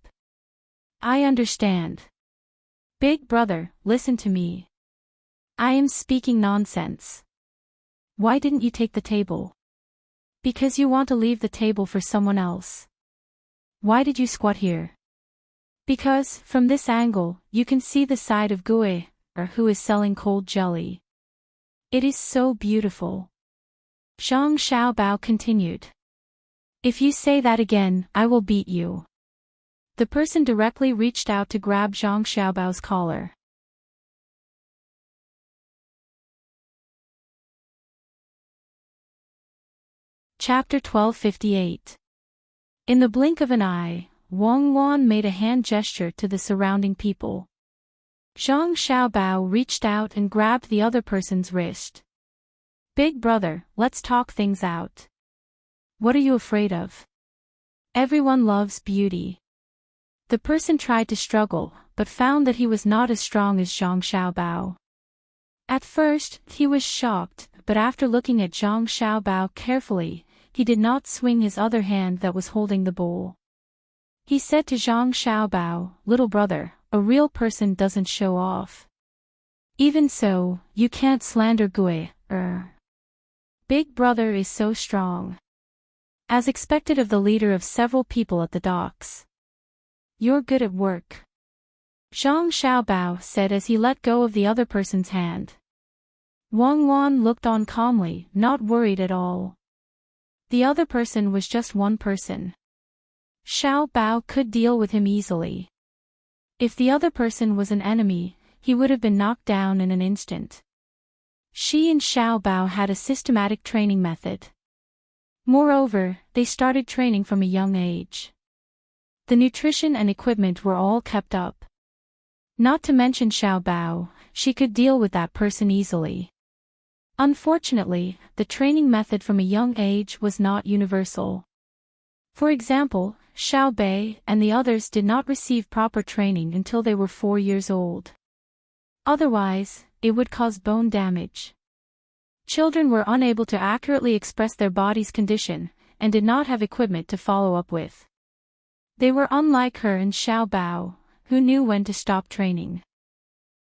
I understand. Big brother, listen to me. I am speaking nonsense. Why didn't you take the table? Because you want to leave the table for someone else. Why did you squat here? Because, from this angle, you can see the side of Gui, who is selling cold jelly. It is so beautiful. Zhang Xiaobao continued. If you say that again, I will beat you. The person directly reached out to grab Zhang Xiaobao's collar. Chapter 1258. In the blink of an eye, Wang Wan made a hand gesture to the surrounding people. Zhang Xiaobao reached out and grabbed the other person's wrist. Big brother, let's talk things out. What are you afraid of? Everyone loves beauty. The person tried to struggle, but found that he was not as strong as Zhang Xiaobao. At first, he was shocked, but after looking at Zhang Xiaobao carefully, he did not swing his other hand that was holding the bowl. He said to Zhang Xiaobao, little brother, a real person doesn't show off. Even so, you can't slander Gui. Big brother is so strong. As expected of the leader of several people at the docks. You're good at work. Zhang Xiaobao said as he let go of the other person's hand. Wang Wan looked on calmly, not worried at all. The other person was just one person. Xiao Bao could deal with him easily. If the other person was an enemy, he would have been knocked down in an instant. She and Xiao Bao had a systematic training method. Moreover, they started training from a young age. The nutrition and equipment were all kept up. Not to mention Xiao Bao, she could deal with that person easily. Unfortunately, the training method from a young age was not universal. For example, Xiao Bei and the others did not receive proper training until they were 4 years old. Otherwise, it would cause bone damage. Children were unable to accurately express their body's condition, and did not have equipment to follow up with. They were unlike her and Xiao Bao, who knew when to stop training.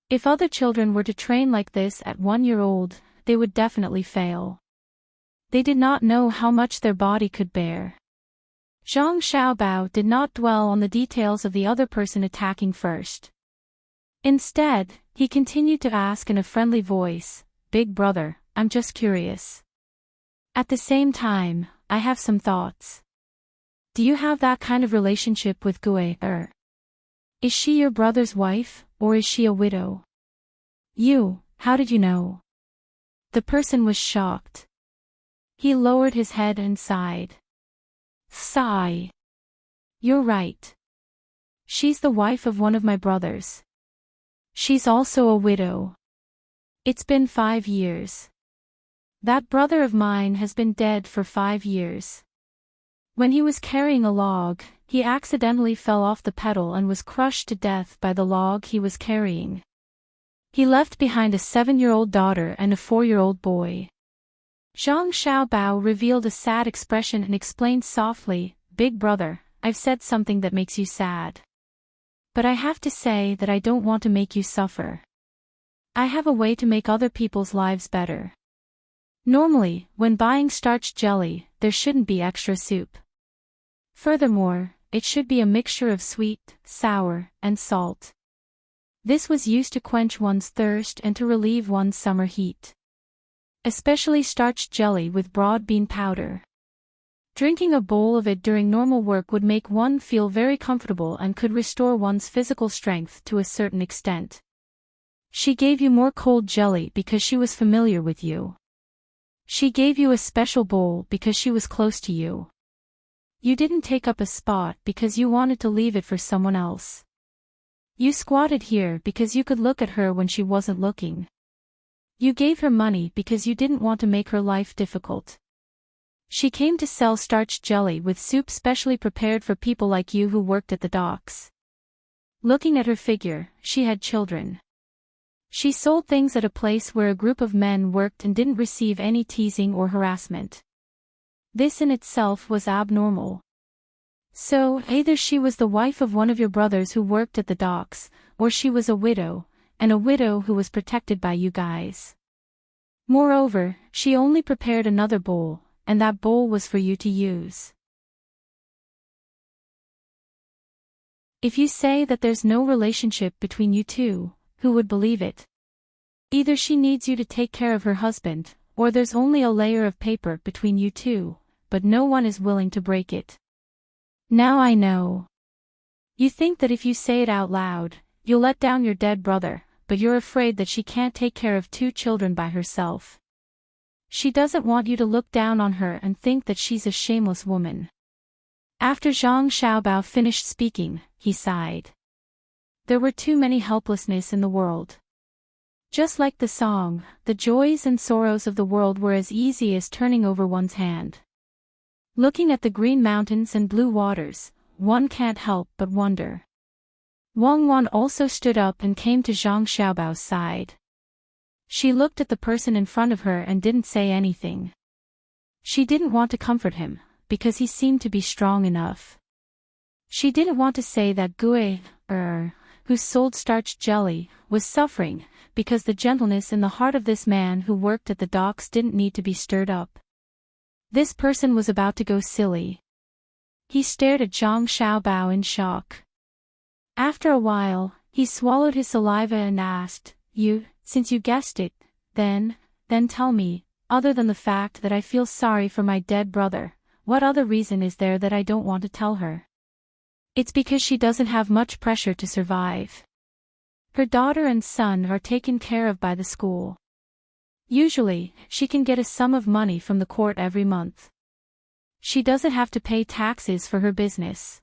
If other children were to train like this at 1 year old, they would definitely fail. They did not know how much their body could bear. Zhang Xiaobao did not dwell on the details of the other person attacking first. Instead, he continued to ask in a friendly voice, Big brother, I'm just curious. At the same time, I have some thoughts. Do you have that kind of relationship with Gui? Is she your brother's wife, or is she a widow? How did you know? The person was shocked. He lowered his head and sighed. Sigh. You're right. She's the wife of one of my brothers. She's also a widow. It's been 5 years. That brother of mine has been dead for 5 years. When he was carrying a log, he accidentally fell off the pedal and was crushed to death by the log he was carrying. He left behind a 7-year-old daughter and a 4-year-old boy. Zhang Xiaobao revealed a sad expression and explained softly, "Big brother, I've said something that makes you sad. But I have to say that I don't want to make you suffer. I have a way to make other people's lives better. Normally, when buying starch jelly, there shouldn't be extra soup. Furthermore, it should be a mixture of sweet, sour, and salt. This was used to quench one's thirst and to relieve one's summer heat. Especially starch jelly with broad bean powder. Drinking a bowl of it during normal work would make one feel very comfortable and could restore one's physical strength to a certain extent. She gave you more cold jelly because she was familiar with you. She gave you a special bowl because she was close to you. You didn't take up a spot because you wanted to leave it for someone else. You squatted here because you could look at her when she wasn't looking. You gave her money because you didn't want to make her life difficult. She came to sell starch jelly with soup specially prepared for people like you who worked at the docks. Looking at her figure, she had children. She sold things at a place where a group of men worked and didn't receive any teasing or harassment. This in itself was abnormal. So, either she was the wife of one of your brothers who worked at the docks, or she was a widow, and a widow who was protected by you guys. Moreover, she only prepared another bowl, and that bowl was for you to use. If you say that there's no relationship between you two, who would believe it? Either she needs you to take care of her husband, or there's only a layer of paper between you two, but no one is willing to break it. Now I know. You think that if you say it out loud, you'll let down your dead brother, but you're afraid that she can't take care of 2 children by herself. She doesn't want you to look down on her and think that she's a shameless woman. After Zhang Xiaobao finished speaking, he sighed. There were too many helplessness in the world. Just like the song, the joys and sorrows of the world were as easy as turning over one's hand. Looking at the green mountains and blue waters, one can't help but wonder. Wang Wan also stood up and came to Zhang Xiaobao's side. She looked at the person in front of her and didn't say anything. She didn't want to comfort him, because he seemed to be strong enough. She didn't want to say that Gui, who sold starch jelly, was suffering, because the gentleness in the heart of this man who worked at the docks didn't need to be stirred up. This person was about to go silly. He stared at Zhang Xiaobao in shock. After a while, he swallowed his saliva and asked, Since you guessed it, then tell me, other than the fact that I feel sorry for my dead brother, what other reason is there that I don't want to tell her? It's because she doesn't have much pressure to survive. Her daughter and son are taken care of by the school. Usually, she can get a sum of money from the court every month. She doesn't have to pay taxes for her business.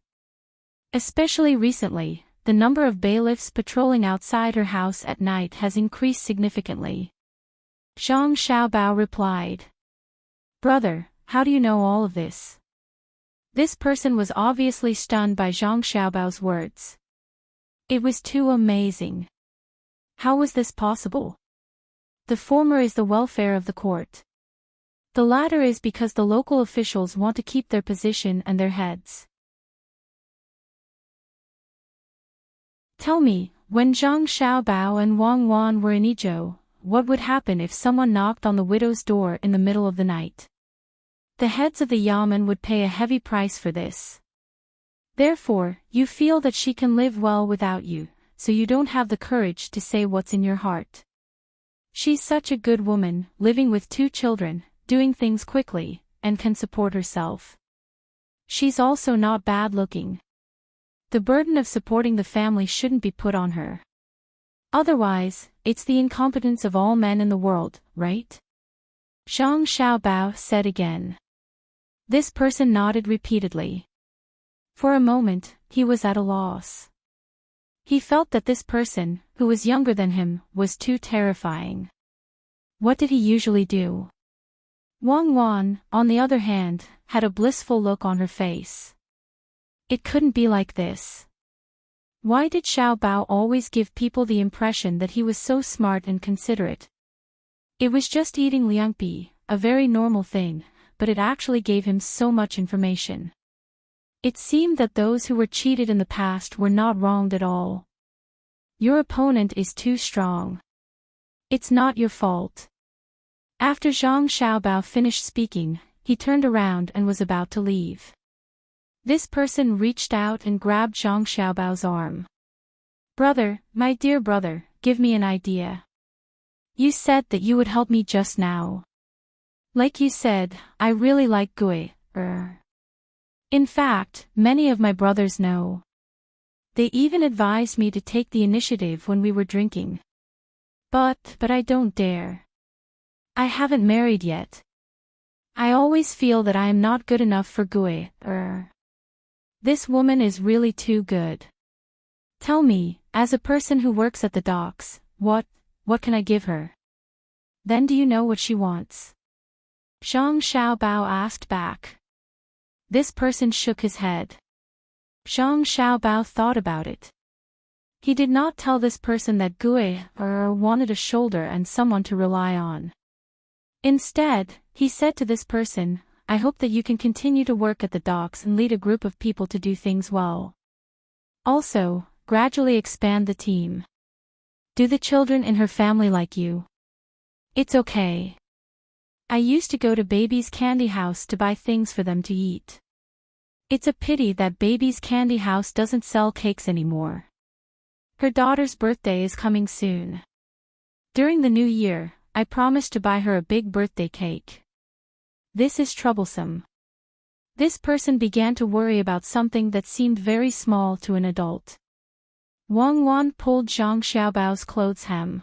Especially recently, the number of bailiffs patrolling outside her house at night has increased significantly. Zhang Xiaobao replied. Brother, how do you know all of this? This person was obviously stunned by Zhang Xiaobao's words. It was too amazing. How was this possible? The former is the welfare of the court. The latter is because the local officials want to keep their position and their heads. Tell me, when Zhang Xiaobao and Wang Wan were in Idyll, what would happen if someone knocked on the widow's door in the middle of the night? The heads of the yamen would pay a heavy price for this. Therefore, you feel that she can live well without you, so you don't have the courage to say what's in your heart. She's such a good woman, living with 2 children, doing things quickly, and can support herself. She's also not bad looking. The burden of supporting the family shouldn't be put on her. Otherwise, it's the incompetence of all men in the world, right? Zhang Xiaobao said again. This person nodded repeatedly. For a moment, he was at a loss. He felt that this person, who was younger than him, was too terrifying. What did he usually do? Wang Wan, on the other hand, had a blissful look on her face. It couldn't be like this. Why did Xiao Bao always give people the impression that he was so smart and considerate? It was just eating liangpi, a very normal thing, but it actually gave him so much information. It seemed that those who were cheated in the past were not wronged at all. Your opponent is too strong. It's not your fault. After Zhang Xiaobao finished speaking, he turned around and was about to leave. This person reached out and grabbed Zhang Xiaobao's arm. Brother, my dear brother, give me an idea. You said that you would help me just now. Like you said, I really like Gui. In fact, many of my brothers know. They even advised me to take the initiative when we were drinking. But I don't dare. I haven't married yet. I always feel that I am not good enough for Gui. This woman is really too good. Tell me, as a person who works at the docks, what can I give her? Then do you know what she wants? Zhang Xiaobao asked back. This person shook his head. Zhang Xiaobao thought about it. He did not tell this person that Gui wanted a shoulder and someone to rely on. Instead, he said to this person, I hope that you can continue to work at the docks and lead a group of people to do things well. Also, gradually expand the team. Do the children in her family like you? It's okay. I used to go to Baby's Candy House to buy things for them to eat. It's a pity that Baby's Candy House doesn't sell cakes anymore. Her daughter's birthday is coming soon. During the new year, I promised to buy her a big birthday cake. This is troublesome. This person began to worry about something that seemed very small to an adult. Wang Wan pulled Zhang Xiaobao's clothes hem.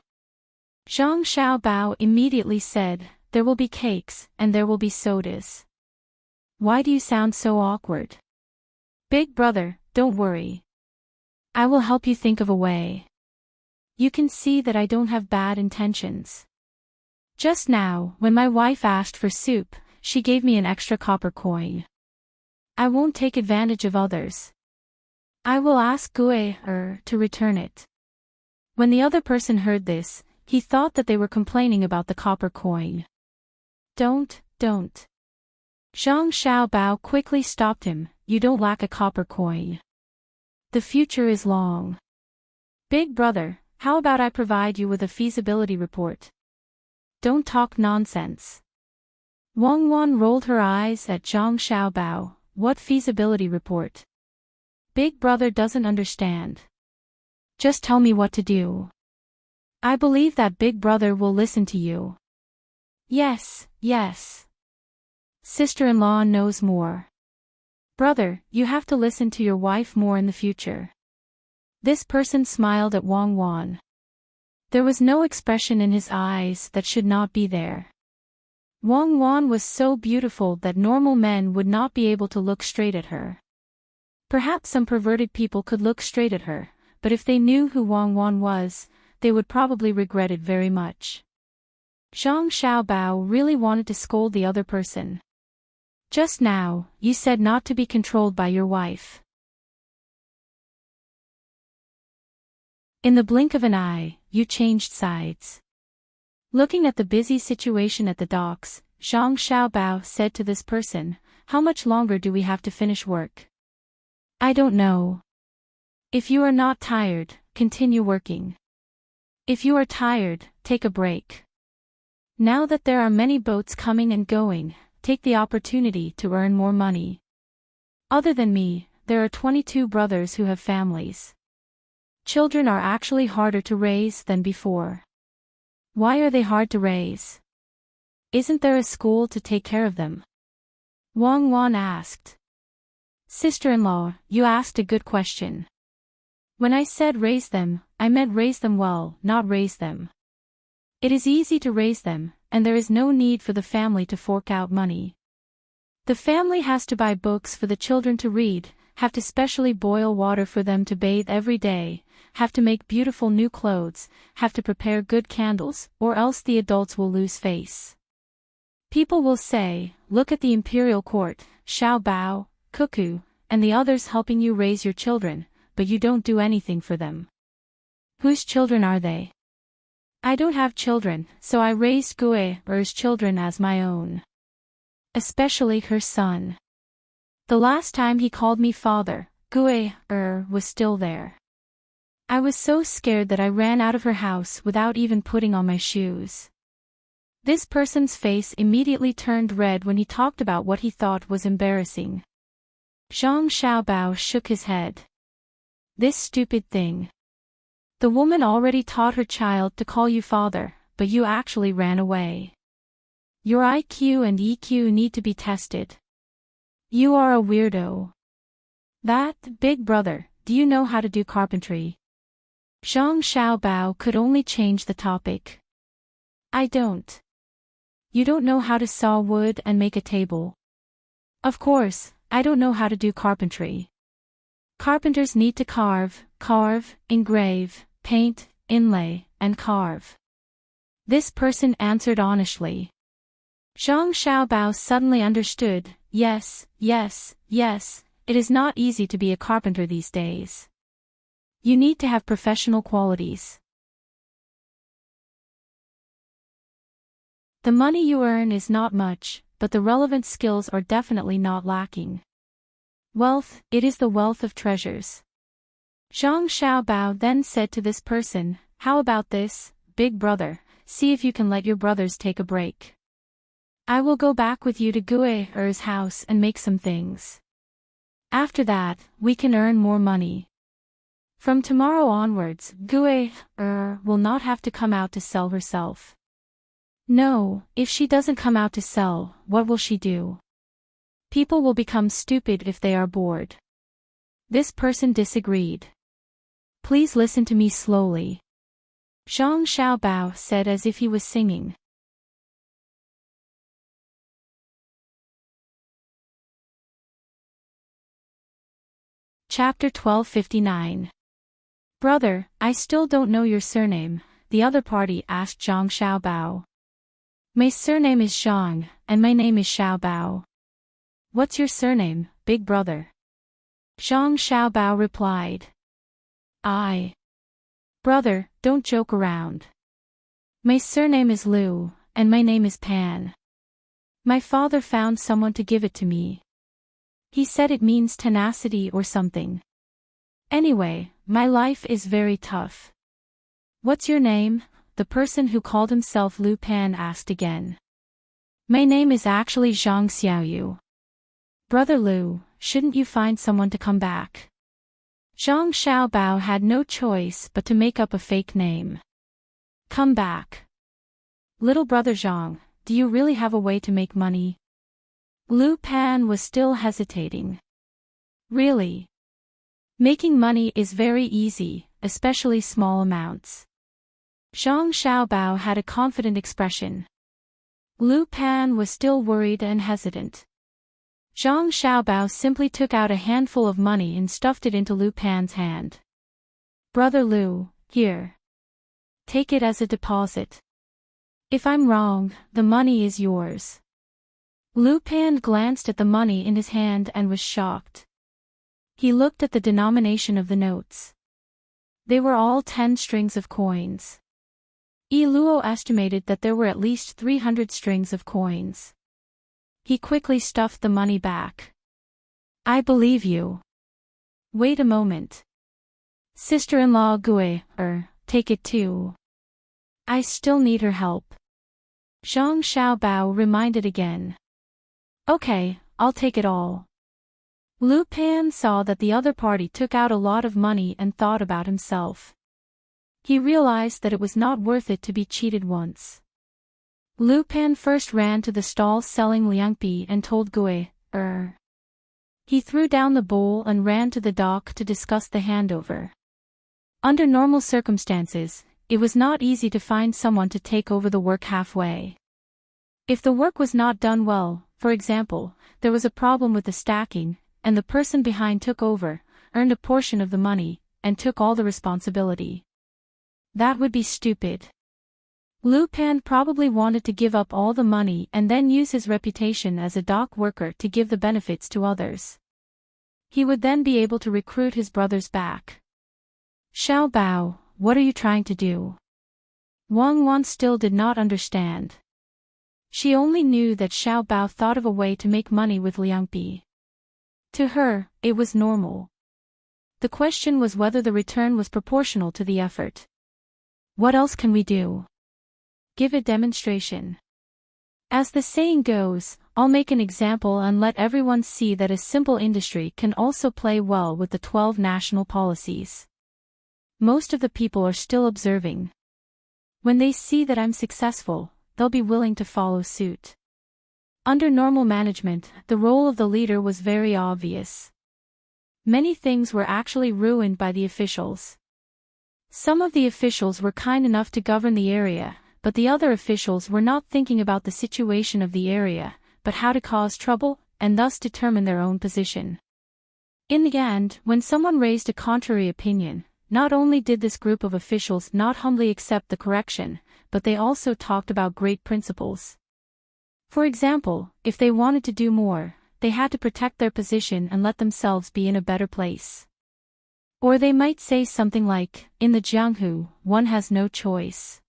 Zhang Xiaobao immediately said, there will be cakes, and there will be sodas. Why do you sound so awkward? Big brother, don't worry. I will help you think of a way. You can see that I don't have bad intentions. Just now, when my wife asked for soup, she gave me an extra copper coin. I won't take advantage of others. I will ask Gui to return it. When the other person heard this, he thought that they were complaining about the copper coin. Don't. Zhang Xiaobao quickly stopped him, you don't lack a copper coin. The future is long. Big brother, how about I provide you with a feasibility report? Don't talk nonsense. Wang Wan rolled her eyes at Zhang Xiaobao, what feasibility report? Big brother doesn't understand. Just tell me what to do. I believe that big brother will listen to you. Yes. Sister-in-law knows more. Brother, you have to listen to your wife more in the future. This person smiled at Wang Wan. There was no expression in his eyes that should not be there. Wang Wan was so beautiful that normal men would not be able to look straight at her. Perhaps some perverted people could look straight at her, but if they knew who Wang Wan was, they would probably regret it very much. Zhang Xiaobao really wanted to scold the other person. Just now, you said not to be controlled by your wife. In the blink of an eye, you changed sides. Looking at the busy situation at the docks, Zhang Xiaobao said to this person, how much longer do we have to finish work? I don't know. If you are not tired, continue working. If you are tired, take a break. Now that there are many boats coming and going, take the opportunity to earn more money. Other than me, there are 22 brothers who have families. Children are actually harder to raise than before. Why are they hard to raise? Isn't there a school to take care of them? Wang Wan asked. Sister-in-law, you asked a good question. When I said raise them, I meant raise them well, not raise them. It is easy to raise them, and there is no need for the family to fork out money. The family has to buy books for the children to read, have to specially boil water for them to bathe every day, have to make beautiful new clothes, have to prepare good candles, or else the adults will lose face. People will say, look at the imperial court, Xiao Bao, Cuckoo, and the others helping you raise your children, but you don't do anything for them. Whose children are they? I don't have children, so I raised Er's children as my own. Especially her son. The last time he called me father, Er was still there. I was so scared that I ran out of her house without even putting on my shoes. This person's face immediately turned red when he talked about what he thought was embarrassing. Zhang Xiaobao shook his head. This stupid thing. The woman already taught her child to call you father, but you actually ran away. Your IQ and EQ need to be tested. You are a weirdo. That, big brother, do you know how to do carpentry? Zhang Xiaobao could only change the topic. I don't. You don't know how to saw wood and make a table. Of course, I don't know how to do carpentry. Carpenters need to carve, engrave, paint, inlay, and carve. This person answered honestly. Zhang Xiaobao suddenly understood, yes, it is not easy to be a carpenter these days. You need to have professional qualities. The money you earn is not much, but the relevant skills are definitely not lacking. Wealth, it is the wealth of treasures. Zhang Xiaobao then said to this person, how about this, big brother, see if you can let your brothers take a break. I will go back with you to Er's house and make some things. After that, we can earn more money. From tomorrow onwards, Er will not have to come out to sell herself. No, if she doesn't come out to sell, what will she do? People will become stupid if they are bored. This person disagreed. Please listen to me slowly. Zhang Xiaobao said as if he was singing. Chapter 1259. Brother, I still don't know your surname, the other party asked Zhang Xiaobao. My surname is Zhang, and my name is Xiaobao. What's your surname, big brother? Zhang Xiaobao replied. Brother, don't joke around. My surname is Liu, and my name is Pan. My father found someone to give it to me. He said it means tenacity or something. Anyway, my life is very tough. What's your name? The person who called himself Lu Pan asked again. My name is actually Zhang Xiaoyu. Brother Lu, shouldn't you find someone to come back? Zhang Xiaobao had no choice but to make up a fake name. Come back. Little brother Zhang, do you really have a way to make money? Lu Pan was still hesitating. Really? Making money is very easy, especially small amounts. Zhang Xiaobao had a confident expression. Lu Pan was still worried and hesitant. Zhang Xiaobao simply took out a handful of money and stuffed it into Lu Pan's hand. Brother Lu, here. Take it as a deposit. If I'm wrong, the money is yours. Lu Pan glanced at the money in his hand and was shocked. He looked at the denomination of the notes. They were all 10 strings of coins. Luo estimated that there were at least 300 strings of coins. He quickly stuffed the money back. I believe you. Wait a moment. Sister-in-law take it too. I still need her help. Zhang Xiaobao reminded again. Okay, I'll take it all. Lu Pan saw that the other party took out a lot of money and thought about himself. He realized that it was not worth it to be cheated once. Lu Pan first ran to the stall selling liangpi and told He threw down the bowl and ran to the dock to discuss the handover. Under normal circumstances, it was not easy to find someone to take over the work halfway. If the work was not done well, for example, there was a problem with the stacking, and the person behind took over, earned a portion of the money, and took all the responsibility. That would be stupid. Lu Pan probably wanted to give up all the money and then use his reputation as a dock worker to give the benefits to others. He would then be able to recruit his brothers back. Xiao Bao, what are you trying to do? Wang Wan still did not understand. She only knew that Xiao Bao thought of a way to make money with Liang Bi. To her, it was normal. The question was whether the return was proportional to the effort. What else can we do? Give a demonstration. As the saying goes, I'll make an example and let everyone see that a simple industry can also play well with the 12 national policies. Most of the people are still observing. When they see that I'm successful, they'll be willing to follow suit. Under normal management, the role of the leader was very obvious. Many things were actually ruined by the officials. Some of the officials were kind enough to govern the area, but the other officials were not thinking about the situation of the area, but how to cause trouble, and thus determine their own position. In the end, when someone raised a contrary opinion, not only did this group of officials not humbly accept the correction, but they also talked about great principles. For example, if they wanted to do more, they had to protect their position and let themselves be in a better place. Or they might say something like, in the Jianghu, one has no choice.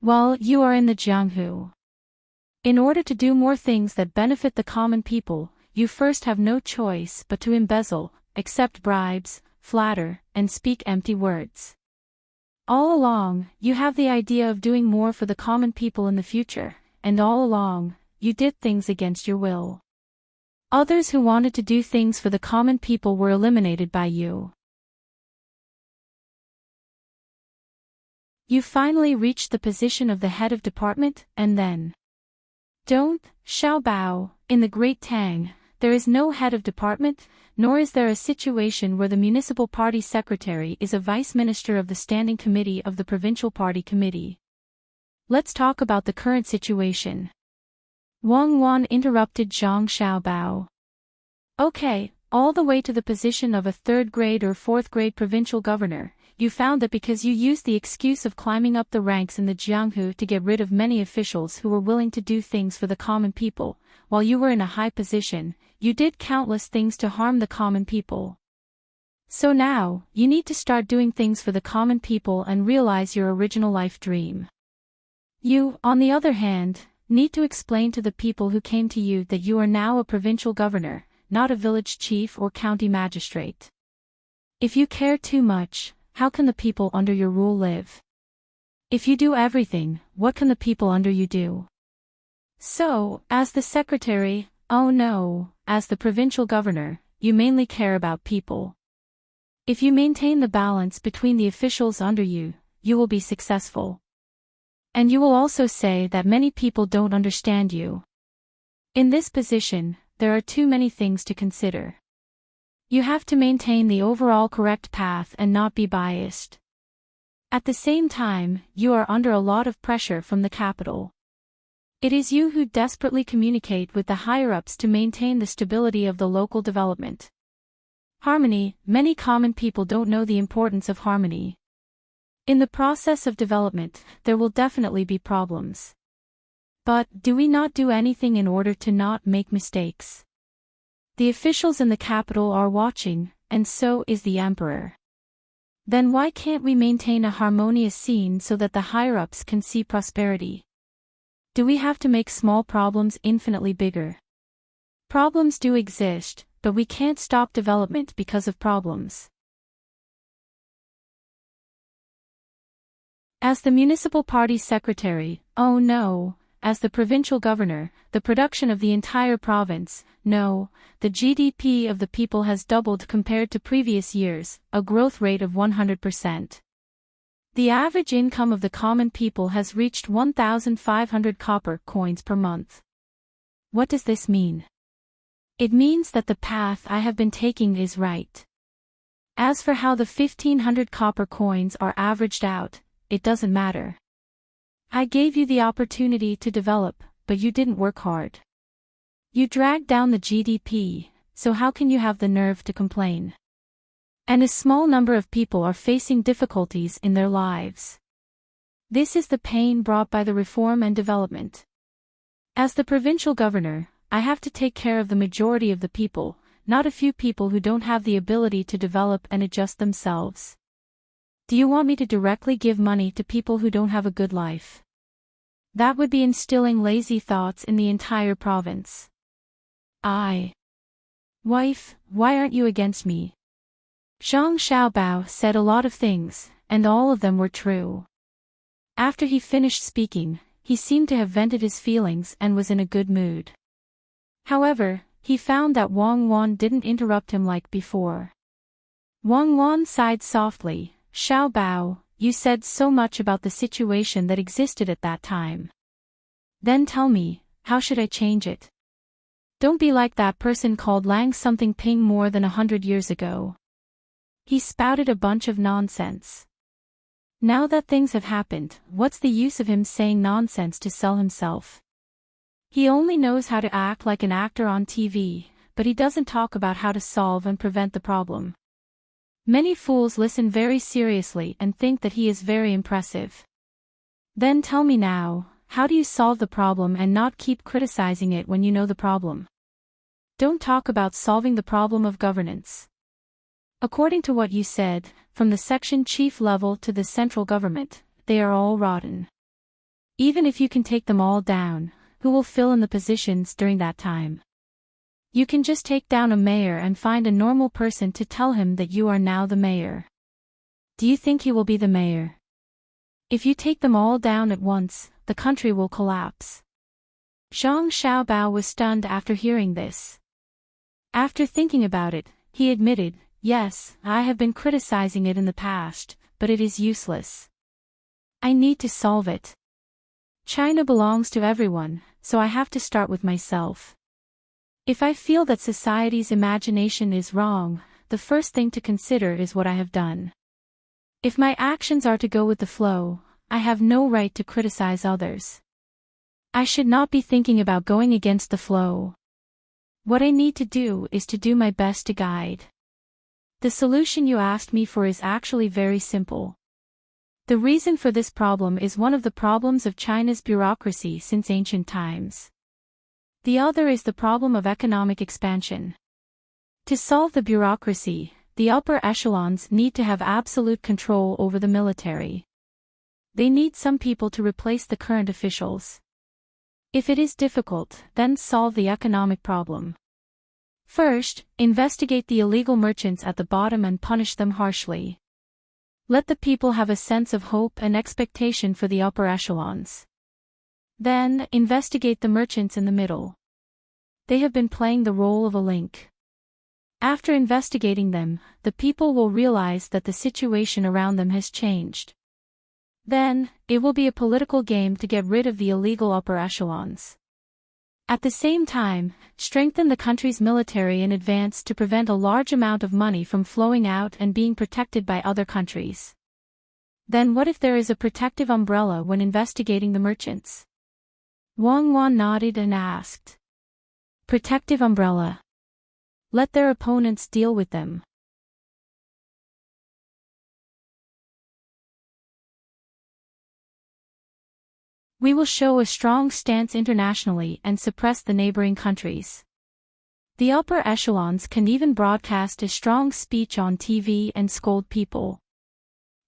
Well, you are in the Jianghu. In order to do more things that benefit the common people, you first have no choice but to embezzle, accept bribes, flatter, and speak empty words. All along, you have the idea of doing more for the common people in the future, and all along, you did things against your will. Others who wanted to do things for the common people were eliminated by you. You finally reached the position of the head of department, and then. Don't, Xiao Bao, in the Great Tang, there is no head of department, nor is there a situation where the municipal party secretary is a vice minister of the standing committee of the provincial party committee. Let's talk about the current situation. Wang Wan interrupted Zhang Xiaobao. Okay, all the way to the position of a third-grade or fourth-grade provincial governor, you found that because you used the excuse of climbing up the ranks in the Jianghu to get rid of many officials who were willing to do things for the common people, while you were in a high position, you did countless things to harm the common people. So now, you need to start doing things for the common people and realize your original life dream. You, on the other hand, need to explain to the people who came to you that you are now a provincial governor, not a village chief or county magistrate. If you care too much, how can the people under your rule live? If you do everything, what can the people under you do? So, as the secretary, oh no, as the provincial governor, you mainly care about people. If you maintain the balance between the officials under you, you will be successful. And you will also say that many people don't understand you. In this position, there are too many things to consider. You have to maintain the overall correct path and not be biased. At the same time, you are under a lot of pressure from the capital. It is you who desperately communicate with the higher-ups to maintain the stability of the local development. Harmony, many common people don't know the importance of harmony. In the process of development, there will definitely be problems. But, do we not do anything in order to not make mistakes? The officials in the capital are watching, and so is the emperor. Then why can't we maintain a harmonious scene so that the higher-ups can see prosperity? Do we have to make small problems infinitely bigger? Problems do exist, but we can't stop development because of problems. As the municipal party secretary, oh no, as the provincial governor, the production of the entire province, no, the GDP of the people has doubled compared to previous years, a growth rate of 100%. The average income of the common people has reached 1,500 copper coins per month. What does this mean? It means that the path I have been taking is right. As for how the 1,500 copper coins are averaged out, it doesn't matter. I gave you the opportunity to develop, but you didn't work hard. You dragged down the GDP, so how can you have the nerve to complain? And a small number of people are facing difficulties in their lives. This is the pain brought by the reform and development. As the provincial governor, I have to take care of the majority of the people, not a few people who don't have the ability to develop and adjust themselves. Do you want me to directly give money to people who don't have a good life? That would be instilling lazy thoughts in the entire province. Wife, why aren't you against me? Zhang Xiaobao said a lot of things, and all of them were true. After he finished speaking, he seemed to have vented his feelings and was in a good mood. However, he found that Wang Wan didn't interrupt him like before. Wang Wan sighed softly. Xiaobao, you said so much about the situation that existed at that time. Then tell me, how should I change it? Don't be like that person called Lang something Ping more than 100 years ago. He spouted a bunch of nonsense. Now that things have happened, what's the use of him saying nonsense to sell himself? He only knows how to act like an actor on TV, but he doesn't talk about how to solve and prevent the problem. Many fools listen very seriously and think that he is very impressive. Then tell me now, how do you solve the problem and not keep criticizing it when you know the problem? Don't talk about solving the problem of governance. According to what you said, from the section chief level to the central government, they are all rotten. Even if you can take them all down, who will fill in the positions during that time? You can just take down a mayor and find a normal person to tell him that you are now the mayor. Do you think he will be the mayor? If you take them all down at once, the country will collapse. Zhang Xiaobao was stunned after hearing this. After thinking about it, he admitted, yes, I have been criticizing it in the past, but it is useless. I need to solve it. China belongs to everyone, so I have to start with myself. If I feel that society's imagination is wrong, the first thing to consider is what I have done. If my actions are to go with the flow, I have no right to criticize others. I should not be thinking about going against the flow. What I need to do is to do my best to guide. The solution you asked me for is actually very simple. The reason for this problem is one of the problems of China's bureaucracy since ancient times. The other is the problem of economic expansion. To solve the bureaucracy, the upper echelons need to have absolute control over the military. They need some people to replace the current officials. If it is difficult, then solve the economic problem. First, investigate the illegal merchants at the bottom and punish them harshly. Let the people have a sense of hope and expectation for the upper echelons. Then, investigate the merchants in the middle. They have been playing the role of a link. After investigating them, the people will realize that the situation around them has changed. Then, it will be a political game to get rid of the illegal upper echelons. At the same time, strengthen the country's military in advance to prevent a large amount of money from flowing out and being protected by other countries. Then what if there is a protective umbrella when investigating the merchants? Wang Wan nodded and asked. Protective umbrella. Let their opponents deal with them. We will show a strong stance internationally and suppress the neighboring countries. The upper echelons can even broadcast a strong speech on TV and scold people.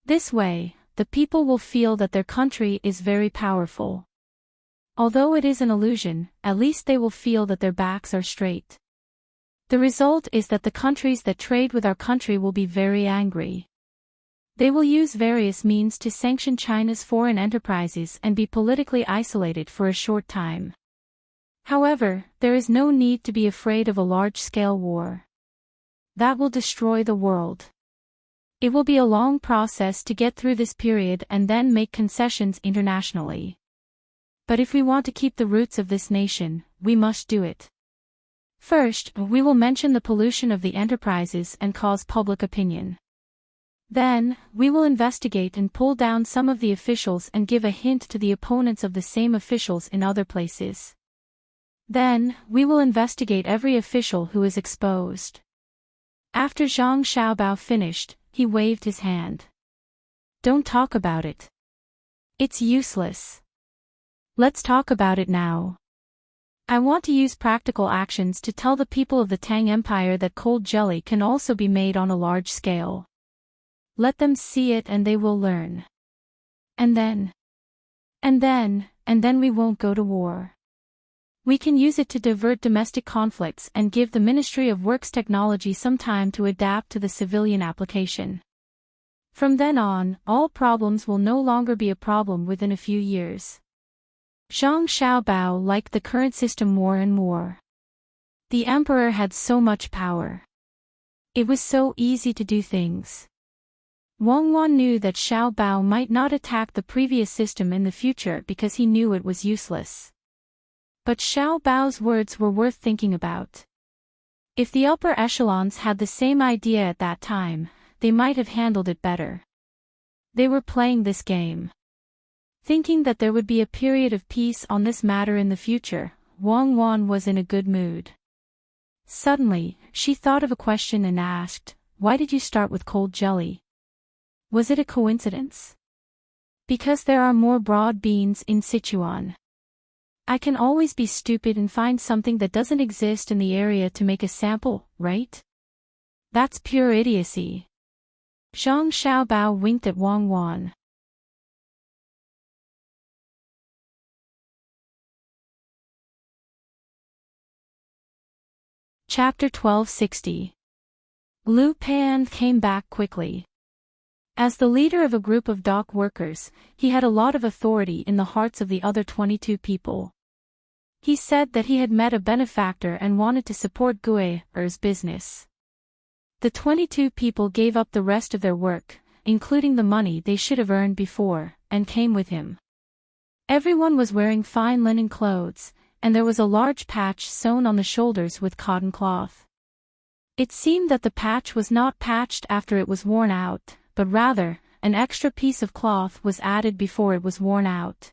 This way, the people will feel that their country is very powerful. Although it is an illusion, at least they will feel that their backs are straight. The result is that the countries that trade with our country will be very angry. They will use various means to sanction China's foreign enterprises and be politically isolated for a short time. However, there is no need to be afraid of a large-scale war. That will destroy the world. It will be a long process to get through this period and then make concessions internationally. But if we want to keep the roots of this nation, we must do it. First, we will mention the pollution of the enterprises and cause public opinion. Then, we will investigate and pull down some of the officials and give a hint to the opponents of the same officials in other places. Then, we will investigate every official who is exposed. After Zhang Xiaobao finished, he waved his hand. Don't talk about it. It's useless. Let's talk about it now. I want to use practical actions to tell the people of the Tang Empire that cold jelly can also be made on a large scale. Let them see it and they will learn. And then we won't go to war. We can use it to divert domestic conflicts and give the Ministry of Works Technology some time to adapt to the civilian application. From then on, all problems will no longer be a problem within a few years. Zhang Xiaobao liked the current system more and more. The emperor had so much power. It was so easy to do things. Wang Wan knew that Xiaobao might not attack the previous system in the future because he knew it was useless. But Xiaobao's words were worth thinking about. If the upper echelons had the same idea at that time, they might have handled it better. They were playing this game. Thinking that there would be a period of peace on this matter in the future, Wang Wan was in a good mood. Suddenly, she thought of a question and asked, "Why did you start with cold jelly? Was it a coincidence?" "Because there are more broad beans in Sichuan. I can always be stupid and find something that doesn't exist in the area to make a sample, right? That's pure idiocy." Zhang Xiaobao winked at Wang Wan. Chapter 1260. Liu Pan came back quickly. As the leader of a group of dock workers, he had a lot of authority in the hearts of the other 22 people. He said that he had met a benefactor and wanted to support Gui's business. The 22 people gave up the rest of their work, including the money they should have earned before, and came with him. Everyone was wearing fine linen clothes, and there was a large patch sewn on the shoulders with cotton cloth. It seemed that the patch was not patched after it was worn out, but rather, an extra piece of cloth was added before it was worn out.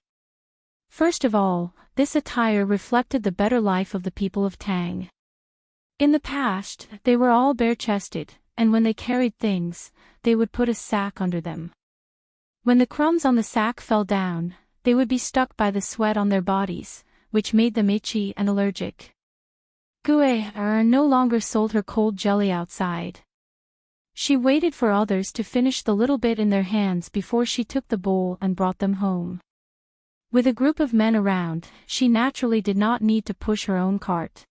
First of all, this attire reflected the better life of the people of Tang. In the past, they were all bare-chested, and when they carried things, they would put a sack under them. When the crumbs on the sack fell down, they would be stuck by the sweat on their bodies, which made them itchy and allergic. Gui no longer sold her cold jelly outside. She waited for others to finish the little bit in their hands before she took the bowl and brought them home. With a group of men around, she naturally did not need to push her own cart.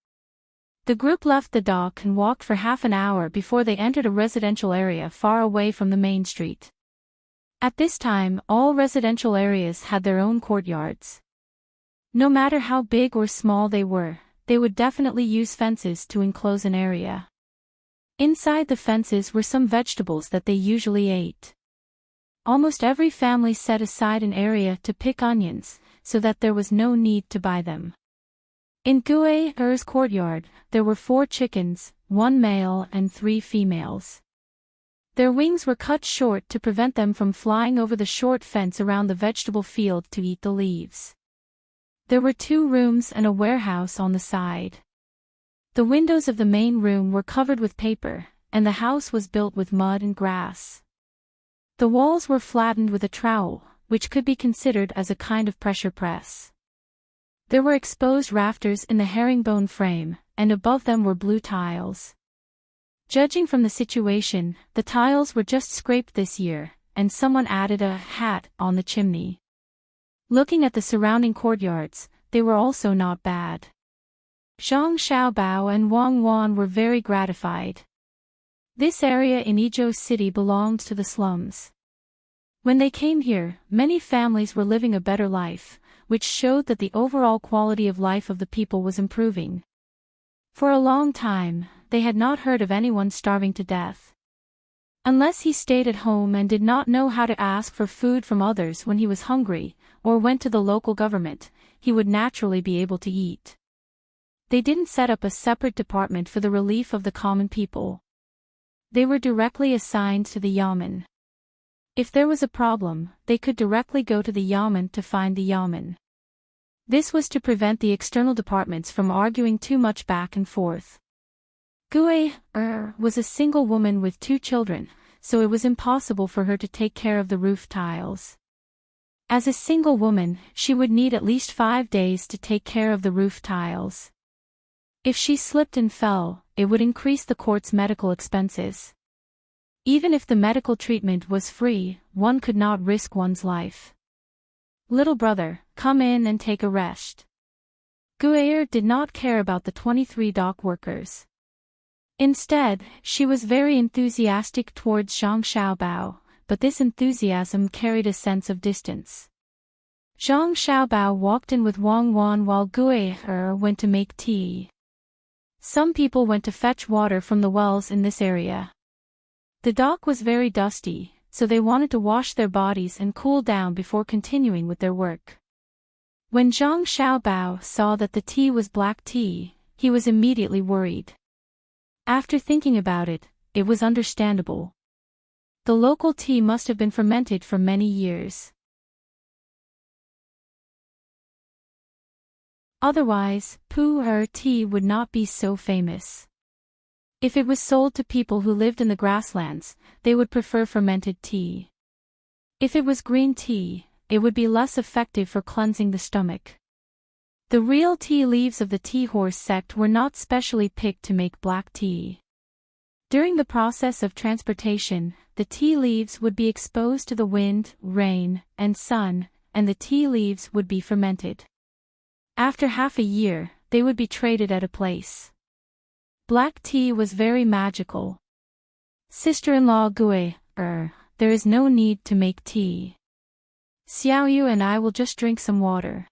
The group left the dock and walked for half an hour before they entered a residential area far away from the main street. At this time, all residential areas had their own courtyards. No matter how big or small they would definitely use fences to enclose an area. Inside the fences were some vegetables that they usually ate. Almost every family set aside an area to pick onions, so that there was no need to buy them. In Gui's courtyard, there were 4 chickens, 1 male and 3 females. Their wings were cut short to prevent them from flying over the short fence around the vegetable field to eat the leaves. There were 2 rooms and a warehouse on the side. The windows of the main room were covered with paper, and the house was built with mud and grass. The walls were flattened with a trowel, which could be considered as a kind of pressure press. There were exposed rafters in the herringbone frame, and above them were blue tiles. Judging from the situation, the tiles were just scraped this year, and someone added a hat on the chimney. Looking at the surrounding courtyards, they were also not bad. Zhang Xiaobao and Wang Wan were very gratified. This area in Idyll city belonged to the slums. When they came here, many families were living a better life, which showed that the overall quality of life of the people was improving. For a long time, they had not heard of anyone starving to death. Unless he stayed at home and did not know how to ask for food from others when he was hungry, or went to the local government, he would naturally be able to eat. They didn't set up a separate department for the relief of the common people. They were directly assigned to the yamen. If there was a problem, they could directly go to the yamen to find the yamen. This was to prevent the external departments from arguing too much back and forth. Gui was a single woman with 2 children, so it was impossible for her to take care of the roof tiles. As a single woman, she would need at least 5 days to take care of the roof tiles. If she slipped and fell, it would increase the court's medical expenses. Even if the medical treatment was free, one could not risk one's life. "Little brother, come in and take a rest." Guer did not care about the 23 dock workers. Instead, she was very enthusiastic towards Zhang Xiaobao, but this enthusiasm carried a sense of distance. Zhang Xiaobao walked in with Wang Wan while Guer went to make tea. Some people went to fetch water from the wells in this area. The dock was very dusty, so they wanted to wash their bodies and cool down before continuing with their work. When Zhang Xiaobao saw that the tea was black tea, he was immediately worried. After thinking about it, it was understandable. The local tea must have been fermented for many years. Otherwise, pu'er tea would not be so famous. If it was sold to people who lived in the grasslands, they would prefer fermented tea. If it was green tea, it would be less effective for cleansing the stomach. The real tea leaves of the tea horse sect were not specially picked to make black tea. During the process of transportation, the tea leaves would be exposed to the wind, rain, and sun, and the tea leaves would be fermented. After half a year, they would be traded at a place. Black tea was very magical. "Sister-in-law Guer, there is no need to make tea. Xiaoyu and I will just drink some water.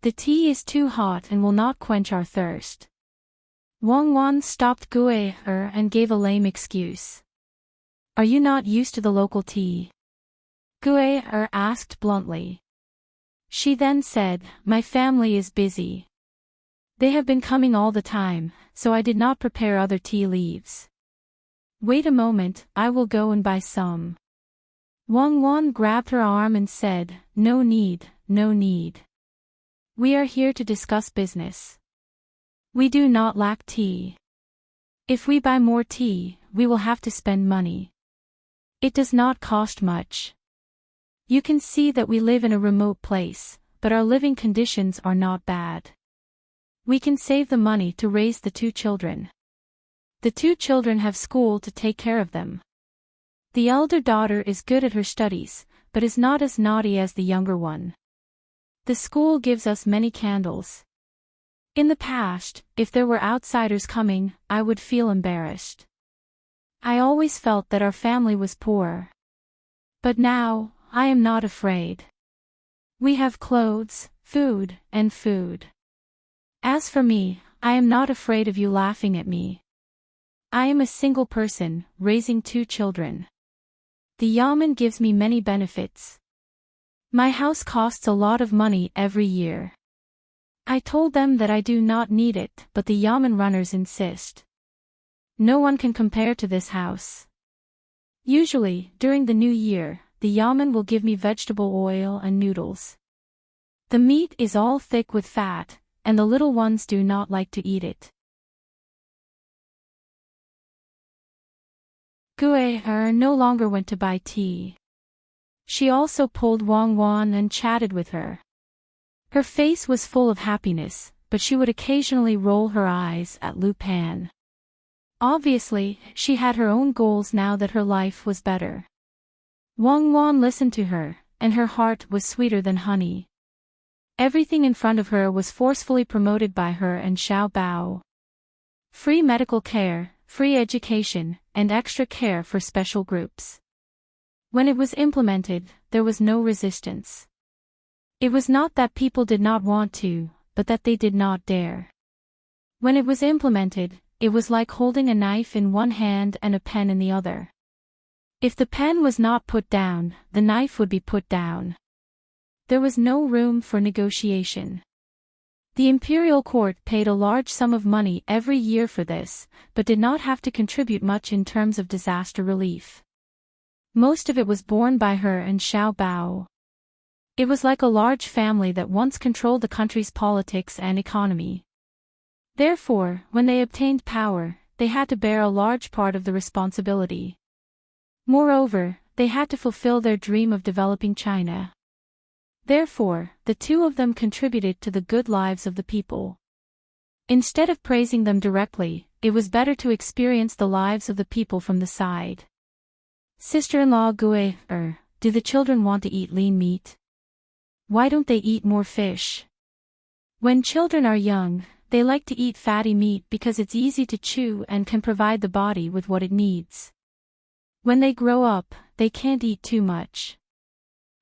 The tea is too hot and will not quench our thirst." Wang Wan stopped Guer and gave a lame excuse. "Are you not used to the local tea?" Guer asked bluntly. She then said, "My family is busy. They have been coming all the time, so I did not prepare other tea leaves. Wait a moment, I will go and buy some." Wang Wan grabbed her arm and said, "No need, no need. We are here to discuss business. We do not lack tea. If we buy more tea, we will have to spend money. It does not cost much. You can see that we live in a remote place, but our living conditions are not bad. We can save the money to raise the 2 children. The 2 children have school to take care of them. The elder daughter is good at her studies, but is not as naughty as the younger one. The school gives us many candles. In the past, if there were outsiders coming, I would feel embarrassed. I always felt that our family was poor. But now, I am not afraid. We have clothes, food, and food. As for me, I am not afraid of you laughing at me. I am a single person, raising 2 children. The yamen gives me many benefits. My house costs a lot of money every year. I told them that I do not need it, but the yamen runners insist. No one can compare to this house. Usually, during the new year, the yamen will give me vegetable oil and noodles. The meat is all thick with fat, and the little ones do not like to eat it. Guer no longer went to buy tea. She also pulled Wang Wan and chatted with her. Her face was full of happiness, but she would occasionally roll her eyes at Lu Pan. Obviously, she had her own goals now that her life was better. Wang Wan listened to her, and her heart was sweeter than honey. Everything in front of her was forcefully promoted by her and Xiao Bao. Free medical care, free education, and extra care for special groups. When it was implemented, there was no resistance. It was not that people did not want to, but that they did not dare. When it was implemented, it was like holding a knife in one hand and a pen in the other. If the pen was not put down, the knife would be put down. There was no room for negotiation. The imperial court paid a large sum of money every year for this, but did not have to contribute much in terms of disaster relief. Most of it was borne by her and Xiao Bao. It was like a large family that once controlled the country's politics and economy. Therefore, when they obtained power, they had to bear a large part of the responsibility. Moreover, they had to fulfill their dream of developing China. Therefore, the two of them contributed to the good lives of the people. Instead of praising them directly, it was better to experience the lives of the people from the side. Sister-in-law Gue, do the children want to eat lean meat? Why don't they eat more fish? When children are young, they like to eat fatty meat because it's easy to chew and can provide the body with what it needs. When they grow up, they can't eat too much.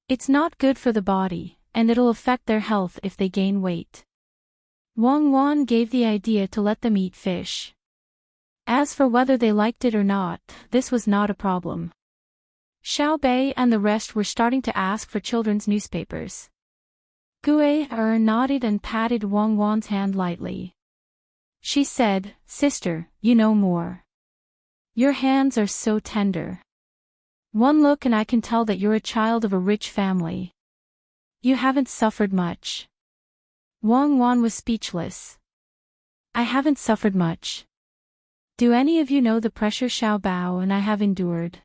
It's not good for the body, and it'll affect their health if they gain weight. Wang Wan gave the idea to let them eat fish. As for whether they liked it or not, this was not a problem. Xiao Bei and the rest were starting to ask for children's newspapers. Gue nodded and patted Wang Wan's hand lightly. She said, "Sister, you know more. Your hands are so tender. One look and I can tell that you're a child of a rich family. You haven't suffered much." Wang Wan was speechless. "I haven't suffered much. Do any of you know the pressure Xiao Bao and I have endured?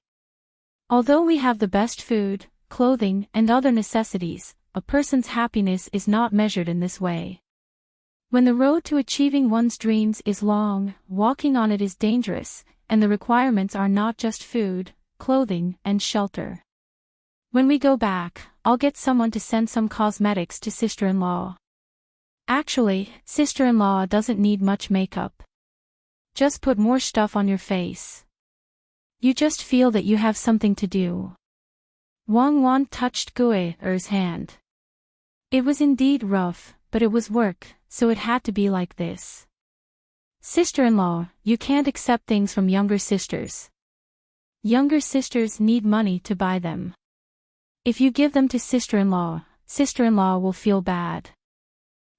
Although we have the best food, clothing, and other necessities, a person's happiness is not measured in this way. When the road to achieving one's dreams is long, walking on it is dangerous, and the requirements are not just food, clothing, and shelter. When we go back, I'll get someone to send some cosmetics to sister-in-law. Actually, sister-in-law doesn't need much makeup. Just put more stuff on your face. You just feel that you have something to do." Wang Wan touched Gue's hand. It was indeed rough, but it was work, so it had to be like this. "Sister-in-law, you can't accept things from younger sisters. Younger sisters need money to buy them. If you give them to sister-in-law, sister-in-law will feel bad.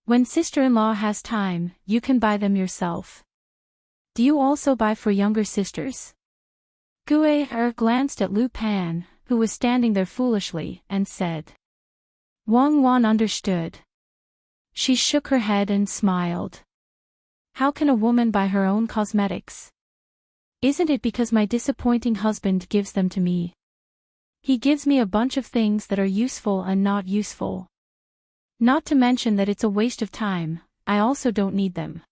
When sister-in-law has time, you can buy them yourself. Do you also buy for younger sisters?" Gue glanced at Lu Pan, who was standing there foolishly, and said. Wang Wan understood. She shook her head and smiled. "How can a woman buy her own cosmetics? Isn't it because my disappointing husband gives them to me? He gives me a bunch of things that are useful and not useful. Not to mention that it's a waste of time, I also don't need them."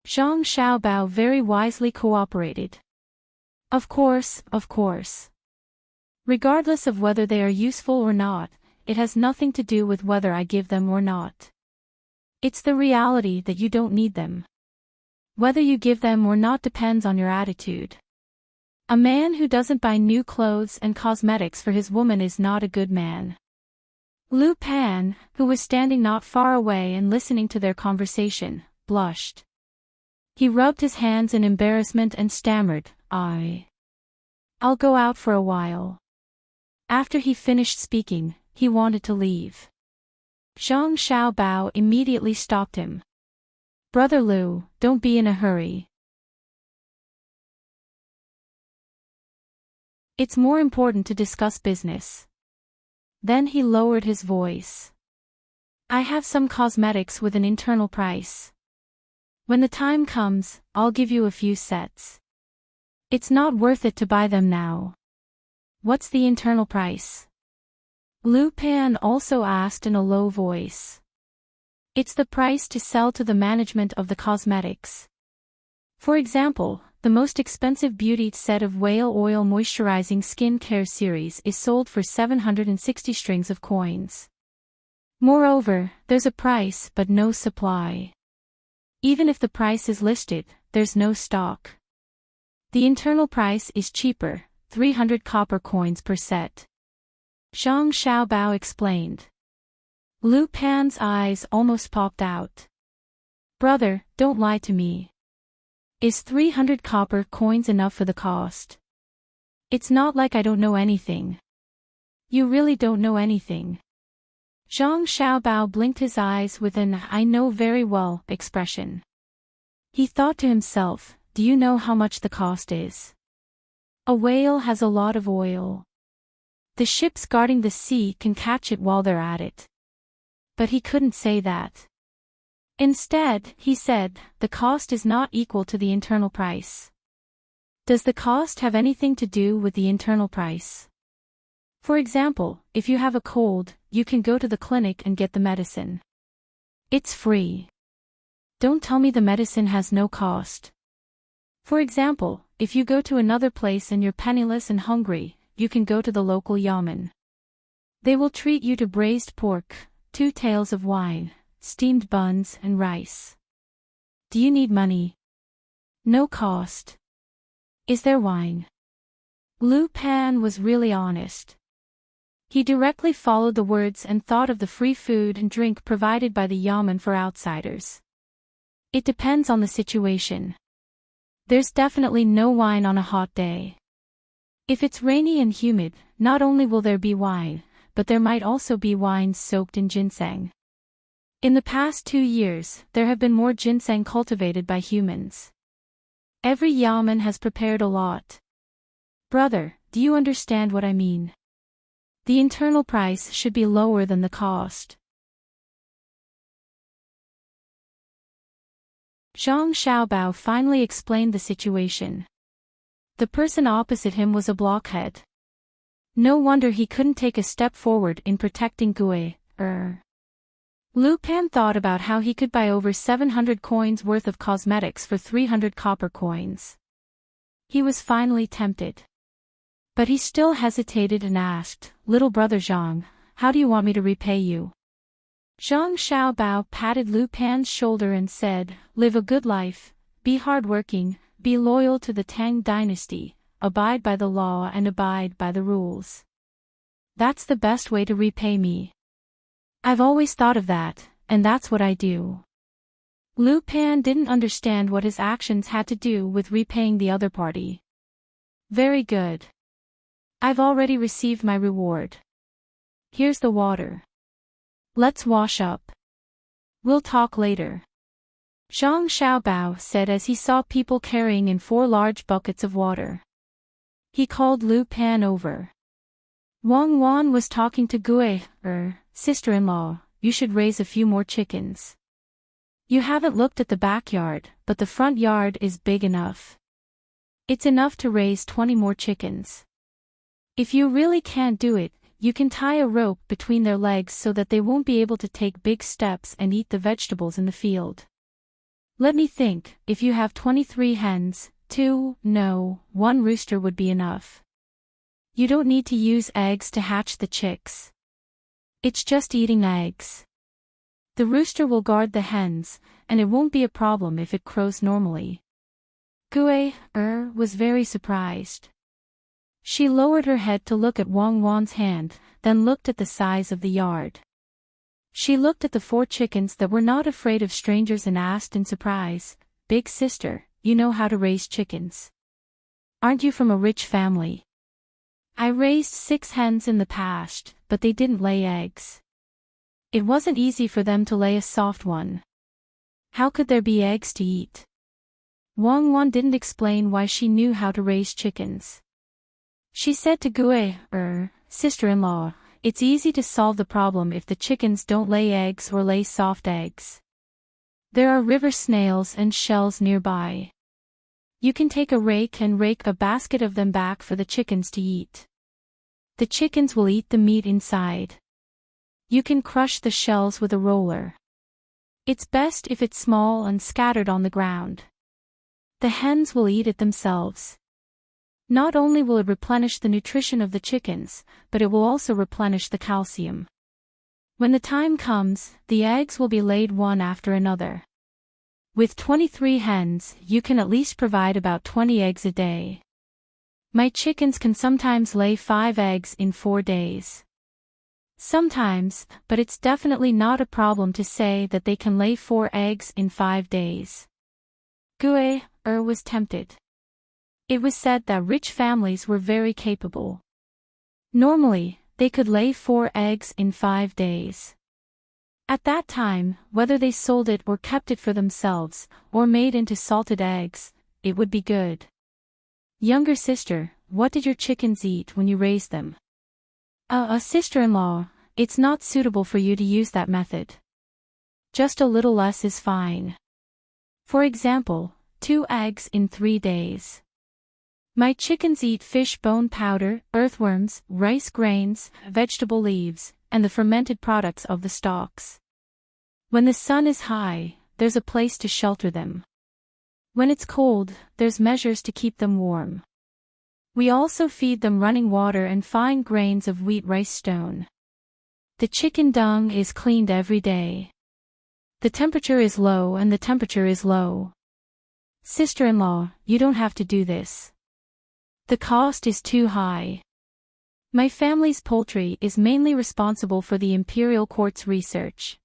Zhang Xiaobao very wisely cooperated. Of course. Regardless of whether they are useful or not, it has nothing to do with whether I give them or not. It's the reality that you don't need them. Whether you give them or not depends on your attitude. A man who doesn't buy new clothes and cosmetics for his woman is not a good man. Lu Pan, who was standing not far away and listening to their conversation, blushed. He rubbed his hands in embarrassment and stammered, I'll go out for a while." After he finished speaking, he wanted to leave. Zhang Xiaobao immediately stopped him. "Brother Lu, don't be in a hurry. It's more important to discuss business." Then he lowered his voice. "I have some cosmetics with an internal price. When the time comes, I'll give you a few sets. It's not worth it to buy them now." "What's the internal price?" Lu Pan also asked in a low voice. "It's the price to sell to the management of the cosmetics. For example, the most expensive beauty set of whale oil moisturizing skin care series is sold for 760 strings of coins. Moreover, there's a price but no supply. Even if the price is listed, there's no stock. The internal price is cheaper, 300 copper coins per set." Zhang Xiaobao explained. Lu Pan's eyes almost popped out. "Brother, don't lie to me. Is 300 copper coins enough for the cost? It's not like I don't know anything." "You really don't know anything." Zhang Xiaobao blinked his eyes with an "I know very well" expression. He thought to himself, do you know how much the cost is? A whale has a lot of oil. The ships guarding the sea can catch it while they're at it. But he couldn't say that. Instead, he said, the cost is not equal to the internal price. Does the cost have anything to do with the internal price? For example, if you have a cold, you can go to the clinic and get the medicine. It's free. Don't tell me the medicine has no cost. For example, if you go to another place and you're penniless and hungry, you can go to the local yamen. They will treat you to braised pork, 2 tails of wine, steamed buns and rice. Do you need money? No cost. Is there wine? Lu Pan was really honest. He directly followed the words and thought of the free food and drink provided by the yamen for outsiders. It depends on the situation. There's definitely no wine on a hot day. If it's rainy and humid, not only will there be wine, but there might also be wine soaked in ginseng. In the past 2 years, there have been more ginseng cultivated by humans. Every yamen has prepared a lot. Brother, do you understand what I mean? The internal price should be lower than the cost. Zhang Xiaobao finally explained the situation. The person opposite him was a blockhead. No wonder he couldn't take a step forward in protecting Gue. Lu Pan thought about how he could buy over 700 coins worth of cosmetics for 300 copper coins. He was finally tempted. But he still hesitated and asked, "Little brother Zhang, how do you want me to repay you?" Zhang Xiaobao patted Lu Pan's shoulder and said, "Live a good life, be hardworking, be loyal to the Tang dynasty, abide by the law and abide by the rules. That's the best way to repay me. I've always thought of that, and that's what I do." Lu Pan didn't understand what his actions had to do with repaying the other party. "Very good. I've already received my reward. Here's the water. Let's wash up. We'll talk later," Zhang Xiaobao said as he saw people carrying in 4 large buckets of water. He called Lu Pan over. Wang Wan was talking to Gue, sister-in-law, "You should raise a few more chickens. You haven't looked at the backyard, but the front yard is big enough. It's enough to raise 20 more chickens. If you really can't do it, you can tie a rope between their legs so that they won't be able to take big steps and eat the vegetables in the field. Let me think, if you have 23 hens, 1 rooster would be enough. You don't need to use eggs to hatch the chicks. It's just eating eggs. The rooster will guard the hens, and it won't be a problem if it crows normally." Gue, was very surprised. She lowered her head to look at Wang Wan's hand, then looked at the size of the yard. She looked at the 4 chickens that were not afraid of strangers and asked in surprise, "Big sister, you know how to raise chickens. Aren't you from a rich family?" "I raised 6 hens in the past, but they didn't lay eggs. It wasn't easy for them to lay a soft one. How could there be eggs to eat?" Wang Wan didn't explain why she knew how to raise chickens. She said to Gue, sister-in-law, "It's easy to solve the problem if the chickens don't lay eggs or lay soft eggs. There are river snails and shells nearby. You can take a rake and rake a basket of them back for the chickens to eat. The chickens will eat the meat inside. You can crush the shells with a roller. It's best if it's small and scattered on the ground. The hens will eat it themselves. Not only will it replenish the nutrition of the chickens, but it will also replenish the calcium. When the time comes, the eggs will be laid one after another. With 23 hens, you can at least provide about 20 eggs a day. My chickens can sometimes lay 5 eggs in 4 days. Sometimes, but it's definitely not a problem to say that they can lay 4 eggs in 5 days." Gue, was tempted. It was said that rich families were very capable. Normally, they could lay 4 eggs in 5 days. At that time, whether they sold it or kept it for themselves, or made into salted eggs, it would be good. "Younger sister, what did your chickens eat when you raised them?" Sister-in-law, it's not suitable for you to use that method. Just a little less is fine. For example, 2 eggs in 3 days. My chickens eat fish bone powder, earthworms, rice grains, vegetable leaves, and the fermented products of the stalks. When the sun is high, there's a place to shelter them. When it's cold, there's measures to keep them warm. We also feed them running water and fine grains of wheat rice stone. The chicken dung is cleaned every day. The temperature is low and the temperature is low. Sister-in-law, you don't have to do this. The cost is too high. My family's poultry is mainly responsible for the imperial court's research.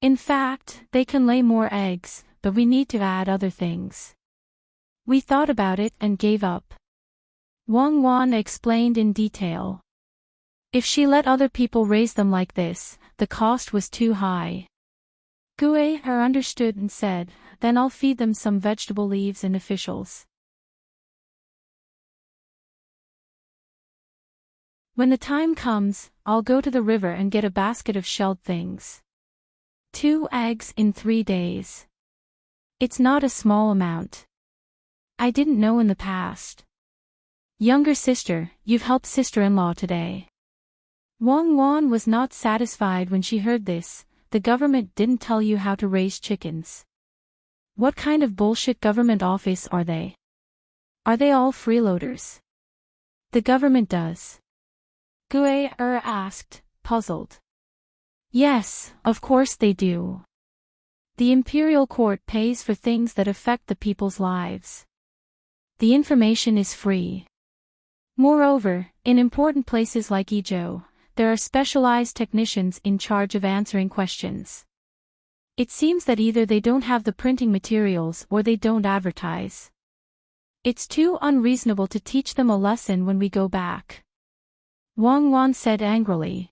In fact, they can lay more eggs, but we need to add other things. We thought about it and gave up. Wang Wan explained in detail. If she let other people raise them like this, the cost was too high. Gue understood and said, then I'll feed them some vegetable leaves and officials. When the time comes, I'll go to the river and get a basket of shelled things. 2 eggs in 3 days. It's not a small amount. I didn't know in the past. Younger sister, you've helped sister-in-law today. Wang Wan was not satisfied when she heard this. The government didn't tell you how to raise chickens. What kind of bullshit government office are they? Are they all freeloaders? The government does. Gue asked, puzzled. Yes, of course they do. The imperial court pays for things that affect the people's lives. The information is free. Moreover, in important places like Idyll, there are specialized technicians in charge of answering questions. It seems that either they don't have the printing materials or they don't advertise. It's too unreasonable to teach them a lesson when we go back. Wang Wan said angrily.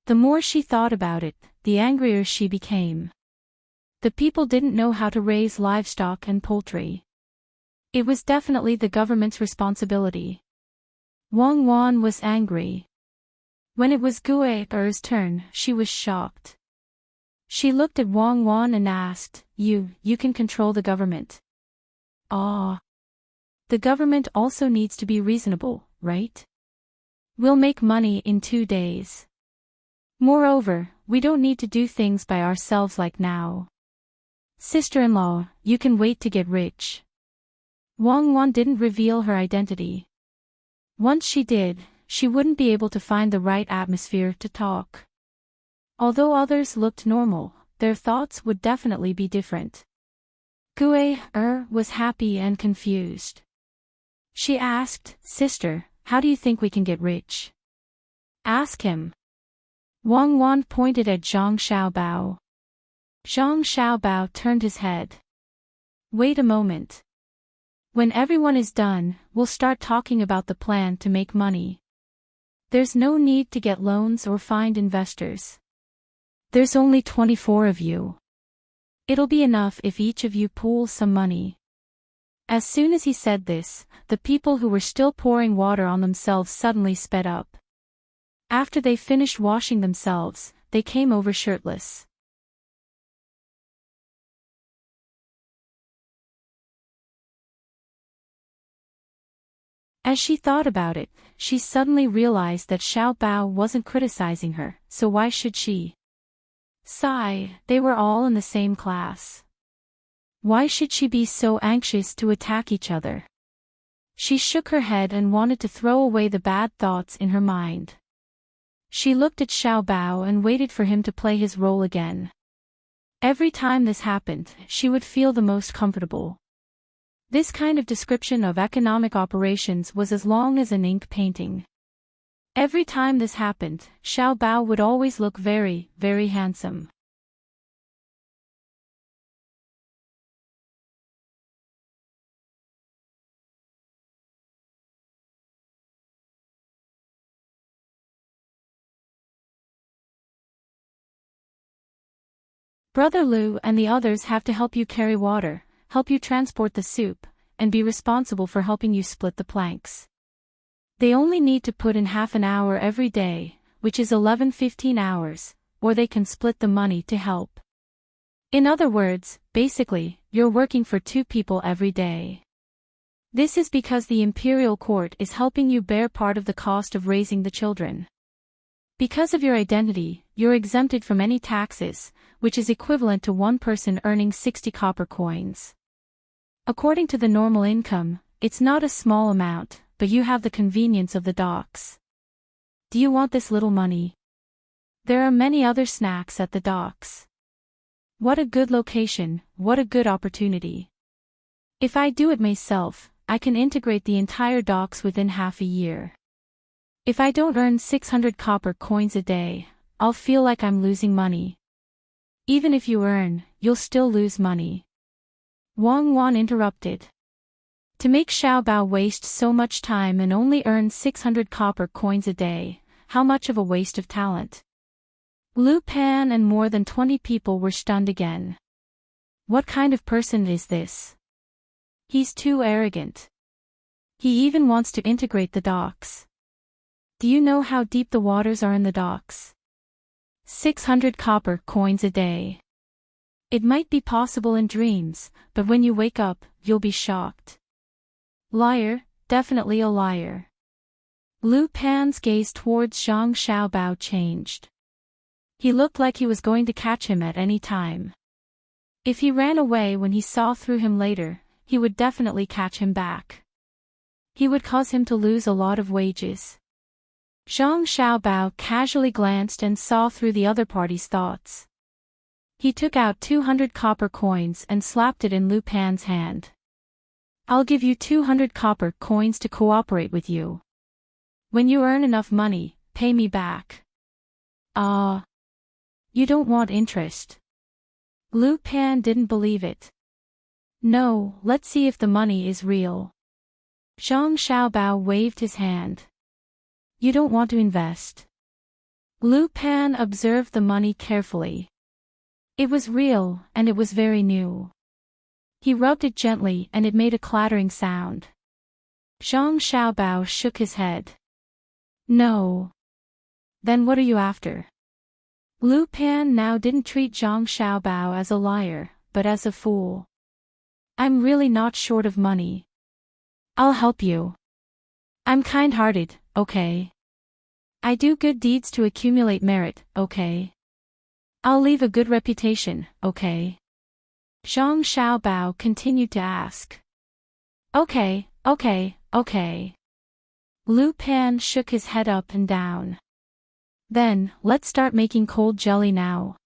The more she thought about it, the angrier she became. The people didn't know how to raise livestock and poultry. It was definitely the government's responsibility. Wang Wan was angry. When it was Gue's turn, she was shocked. She looked at Wang Wan and asked, You can control the government. Ah. The government also needs to be reasonable, right? We'll make money in 2 days. Moreover, we don't need to do things by ourselves like now. Sister-in-law, you can wait to get rich. Wang Wan didn't reveal her identity. Once she did, she wouldn't be able to find the right atmosphere to talk. Although others looked normal, their thoughts would definitely be different. Gue was happy and confused. She asked, Sister, how do you think we can get rich? Ask him. Wang Wan pointed at Zhang Xiaobao. Zhang Xiaobao turned his head. Wait a moment. When everyone is done, we'll start talking about the plan to make money. There's no need to get loans or find investors. There's only 24 of you. It'll be enough if each of you pools some money. As soon as he said this, the people who were still pouring water on themselves suddenly sped up. After they finished washing themselves, they came over shirtless. As she thought about it, she suddenly realized that Xiao Bao wasn't criticizing her, so why should she? Sigh, they were all in the same class. Why should she be so anxious to attack each other? She shook her head and wanted to throw away the bad thoughts in her mind. She looked at Xiao Bao and waited for him to play his role again. Every time this happened, she would feel the most comfortable. This kind of description of economic operations was as long as an ink painting. Every time this happened, Xiao Bao would always look very, very handsome. Brother Lu and the others have to help you carry water, help you transport the soup, and be responsible for helping you split the planks. They only need to put in half an hour every day, which is 15 hours, or they can split the money to help. In other words, basically, you're working for 2 people every day. This is because the imperial court is helping you bear part of the cost of raising the children. Because of your identity, you're exempted from any taxes, which is equivalent to one person earning 60 copper coins. According to the normal income, it's not a small amount, but you have the convenience of the docks. Do you want this little money? There are many other snacks at the docks. What a good location, what a good opportunity. If I do it myself, I can integrate the entire docks within half a year. If I don't earn 600 copper coins a day, I'll feel like I'm losing money. Even if you earn, you'll still lose money. Wang Wan interrupted. To make Xiaobao waste so much time and only earn 600 copper coins a day, how much of a waste of talent. Lu Pan and more than 20 people were stunned again. What kind of person is this? He's too arrogant. He even wants to integrate the docks. Do you know how deep the waters are in the docks? 600 copper coins a day. It might be possible in dreams, but when you wake up, you'll be shocked. Liar, definitely a liar. Lu Pan's gaze towards Zhang Xiaobao changed. He looked like he was going to catch him at any time. If he ran away when he saw through him later, he would definitely catch him back. He would cause him to lose a lot of wages. Zhang Xiaobao casually glanced and saw through the other party's thoughts. He took out 200 copper coins and slapped it in Lu Pan's hand. I'll give you 200 copper coins to cooperate with you. When you earn enough money, pay me back. You don't want interest. Lu Pan didn't believe it. No, let's see if the money is real. Zhang Xiaobao waved his hand. You don't want to invest. Lu Pan observed the money carefully. It was real, and it was very new. He rubbed it gently and it made a clattering sound. Zhang Xiaobao shook his head. No. Then what are you after? Lu Pan now didn't treat Zhang Xiaobao as a liar, but as a fool. I'm really not short of money. I'll help you. I'm kind-hearted, okay? I do good deeds to accumulate merit, okay? I'll leave a good reputation, okay? Zhang Xiaobao continued to ask. Okay. Lu Pan shook his head up and down. Then, let's start making cold jelly now.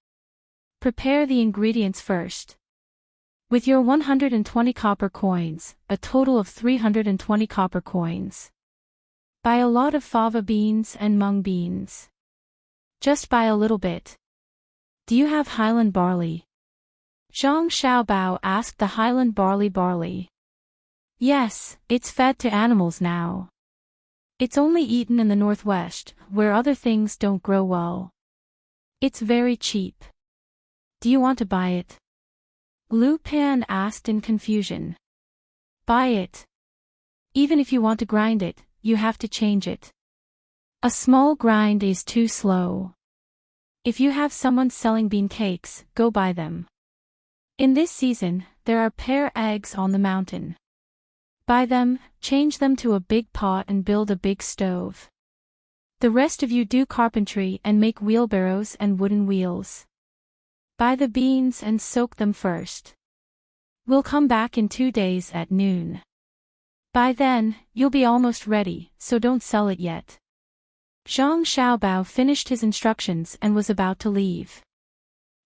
Prepare the ingredients first. With your 120 copper coins, a total of 320 copper coins. Buy a lot of fava beans and mung beans. Just buy a little bit. Do you have Highland barley? Zhang Xiaobao asked the Highland barley. Yes, it's fed to animals now. It's only eaten in the northwest, where other things don't grow well. It's very cheap. Do you want to buy it? Lu Pan asked in confusion. Buy it. Even if you want to grind it, you have to change it. A small grind is too slow. If you have someone selling bean cakes, go buy them. In this season, there are pear eggs on the mountain. Buy them, change them to a big pot and build a big stove. The rest of you do carpentry and make wheelbarrows and wooden wheels. Buy the beans and soak them first. We'll come back in 2 days at noon. By then, you'll be almost ready, so don't sell it yet. Zhang Xiaobao finished his instructions and was about to leave.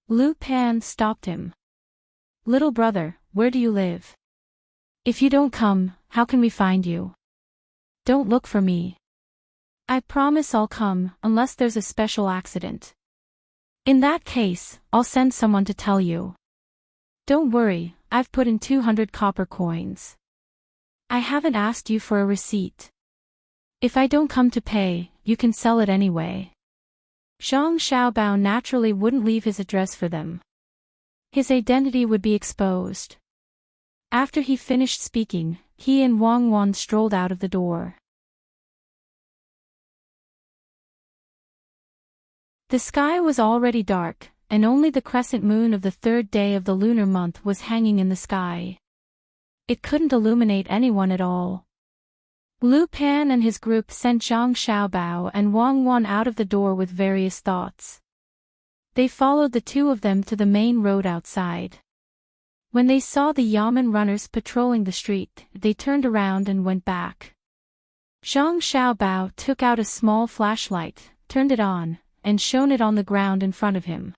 Lu Pan stopped him. Little brother, where do you live? If you don't come, how can we find you? Don't look for me. I promise I'll come, unless there's a special accident. In that case, I'll send someone to tell you. Don't worry, I've put in 200 copper coins. I haven't asked you for a receipt. If I don't come to pay, you can sell it anyway. Zhang Xiaobao naturally wouldn't leave his address for them. His identity would be exposed. After he finished speaking, he and Wang Wan strolled out of the door. The sky was already dark, and only the crescent moon of the 3rd day of the lunar month was hanging in the sky. It couldn't illuminate anyone at all. Lu Pan and his group sent Zhang Xiaobao and Wang Wan out of the door with various thoughts. They followed the two of them to the main road outside. When they saw the Yamen runners patrolling the street, they turned around and went back. Zhang Xiaobao took out a small flashlight, turned it on, and shone it on the ground in front of him.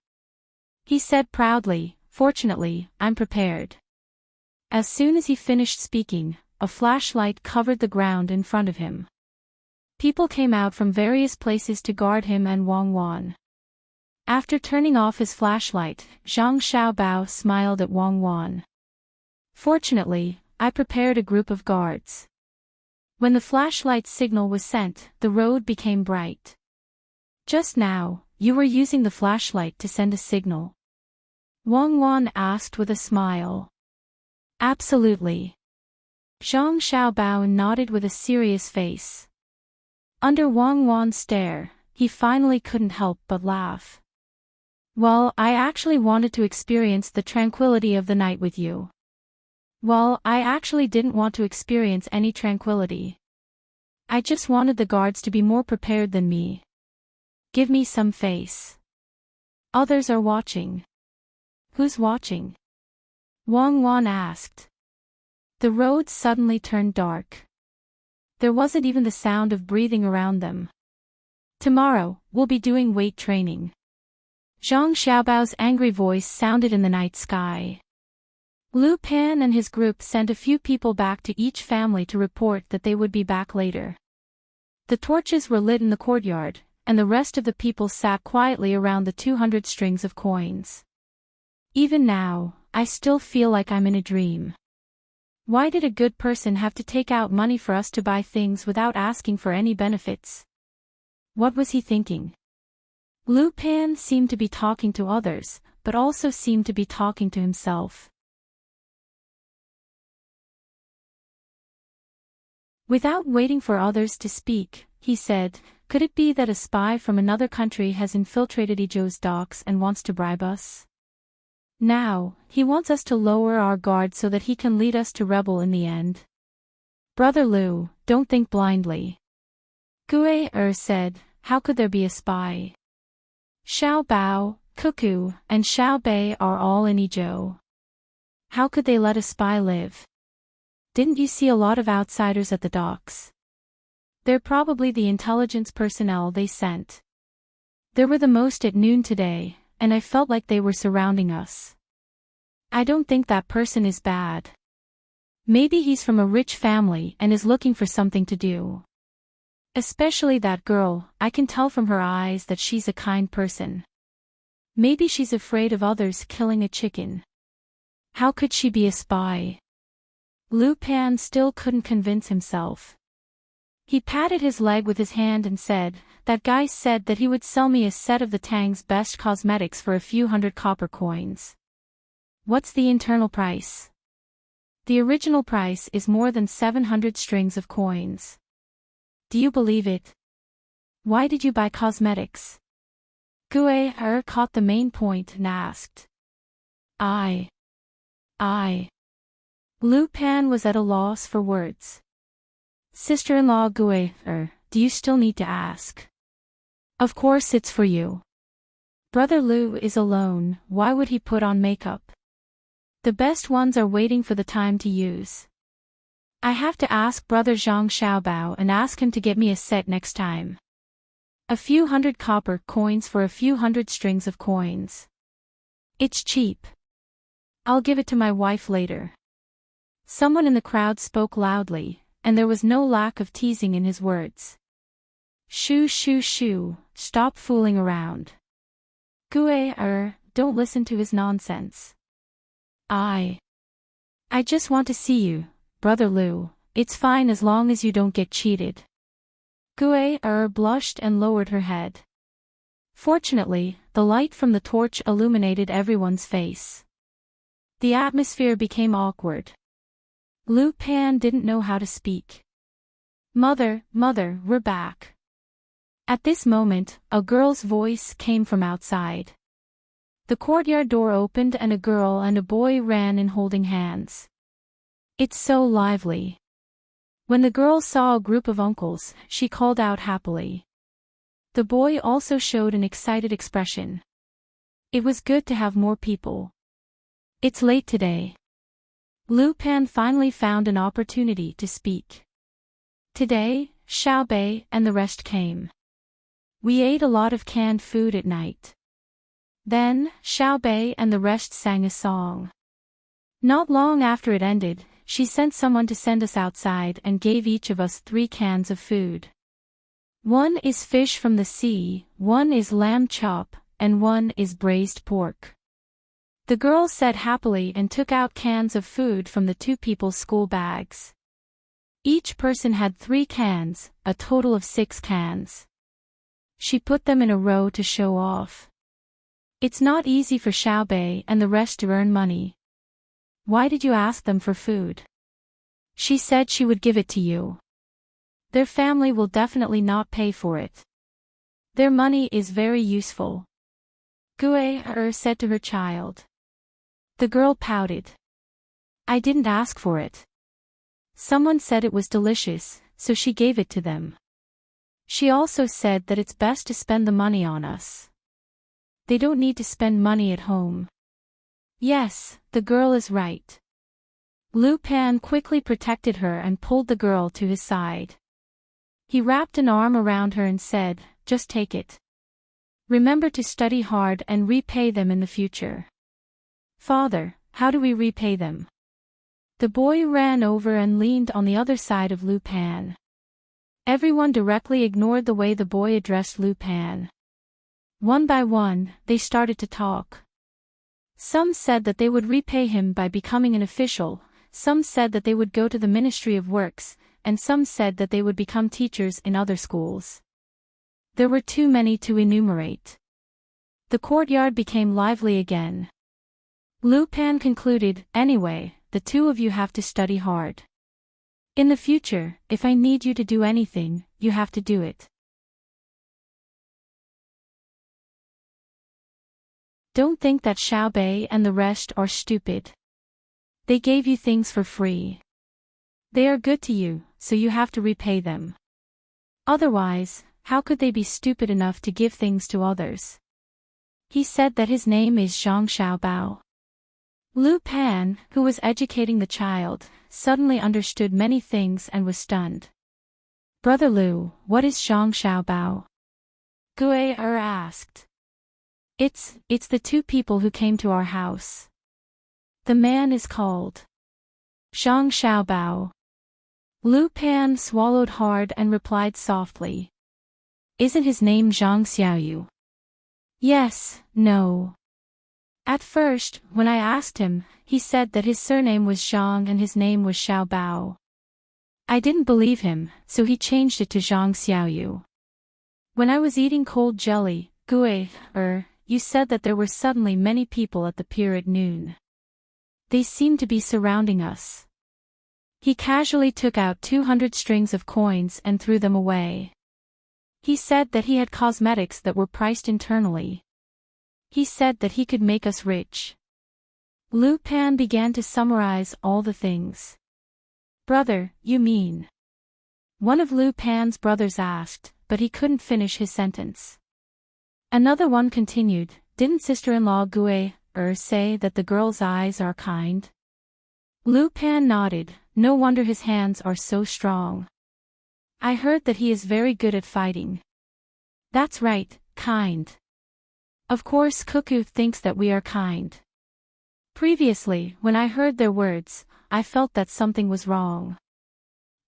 He said proudly, "Fortunately, I'm prepared." As soon as he finished speaking, a flashlight covered the ground in front of him. People came out from various places to guard him and Wang Wan. After turning off his flashlight, Zhang Xiaobao smiled at Wang Wan. "Fortunately, I prepared a group of guards." When the flashlight signal was sent, the road became bright. "Just now, you were using the flashlight to send a signal?" Wang Wan asked with a smile. "Absolutely." Zhang Xiaobao nodded with a serious face. Under Wang Wan's stare, he finally couldn't help but laugh. "Well, I actually wanted to experience the tranquility of the night with you." "Well, I actually didn't want to experience any tranquility. I just wanted the guards to be more prepared than me. Give me some face. Others are watching." "Who's watching?" Wang Wan asked. The road suddenly turned dark. There wasn't even the sound of breathing around them. "Tomorrow, we'll be doing weight training." Zhang Xiaobao's angry voice sounded in the night sky. Lu Pan and his group sent a few people back to each family to report that they would be back later. The torches were lit in the courtyard, and the rest of the people sat quietly around the 200 strings of coins. Even now, I still feel like I'm in a dream. Why did a good person have to take out money for us to buy things without asking for any benefits? What was he thinking? Lu Pan seemed to be talking to others, but also seemed to be talking to himself. Without waiting for others to speak, he said, "Could it be that a spy from another country has infiltrated Idyll's docks and wants to bribe us? Now, he wants us to lower our guard so that he can lead us to rebel in the end. Brother Lu, don't think blindly." Gue said, "How could there be a spy? Xiao Bao, Cuckoo, and Xiao Bei are all in Idyll. How could they let a spy live? Didn't you see a lot of outsiders at the docks? They're probably the intelligence personnel they sent. There were the most at noon today, and I felt like they were surrounding us. I don't think that person is bad. Maybe he's from a rich family and is looking for something to do. Especially that girl, I can tell from her eyes that she's a kind person. Maybe she's afraid of others killing a chicken. How could she be a spy?" Lu Pan still couldn't convince himself. He patted his leg with his hand and said, "That guy said that he would sell me a set of the Tang's best cosmetics for a few hundred copper coins. What's the internal price?" "The original price is more than 700 strings of coins. Do you believe it? Why did you buy cosmetics?" Gue caught the main point and asked. I. Lu Pan was at a loss for words. "Sister-in-law Gue, do you still need to ask? Of course it's for you. Brother Lu is alone, why would he put on makeup? The best ones are waiting for the time to use. I have to ask Brother Zhang Xiaobao and ask him to get me a set next time. A few hundred copper coins for a few hundred strings of coins. It's cheap. I'll give it to my wife later." Someone in the crowd spoke loudly, and there was no lack of teasing in his words. "Shoo shoo shoo, stop fooling around. Gue don't listen to his nonsense. I just want to see you, Brother Lu, it's fine as long as you don't get cheated." Gue blushed and lowered her head. Fortunately, the light from the torch illuminated everyone's face. The atmosphere became awkward. Lu Pan didn't know how to speak. Mother, we're back." At this moment, a girl's voice came from outside. The courtyard door opened and a girl and a boy ran in holding hands. "It's so lively. When the girl saw a group of uncles, she called out happily. The boy also showed an excited expression. It was good to have more people. It's late today. Lu Pan finally found an opportunity to speak. Today, Xiaobei and the rest came. We ate a lot of canned food at night. Then, Xiaobei and the rest sang a song. Not long after it ended, she sent someone to send us outside and gave each of us 3 cans of food. One is fish from the sea, one is lamb chop, and one is braised pork. The girl said happily and took out cans of food from the 2 people's school bags. Each person had 3 cans, a total of 6 cans. She put them in a row to show off. It's not easy for Xiaobei and the rest to earn money. Why did you ask them for food? She said she would give it to you. Their family will definitely not pay for it. Their money is very useful. Gue said to her child. The girl pouted. I didn't ask for it. Someone said it was delicious, so she gave it to them. She also said that it's best to spend the money on us. They don't need to spend money at home. Yes, the girl is right. Lu Pan quickly protected her and pulled the girl to his side. He wrapped an arm around her and said, just take it. Remember to study hard and repay them in the future. Father, how do we repay them? The boy ran over and leaned on the other side of Lu Pan. Everyone directly ignored the way the boy addressed Lu Pan. One by one, they started to talk. Some said that they would repay him by becoming an official, some said that they would go to the Ministry of Works, and some said that they would become teachers in other schools. There were too many to enumerate. The courtyard became lively again. Lu Pan concluded, anyway, the 2 of you have to study hard. In the future, if I need you to do anything, you have to do it. Don't think that Xiaobei and the rest are stupid. They gave you things for free. They are good to you, so you have to repay them. Otherwise, how could they be stupid enough to give things to others? He said that his name is Zhang Xiaobao. Lu Pan, who was educating the child, suddenly understood many things and was stunned. Brother Lu, what is Zhang Xiaobao? Gue asked. It's the 2 people who came to our house. The man is called Zhang Xiaobao. Lu Pan swallowed hard and replied softly. Isn't his name Zhang Xiaoyu? Yes, no. At first, when I asked him, he said that his surname was Zhang and his name was Xiaobao. I didn't believe him, so he changed it to Zhang Xiaoyu. When I was eating cold jelly, Gue, you said that there were suddenly many people at the pier at noon. They seemed to be surrounding us. He casually took out 200 strings of coins and threw them away. He said that he had cosmetics that were priced internally. He said that he could make us rich. Lu Pan began to summarize all the things. Brother, you mean? One of Lu Pan's brothers asked, but he couldn't finish his sentence. Another one continued, didn't sister-in-law Gue say that the girl's eyes are kind? Lu Pan nodded, no wonder his hands are so strong. I heard that he is very good at fighting. That's right, kind. Of course Cuckoo thinks that we are kind. Previously, when I heard their words, I felt that something was wrong.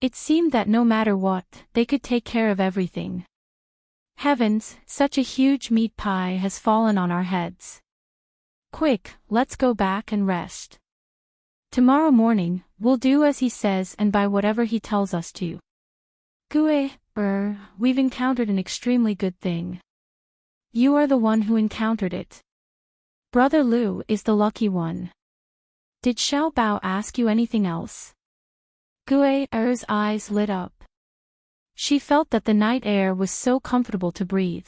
It seemed that no matter what, they could take care of everything. Heavens, such a huge meat pie has fallen on our heads. Quick, let's go back and rest. Tomorrow morning, we'll do as he says and buy whatever he tells us to. Gue, we've encountered an extremely good thing. You are the one who encountered it. Brother Lu is the lucky one. Did Xiao Bao ask you anything else? Gue's eyes lit up. She felt that the night air was so comfortable to breathe.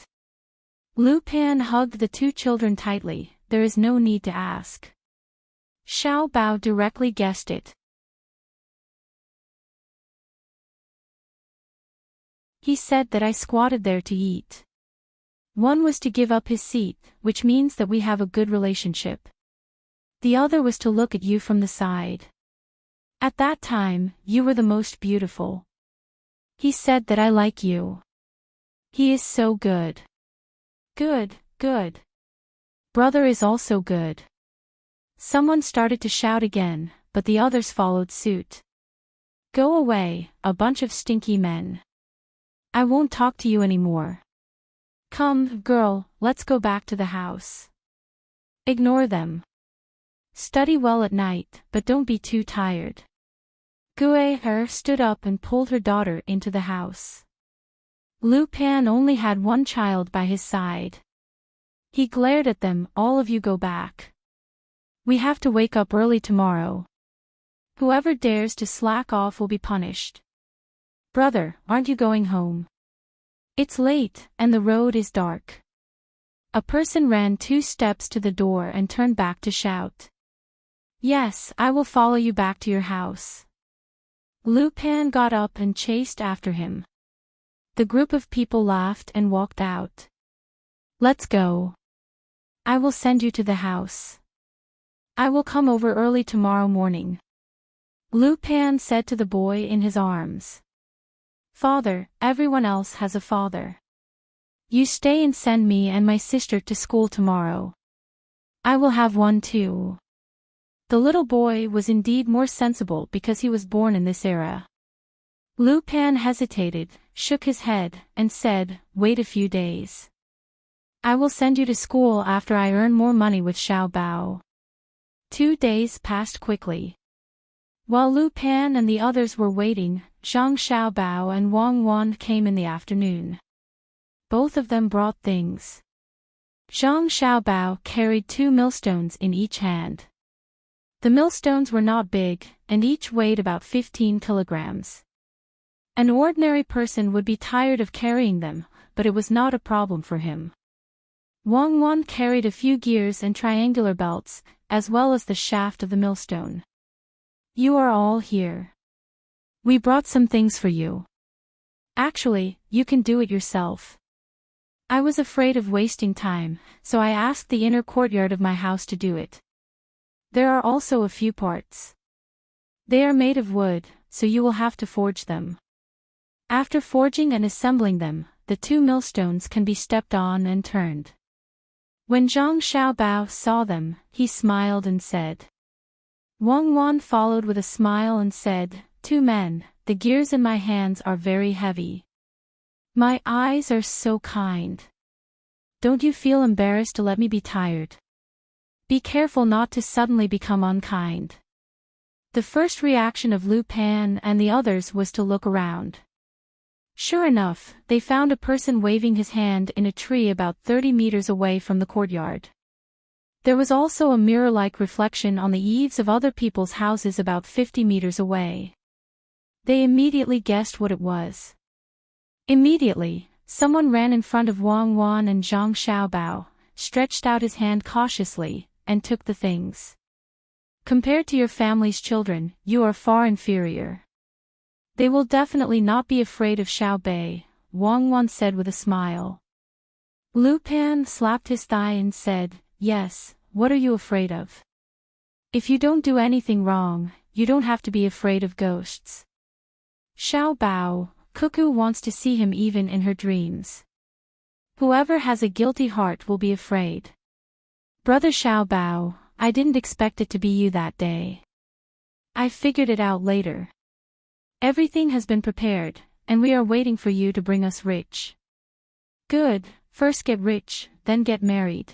Lu Pan hugged the 2 children tightly, there is no need to ask. Xiao Bao directly guessed it. He said that I squatted there to eat. One was to give up his seat, which means that we have a good relationship. The other was to look at you from the side. At that time, you were the most beautiful. He said that I like you. He is so good. Good, good. Brother is also good. Someone started to shout again, but the others followed suit. Go away, a bunch of stinky men. I won't talk to you anymore. Come, girl, let's go back to the house. Ignore them. Study well at night, but don't be too tired. Guer stood up and pulled her daughter into the house. Lupin only had one child by his side. He glared at them. All of you go back. We have to wake up early tomorrow. Whoever dares to slack off will be punished. Brother, aren't you going home? It's late, and the road is dark. A person ran 2 steps to the door and turned back to shout. Yes, I will follow you back to your house. Lupin got up and chased after him. The group of people laughed and walked out. Let's go. I will send you to the house. I will come over early tomorrow morning. Lupin said to the boy in his arms. Father, everyone else has a father. You stay and send me and my sister to school tomorrow. I will have one too. The little boy was indeed more sensible because he was born in this era. Lupin hesitated, shook his head, and said, wait a few days. I will send you to school after I earn more money with Xiao Bao. 2 days passed quickly. While Lupin and the others were waiting, Zhang Xiaobao and Wang Wan came in the afternoon. Both of them brought things. Zhang Xiaobao carried 2 millstones in each hand. The millstones were not big, and each weighed about 15 kilograms. An ordinary person would be tired of carrying them, but it was not a problem for him. Wang Wan carried a few gears and triangular belts, as well as the shaft of the millstone. You are all here. We brought some things for you. Actually, you can do it yourself. I was afraid of wasting time, so I asked the inner courtyard of my house to do it. There are also a few parts. They are made of wood, so you will have to forge them. After forging and assembling them, the 2 millstones can be stepped on and turned. When Zhang Xiaobao saw them, he smiled and said. Wang Wan followed with a smile and said, 2 men, the gears in my hands are very heavy. My eyes are so kind. Don't you feel embarrassed to let me be tired? Be careful not to suddenly become unkind. The first reaction of Lupin and the others was to look around. Sure enough, they found a person waving his hand in a tree about 30 meters away from the courtyard. There was also a mirror-like reflection on the eaves of other people's houses about 50 meters away. They immediately guessed what it was. Immediately, someone ran in front of Wang Wan and Zhang Xiaobao, stretched out his hand cautiously, and took the things. Compared to your family's children, you are far inferior. They will definitely not be afraid of Xiao Bei, Wang Wan said with a smile. Lupin slapped his thigh and said, yes, what are you afraid of? If you don't do anything wrong, you don't have to be afraid of ghosts. Xiao Bao, Cuckoo wants to see him even in her dreams. Whoever has a guilty heart will be afraid. Brother Xiao Bao, I didn't expect it to be you that day. I figured it out later. Everything has been prepared, and we are waiting for you to bring us rich. Good, first get rich, then get married.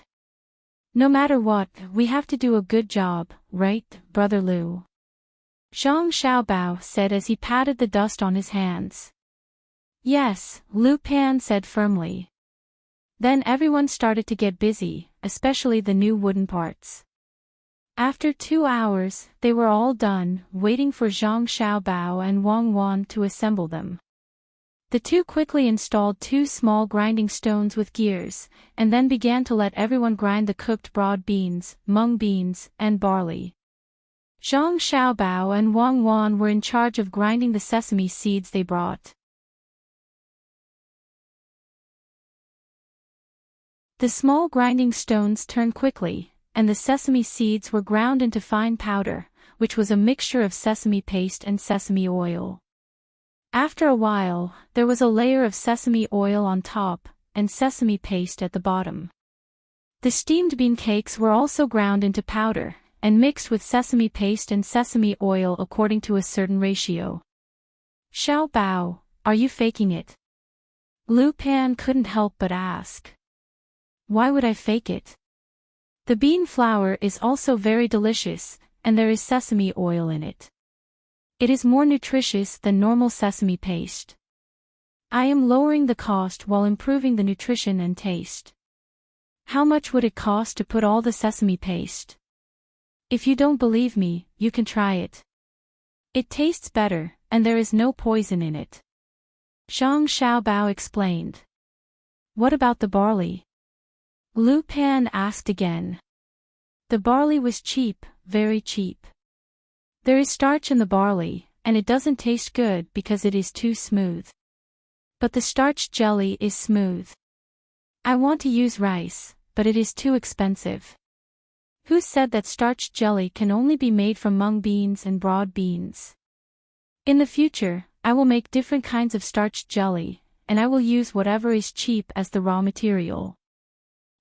No matter what, we have to do a good job, right, Brother Lu? Zhang Xiaobao said as he patted the dust on his hands. Yes, Lupin said firmly. Then everyone started to get busy, especially the new wooden parts. After 2 hours, they were all done, waiting for Zhang Xiaobao and Wang Wan to assemble them. The two quickly installed 2 small grinding stones with gears, and then began to let everyone grind the cooked broad beans, mung beans, and barley. Zhang Xiaobao and Wang Wan were in charge of grinding the sesame seeds they brought. The small grinding stones turned quickly, and the sesame seeds were ground into fine powder, which was a mixture of sesame paste and sesame oil. After a while, there was a layer of sesame oil on top, and sesame paste at the bottom. The steamed bean cakes were also ground into powder, and mixed with sesame paste and sesame oil according to a certain ratio. Xiao Bao, are you faking it? Lu Pan couldn't help but ask. Why would I fake it? The bean flour is also very delicious, and there is sesame oil in it. It is more nutritious than normal sesame paste. I am lowering the cost while improving the nutrition and taste. How much would it cost to put all the sesame paste? If you don't believe me, you can try it. It tastes better, and there is no poison in it. Zhang Xiaobao explained. What about the barley? Lu Pan asked again. The barley was cheap, very cheap. There is starch in the barley, and it doesn't taste good because it is too smooth. But the starch jelly is smooth. I want to use rice, but it is too expensive. Who said that starch jelly can only be made from mung beans and broad beans? In the future, I will make different kinds of starch jelly, and I will use whatever is cheap as the raw material.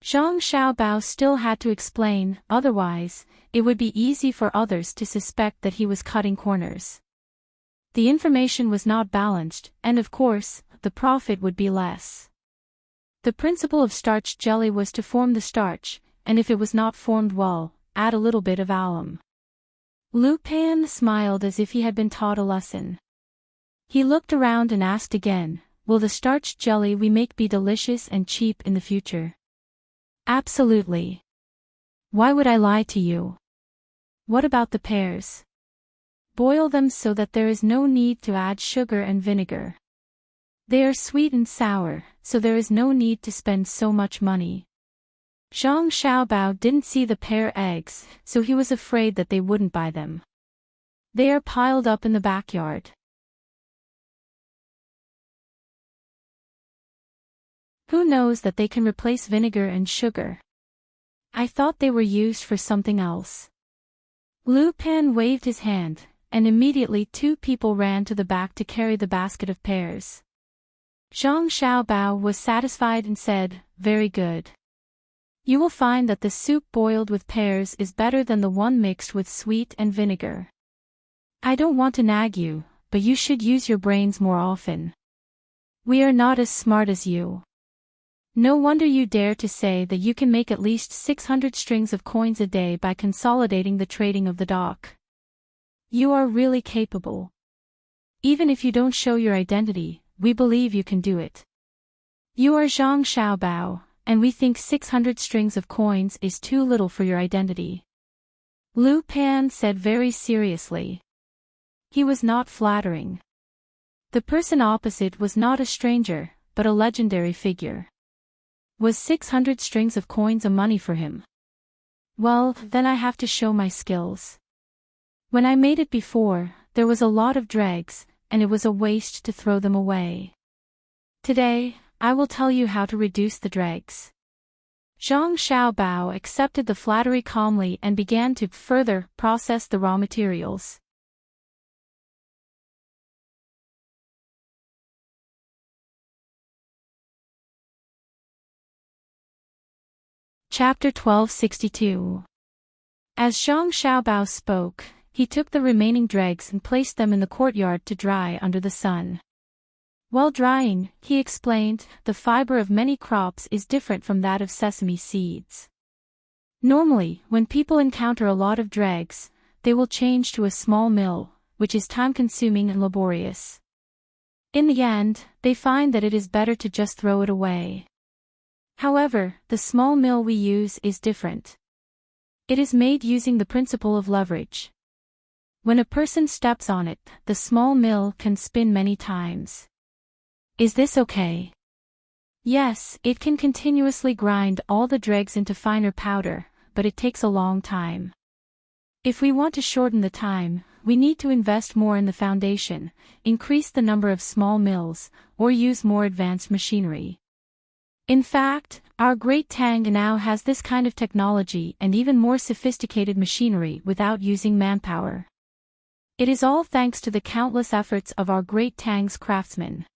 Zhang Xiaobao still had to explain, otherwise, it would be easy for others to suspect that he was cutting corners. The information was not balanced, and of course, the profit would be less. The principle of starch jelly was to form the starch, and if it was not formed well, add a little bit of alum. Lu Pan smiled as if he had been taught a lesson. He looked around and asked again, will the starch jelly we make be delicious and cheap in the future? Absolutely. Why would I lie to you? What about the pears? Boil them so that there is no need to add sugar and vinegar. They are sweet and sour, so there is no need to spend so much money. Zhang Xiaobao didn't see the pear eggs, so he was afraid that they wouldn't buy them. They are piled up in the backyard. Who knows that they can replace vinegar and sugar? I thought they were used for something else. Lu Pan waved his hand, and immediately two people ran to the back to carry the basket of pears. Zhang Xiaobao was satisfied and said, very good. You will find that the soup boiled with pears is better than the one mixed with sweet and vinegar. I don't want to nag you, but you should use your brains more often. We are not as smart as you. No wonder you dare to say that you can make at least 600 strings of coins a day by consolidating the trading of the dock. You are really capable. Even if you don't show your identity, we believe you can do it. You are Zhang Xiaobao, and we think 600 strings of coins is too little for your identity. Lu Pan said very seriously. He was not flattering. The person opposite was not a stranger, but a legendary figure. Was 600 strings of coins a money for him? Well, then I have to show my skills. When I made it before, there was a lot of dregs, and it was a waste to throw them away. Today, I will tell you how to reduce the dregs. Zhang Xiaobao accepted the flattery calmly and began to further process the raw materials. Chapter 1262. As Zhang Xiaobao spoke, he took the remaining dregs and placed them in the courtyard to dry under the sun. While drying, he explained, the fiber of many crops is different from that of sesame seeds. Normally, when people encounter a lot of dregs, they will change to a small mill, which is time-consuming and laborious. In the end, they find that it is better to just throw it away. However, the small mill we use is different. It is made using the principle of leverage. When a person steps on it, the small mill can spin many times. Is this okay? Yes, it can continuously grind all the dregs into finer powder, but it takes a long time. If we want to shorten the time, we need to invest more in the foundation, increase the number of small mills, or use more advanced machinery. In fact, our great Tang now has this kind of technology and even more sophisticated machinery without using manpower. It is all thanks to the countless efforts of our great Tang's craftsmen.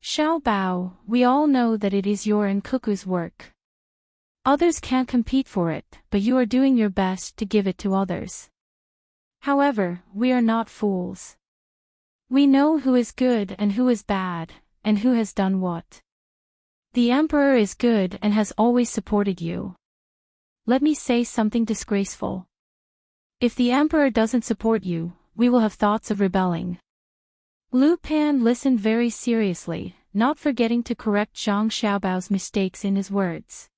Xiao Bao, we all know that it is your and Cuckoo's work. Others can't compete for it, but you are doing your best to give it to others. However, we are not fools. We know who is good and who is bad, and who has done what. The Emperor is good and has always supported you. Let me say something disgraceful. If the Emperor doesn't support you, we will have thoughts of rebelling. Lu Pan listened very seriously, not forgetting to correct Zhang Xiaobao's mistakes in his words.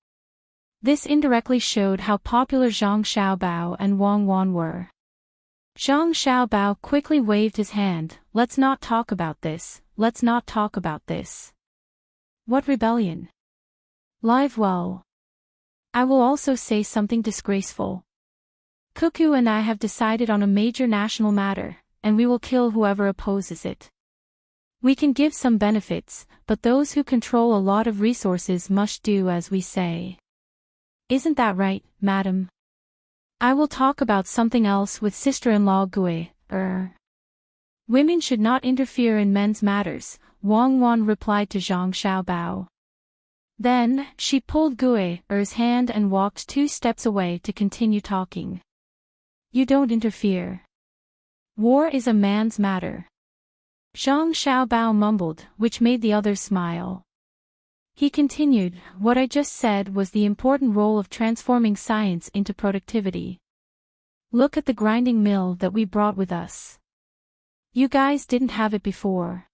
This indirectly showed how popular Zhang Xiaobao and Wang Wan were. Zhang Xiaobao quickly waved his hand. Let's not talk about this, let's not talk about this. What rebellion? Live well. I will also say something disgraceful. Cuckoo and I have decided on a major national matter, and we will kill whoever opposes it. We can give some benefits, but those who control a lot of resources must do as we say. Isn't that right, madam? I will talk about something else with sister-in-law Gui. Women should not interfere in men's matters, Wang Wan replied to Zhang Xiaobao. Then, she pulled Gui's hand and walked 2 steps away to continue talking. You don't interfere. War is a man's matter. Zhang Xiaobao mumbled, which made the others smile. He continued, what I just said was the important role of transforming science into productivity. Look at the grinding mill that we brought with us. You guys didn't have it before.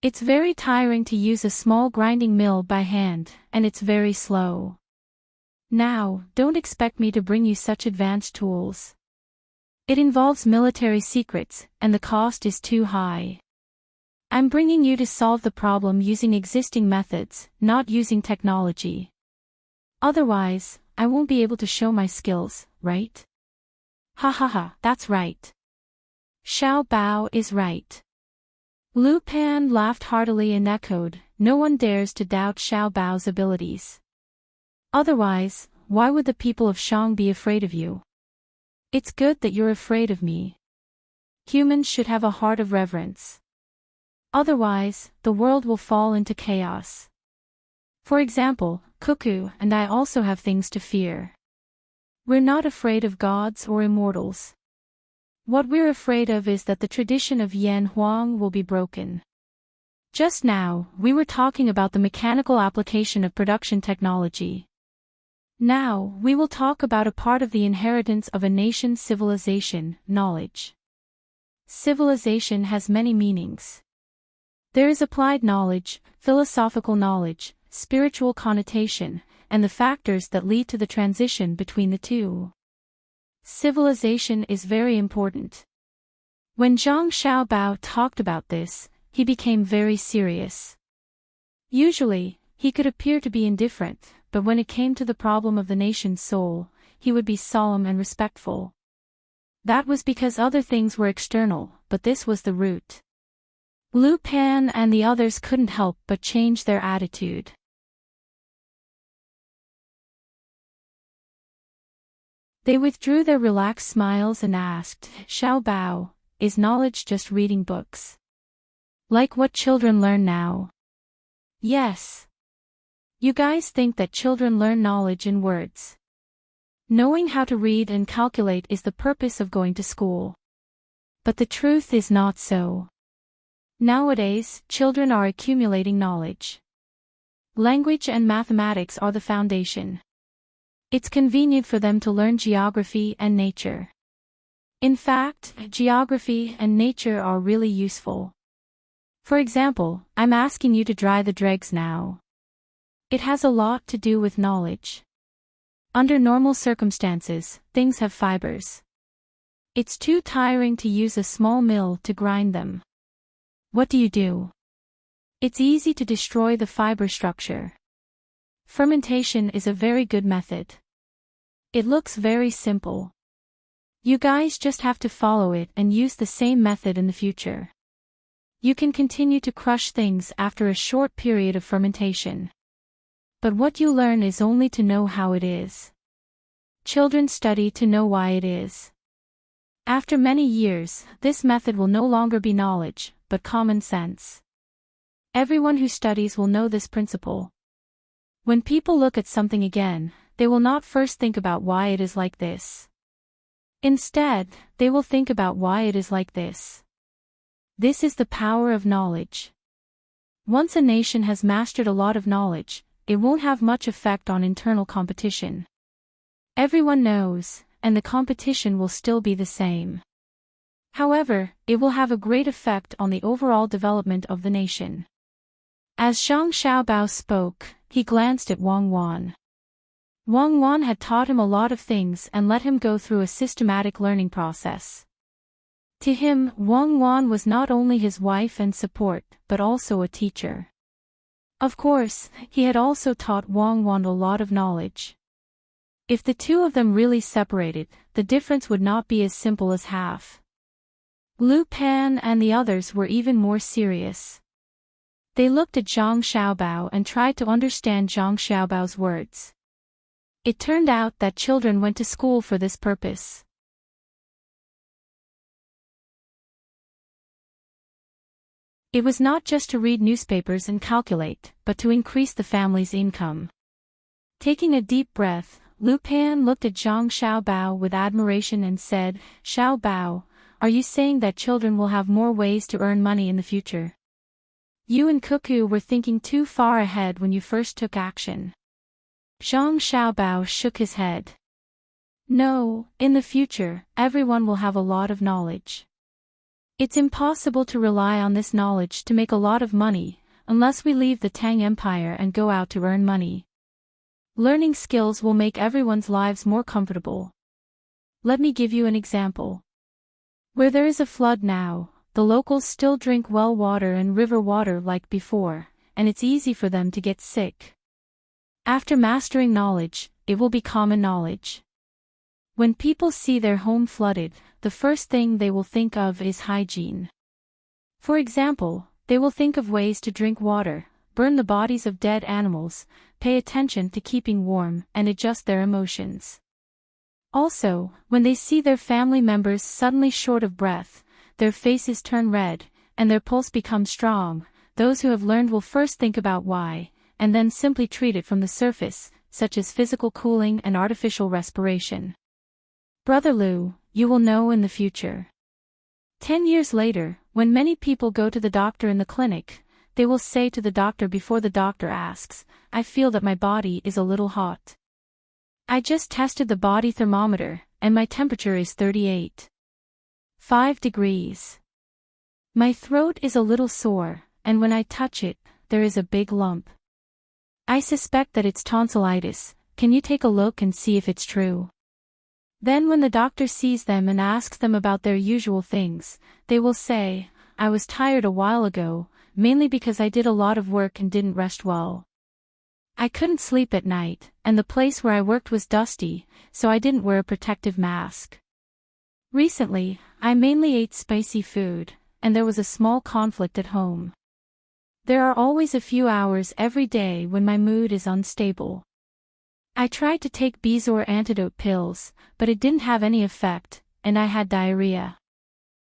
It's very tiring to use a small grinding mill by hand, and it's very slow. Now, don't expect me to bring you such advanced tools. It involves military secrets, and the cost is too high. I'm bringing you to solve the problem using existing methods, not using technology. Otherwise, I won't be able to show my skills, right? Ha ha ha, that's right. Xiao Bao is right. Lu Pan laughed heartily and echoed, no one dares to doubt Xiao Bao's abilities. Otherwise, why would the people of Shang be afraid of you? It's good that you're afraid of me. Humans should have a heart of reverence. Otherwise, the world will fall into chaos. For example, Cuckoo and I also have things to fear. We're not afraid of gods or immortals. What we're afraid of is that the tradition of Yan Huang will be broken. Just now, we were talking about the mechanical application of production technology. Now, we will talk about a part of the inheritance of a nation's civilization, knowledge. Civilization has many meanings. There is applied knowledge, philosophical knowledge, spiritual connotation, and the factors that lead to the transition between the two. Civilization is very important. When Zhang Xiaobao talked about this, he became very serious. Usually, he could appear to be indifferent, but when it came to the problem of the nation's soul, he would be solemn and respectful. That was because other things were external, but this was the root. Lu Pan and the others couldn't help but change their attitude. They withdrew their relaxed smiles and asked, Xiao Bao, is knowledge just reading books? Like what children learn now? Yes. You guys think that children learn knowledge in words. Knowing how to read and calculate is the purpose of going to school. But the truth is not so. Nowadays, children are accumulating knowledge. Language and mathematics are the foundation. It's convenient for them to learn geography and nature. In fact, geography and nature are really useful. For example, I'm asking you to dry the dregs now. It has a lot to do with knowledge. Under normal circumstances, things have fibers. It's too tiring to use a small mill to grind them. What do? It's easy to destroy the fiber structure. Fermentation is a very good method. It looks very simple. You guys just have to follow it and use the same method in the future. You can continue to crush things after a short period of fermentation. But what you learn is only to know how it is. Children study to know why it is. After many years, this method will no longer be knowledge, but common sense. Everyone who studies will know this principle. When people look at something again, they will not first think about why it is like this. Instead, they will think about why it is like this. This is the power of knowledge. Once a nation has mastered a lot of knowledge, it won't have much effect on internal competition. Everyone knows, and the competition will still be the same. However, it will have a great effect on the overall development of the nation. As Zhang Xiaobao spoke, he glanced at Wang Wan. Wang Wan had taught him a lot of things and let him go through a systematic learning process. To him, Wang Wan was not only his wife and support, but also a teacher. Of course, he had also taught Wang Wan a lot of knowledge. If the two of them really separated, the difference would not be as simple as half. Lu Pan and the others were even more serious. They looked at Zhang Xiaobao and tried to understand Zhang Xiaobao's words. It turned out that children went to school for this purpose. It was not just to read newspapers and calculate, but to increase the family's income. Taking a deep breath, Lu Pan looked at Zhang Xiaobao with admiration and said, "Xiaobao, are you saying that children will have more ways to earn money in the future? You and Cuckoo were thinking too far ahead when you first took action." Zhang Xiaobao shook his head. "No, in the future, everyone will have a lot of knowledge. It's impossible to rely on this knowledge to make a lot of money, unless we leave the Tang Empire and go out to earn money. Learning skills will make everyone's lives more comfortable. Let me give you an example. Where there is a flood now, the locals still drink well water and river water like before, and it's easy for them to get sick. After mastering knowledge, it will be common knowledge. When people see their home flooded, the first thing they will think of is hygiene. For example, they will think of ways to drink water, burn the bodies of dead animals, pay attention to keeping warm, and adjust their emotions. Also, when they see their family members suddenly short of breath, their faces turn red, and their pulse becomes strong, those who have learned will first think about why, and then simply treat it from the surface, such as physical cooling and artificial respiration. Brother Lu, you will know in the future. 10 years later, when many people go to the doctor in the clinic, they will say to the doctor before the doctor asks, "I feel that my body is a little hot. I just tested the body thermometer, and my temperature is 38.5 degrees. My throat is a little sore, and when I touch it, there is a big lump. I suspect that it's tonsillitis. Can you take a look and see if it's true?" Then when the doctor sees them and asks them about their usual things, they will say, "I was tired a while ago, mainly because I did a lot of work and didn't rest well. I couldn't sleep at night, and the place where I worked was dusty, so I didn't wear a protective mask. Recently, I mainly ate spicy food, and there was a small conflict at home. There are always a few hours every day when my mood is unstable. I tried to take Bezor antidote pills, but it didn't have any effect, and I had diarrhea."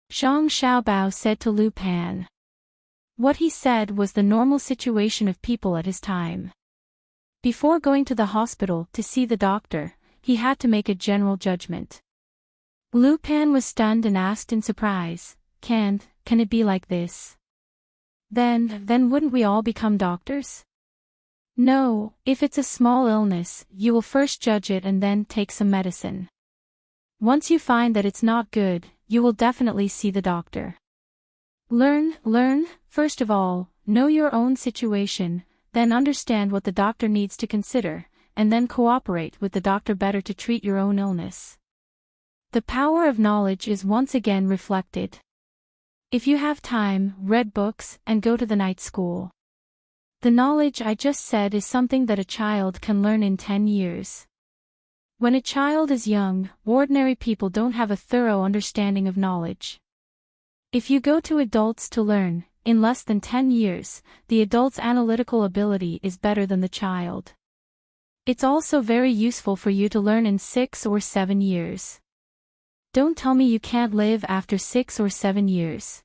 Zhang Xiaobao said to Lu Pan. What he said was the normal situation of people at his time. Before going to the hospital to see the doctor, he had to make a general judgment. Lu Pan was stunned and asked in surprise, Can it be like this? Then wouldn't we all become doctors?" "No, if it's a small illness, you will first judge it and then take some medicine. Once you find that it's not good, you will definitely see the doctor. Learn, first of all, know your own situation, then understand what the doctor needs to consider, and then cooperate with the doctor better to treat your own illness." The power of knowledge is once again reflected. If you have time, read books, and go to the night school. The knowledge I just said is something that a child can learn in 10 years. When a child is young, ordinary people don't have a thorough understanding of knowledge. If you go to adults to learn, in less than 10 years, the adult's analytical ability is better than the child. It's also very useful for you to learn in 6 or 7 years. Don't tell me you can't live after 6 or 7 years.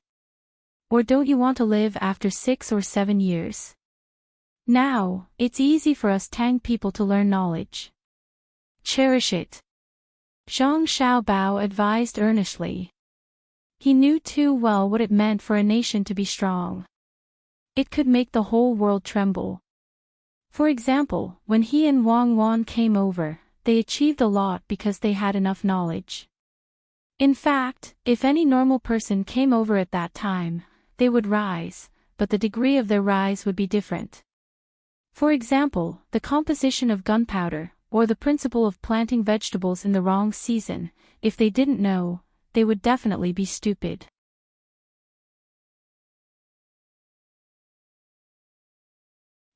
Or don't you want to live after 6 or 7 years? Now, it's easy for us Tang people to learn knowledge. Cherish it. Zhang Xiaobao advised earnestly. He knew too well what it meant for a nation to be strong. It could make the whole world tremble. For example, when he and Wang Wan came over, they achieved a lot because they had enough knowledge. In fact, if any normal person came over at that time, they would rise, but the degree of their rise would be different. For example, the composition of gunpowder, or the principle of planting vegetables in the wrong season, if they didn't know, they would definitely be stupid.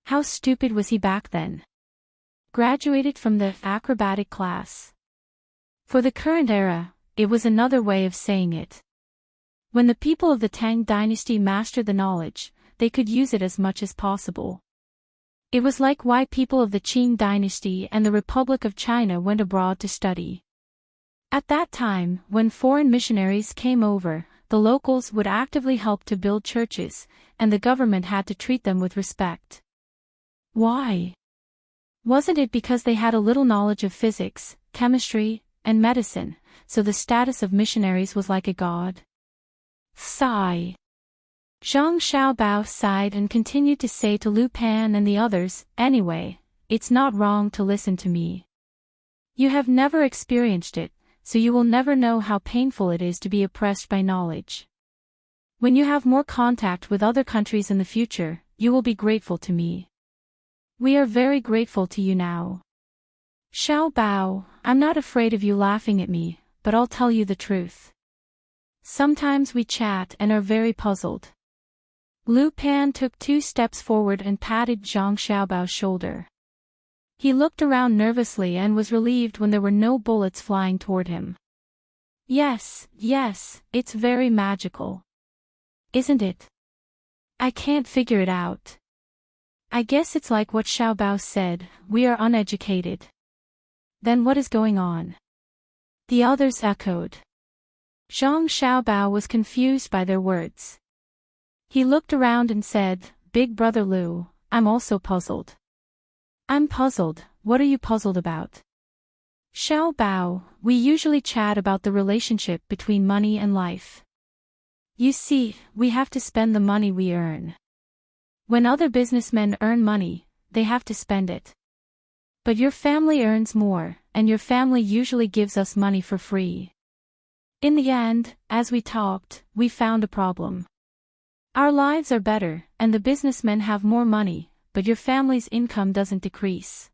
How stupid was he back then? Graduated from the acrobatic class. For the current era, it was another way of saying it. When the people of the Tang dynasty mastered the knowledge, they could use it as much as possible. It was like why people of the Qing dynasty and the Republic of China went abroad to study. At that time, when foreign missionaries came over, the locals would actively help to build churches, and the government had to treat them with respect. Why? Wasn't it because they had a little knowledge of physics, chemistry, and medicine, so the status of missionaries was like a god? Sigh. Zhang Xiaobao sighed and continued to say to Lu Pan and the others, anyway, it's not wrong to listen to me. You have never experienced it, so you will never know how painful it is to be oppressed by knowledge. When you have more contact with other countries in the future, you will be grateful to me. We are very grateful to you now. Xiaobao, I'm not afraid of you laughing at me, but I'll tell you the truth. Sometimes we chat and are very puzzled. Lu Pan took 2 steps forward and patted Zhang Xiaobao's shoulder. He looked around nervously and was relieved when there were no bullets flying toward him. Yes, it's very magical. Isn't it? I can't figure it out. I guess it's like what Xiaobao said, we are uneducated. Then what is going on? The others echoed. Zhang Xiaobao was confused by their words. He looked around and said, Big Brother Lu, I'm also puzzled. I'm puzzled, what are you puzzled about? Xiaobao, we usually chat about the relationship between money and life. You see, we have to spend the money we earn. When other businessmen earn money, they have to spend it. But your family earns more, and your family usually gives us money for free. In the end, as we talked, we found a problem. Our lives are better, and the businessmen have more money, but your family's income doesn't decrease.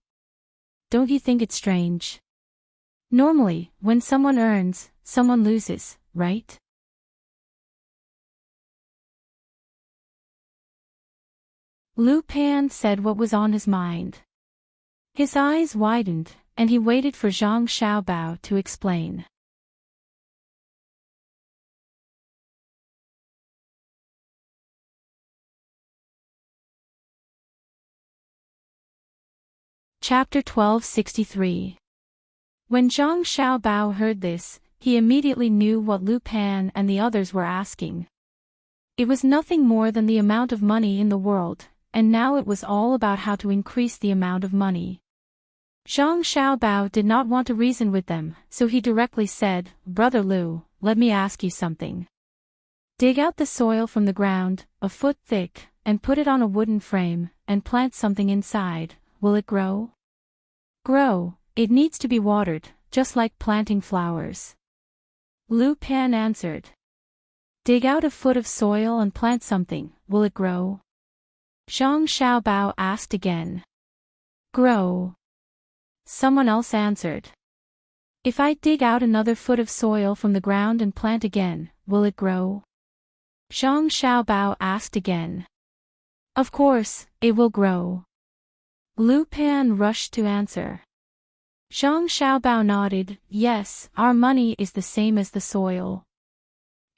Don't you think it's strange? Normally, when someone earns, someone loses, right? Lu Pan said what was on his mind. His eyes widened, and he waited for Zhang Xiaobao to explain. Chapter 1263. When Zhang Xiaobao heard this, he immediately knew what Lu Pan and the others were asking. It was nothing more than the amount of money in the world, and now it was all about how to increase the amount of money. Zhang Xiaobao did not want to reason with them, so he directly said, Brother Lu, let me ask you something. Dig out the soil from the ground, a foot thick, and put it on a wooden frame, and plant something inside. Will it grow? Grow, it needs to be watered, just like planting flowers. Lu Pan answered. Dig out a foot of soil and plant something, will it grow? Zhang Xiaobao asked again. Grow. Someone else answered. If I dig out another foot of soil from the ground and plant again, will it grow? Zhang Xiaobao asked again. Of course, it will grow. Lu Pan rushed to answer. Zhang Xiaobao nodded, yes, our money is the same as the soil.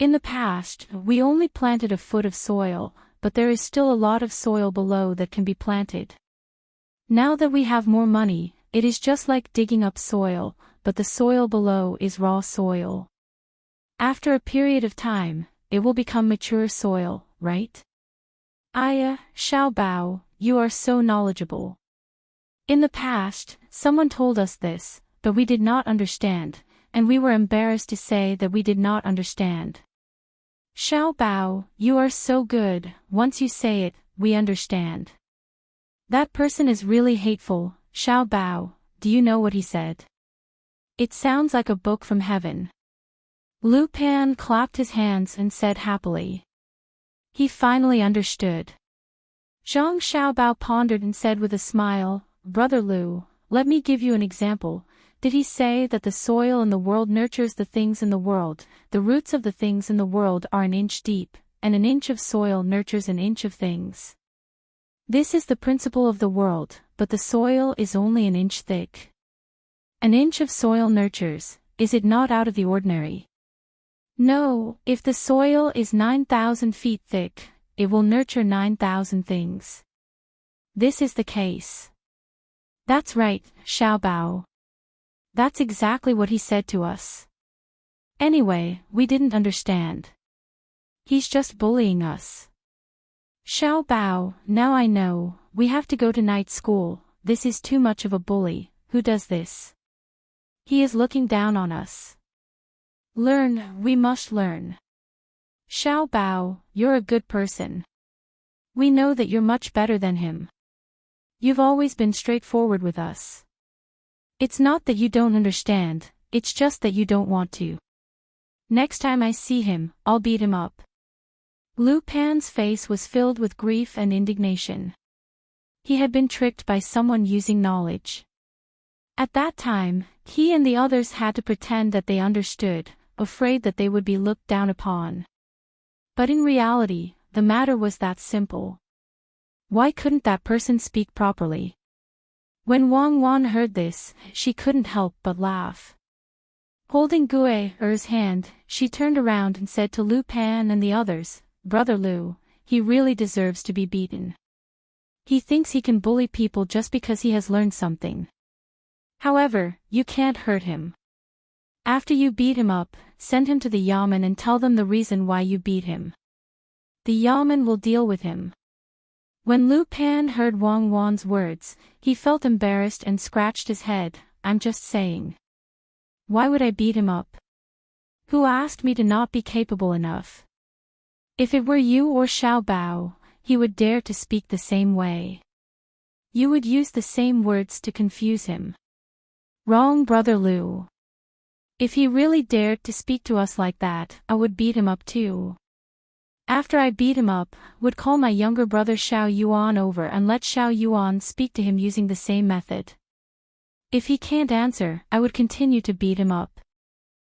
In the past, we only planted a foot of soil, but there is still a lot of soil below that can be planted. Now that we have more money, it is just like digging up soil, but the soil below is raw soil. After a period of time, it will become mature soil, right? Aya, Xiaobao, you are so knowledgeable. In the past, someone told us this, but we did not understand, and we were embarrassed to say that we did not understand. Xiaobao, you are so good, once you say it, we understand. That person is really hateful, Xiaobao, do you know what he said? It sounds like a book from heaven. Lu Pan clapped his hands and said happily. He finally understood. Zhang Xiaobao pondered and said with a smile, Brother Lu, let me give you an example. Did he say that the soil in the world nurtures the things in the world, the roots of the things in the world are an inch deep, and an inch of soil nurtures an inch of things? This is the principle of the world, but the soil is only an inch thick. An inch of soil nurtures, is it not out of the ordinary? No, if the soil is 9,000 feet thick, it will nurture 9,000 things. This is the case. That's right, Xiaobao. That's exactly what he said to us. Anyway, we didn't understand. He's just bullying us. Xiaobao, now I know, we have to go to night school, this is too much of a bully, who does this? He is looking down on us. Learn, we must learn. Xiaobao, you're a good person. We know that you're much better than him. You've always been straightforward with us. It's not that you don't understand, it's just that you don't want to. Next time I see him, I'll beat him up. Lu Pan's face was filled with grief and indignation. He had been tricked by someone using knowledge. At that time, he and the others had to pretend that they understood, afraid that they would be looked down upon. But in reality, the matter was that simple. Why couldn't that person speak properly? When Wang Wan heard this, she couldn't help but laugh. Holding Gue Er's hand, she turned around and said to Lu Pan and the others, Brother Lu, he really deserves to be beaten. He thinks he can bully people just because he has learned something. However, you can't hurt him. After you beat him up, send him to the yamen and tell them the reason why you beat him. The yamen will deal with him. When Lu Pan heard Wang Wan's words, he felt embarrassed and scratched his head. I'm just saying. Why would I beat him up? Who asked me to not be capable enough? If it were you or Xiaobao, he would dare to speak the same way. You would use the same words to confuse him. Wrong, Brother Lu. If he really dared to speak to us like that, I would beat him up too. After I beat him up, would call my younger brother Xiao Yuan over and let Xiao Yuan speak to him using the same method. If he can't answer, I would continue to beat him up.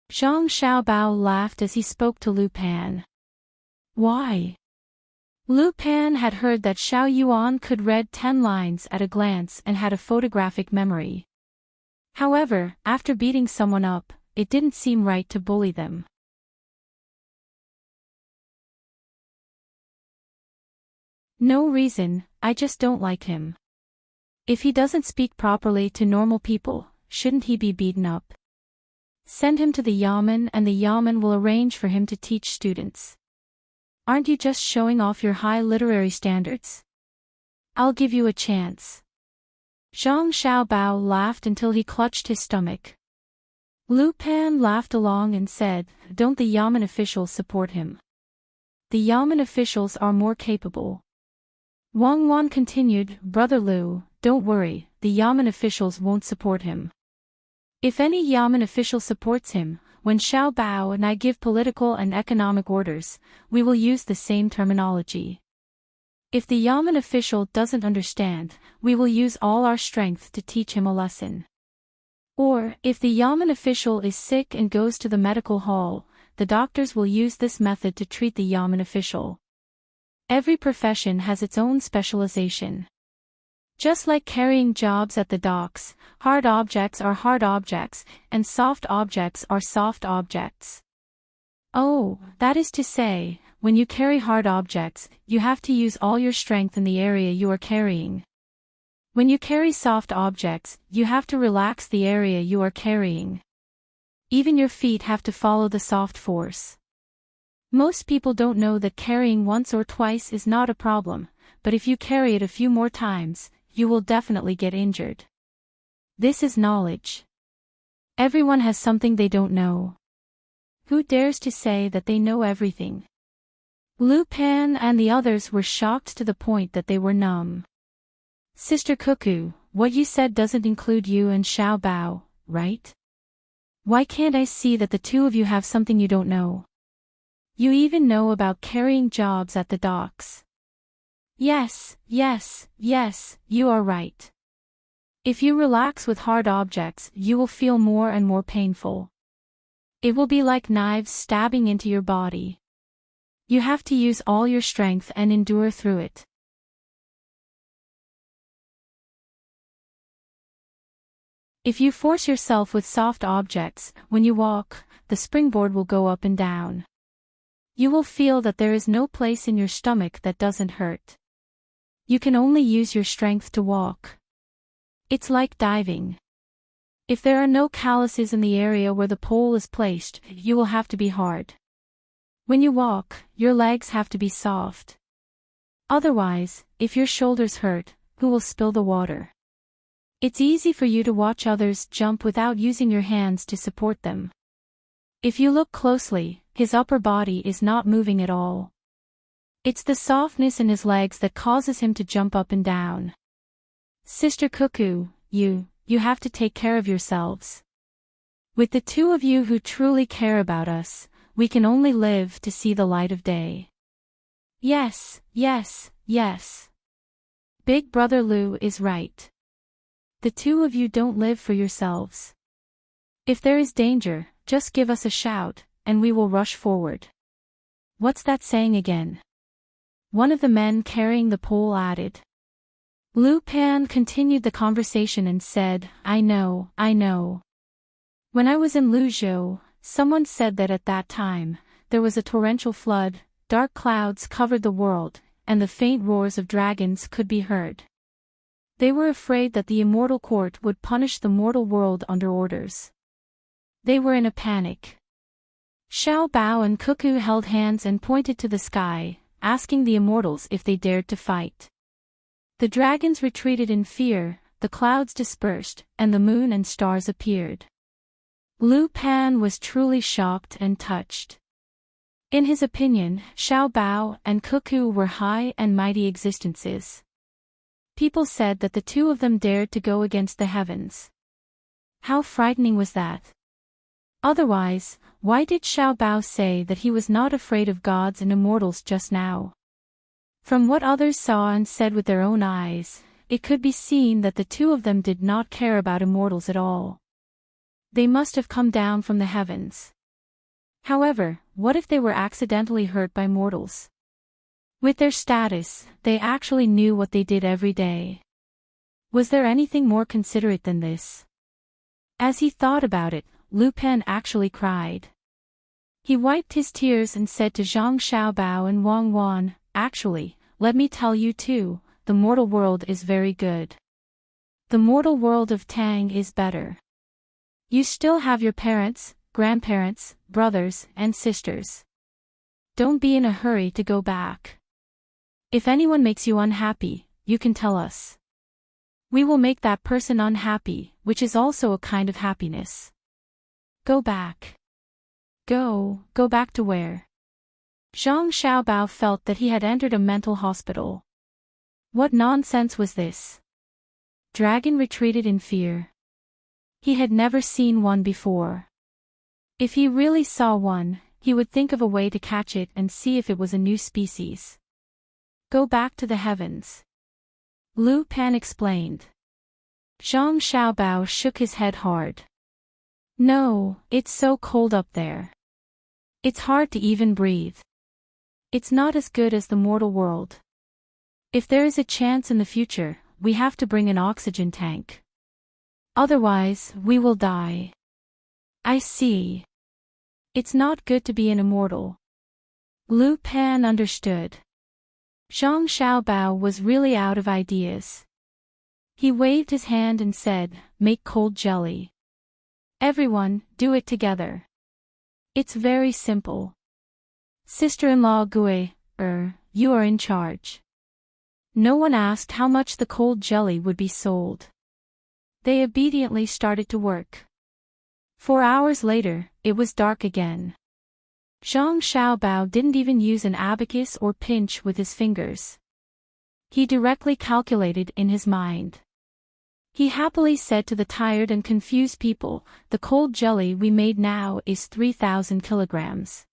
Zhang Xiaobao laughed as he spoke to Lu Pan. Why? Lu Pan had heard that Xiao Yuan could read 10 lines at a glance and had a photographic memory. However, after beating someone up, it didn't seem right to bully them. No reason, I just don't like him. If he doesn't speak properly to normal people, shouldn't he be beaten up? Send him to the yamen and the yamen will arrange for him to teach students. Aren't you just showing off your high literary standards? I'll give you a chance. Zhang Xiaobao laughed until he clutched his stomach. Lu Pan laughed along and said, Don't the yamen officials support him? The yamen officials are more capable. Wang Wan continued, Brother Lu, don't worry, the yamen officials won't support him. If any yamen official supports him, when Xiao Bao and I give political and economic orders, we will use the same terminology. If the yamen official doesn't understand, we will use all our strength to teach him a lesson. Or, if the yamen official is sick and goes to the medical hall, the doctors will use this method to treat the yamen official. Every profession has its own specialization. Just like carrying jobs at the docks, hard objects are hard objects, and soft objects are soft objects. Oh, that is to say, when you carry hard objects, you have to use all your strength in the area you are carrying. When you carry soft objects, you have to relax the area you are carrying. Even your feet have to follow the soft force. Most people don't know that carrying once or twice is not a problem, but if you carry it a few more times, you will definitely get injured. This is knowledge. Everyone has something they don't know. Who dares to say that they know everything? Lupin and the others were shocked to the point that they were numb. Sister Cuckoo, what you said doesn't include you and Xiao Bao, right? Why can't I see that the two of you have something you don't know? You even know about carrying jobs at the docks. Yes, you are right. If you relax with hard objects, you will feel more and more painful. It will be like knives stabbing into your body. You have to use all your strength and endure through it. If you force yourself with soft objects, when you walk, the springboard will go up and down. You will feel that there is no place in your stomach that doesn't hurt. You can only use your strength to walk. It's like diving. If there are no calluses in the area where the pole is placed, you will have to be hard. When you walk, your legs have to be soft. Otherwise, if your shoulders hurt, who will spill the water? It's easy for you to watch others jump without using your hands to support them. If you look closely, his upper body is not moving at all. It's the softness in his legs that causes him to jump up and down. Sister Cuckoo, you have to take care of yourselves. With the two of you who truly care about us, we can only live to see the light of day. Yes. Big Brother Lu is right. The two of you don't live for yourselves. If there is danger, just give us a shout, and we will rush forward. What's that saying again? One of the men carrying the pole added. Lupin continued the conversation and said, I know. When I was in Luzhou, someone said that at that time, there was a torrential flood, dark clouds covered the world, and the faint roars of dragons could be heard. They were afraid that the immortal court would punish the mortal world under orders. They were in a panic. Xiao Bao and Cuckoo held hands and pointed to the sky, asking the immortals if they dared to fight. The dragons retreated in fear, the clouds dispersed, and the moon and stars appeared. Lupin was truly shocked and touched. In his opinion, Xiao Bao and Cuckoo were high and mighty existences. People said that the two of them dared to go against the heavens. How frightening was that? Otherwise, why did Xiao Bao say that he was not afraid of gods and immortals just now? From what others saw and said with their own eyes, it could be seen that the two of them did not care about immortals at all. They must have come down from the heavens. However, what if they were accidentally hurt by mortals? With their status, they actually knew what they did every day. Was there anything more considerate than this? As he thought about it, Lupin actually cried. He wiped his tears and said to Zhang Xiaobao and Wang Wan, actually, let me tell you too, the mortal world is very good. The mortal world of Tang is better. You still have your parents, grandparents, brothers, and sisters. Don't be in a hurry to go back. If anyone makes you unhappy, you can tell us. We will make that person unhappy, which is also a kind of happiness. Go back. Go back to where? Zhang Xiaobao felt that he had entered a mental hospital. What nonsense was this? Dragon retreated in fear. He had never seen one before. If he really saw one, he would think of a way to catch it and see if it was a new species. Go back to the heavens. Lupin explained. Zhang Xiaobao shook his head hard. No, it's so cold up there. It's hard to even breathe. It's not as good as the mortal world. If there is a chance in the future, we have to bring an oxygen tank. Otherwise, we will die. I see. It's not good to be an immortal. Lu Pan understood. Zhang Xiaobao was really out of ideas. He waved his hand and said, "Make cold jelly. Everyone, do it together. It's very simple. Sister-in-law Gui, you are in charge." No one asked how much the cold jelly would be sold. They obediently started to work. 4 hours later, it was dark again. Zhang Xiaobao didn't even use an abacus or pinch with his fingers. He directly calculated in his mind. He happily said to the tired and confused people, "The cold jelly we made now is 3,000 kilograms.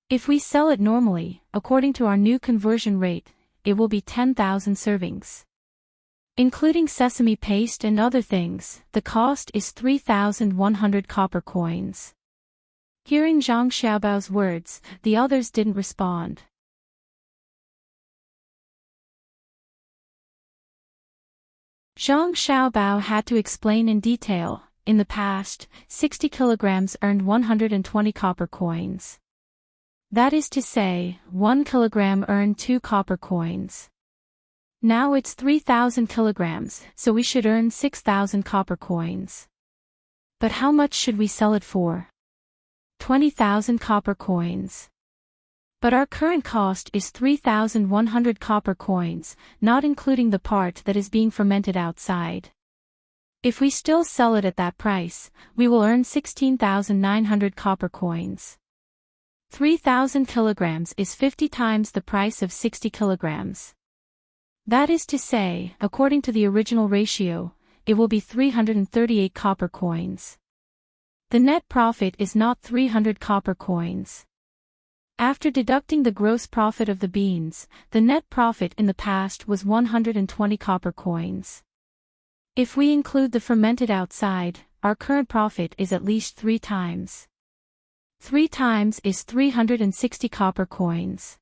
If we sell it normally, according to our new conversion rate, it will be 10,000 servings. Including sesame paste and other things, the cost is 3,100 copper coins." Hearing Zhang Xiaobao's words, the others didn't respond. Zhang Xiaobao had to explain in detail. In the past, 60 kilograms earned 120 copper coins. That is to say, 1 kilogram earned 2 copper coins. Now it's 3,000 kilograms, so we should earn 6,000 copper coins. But how much should we sell it for? 20,000 copper coins. But our current cost is 3,100 copper coins, not including the part that is being fermented outside. If we still sell it at that price, we will earn 16,900 copper coins. 3,000 kilograms is 50 times the price of 60 kilograms. That is to say, according to the original ratio, it will be 338 copper coins. The net profit is not 300 copper coins. After deducting the gross profit of the beans, the net profit in the past was 120 copper coins. If we include the fermented outside, our current profit is at least 3 times. 3 times is 360 copper coins.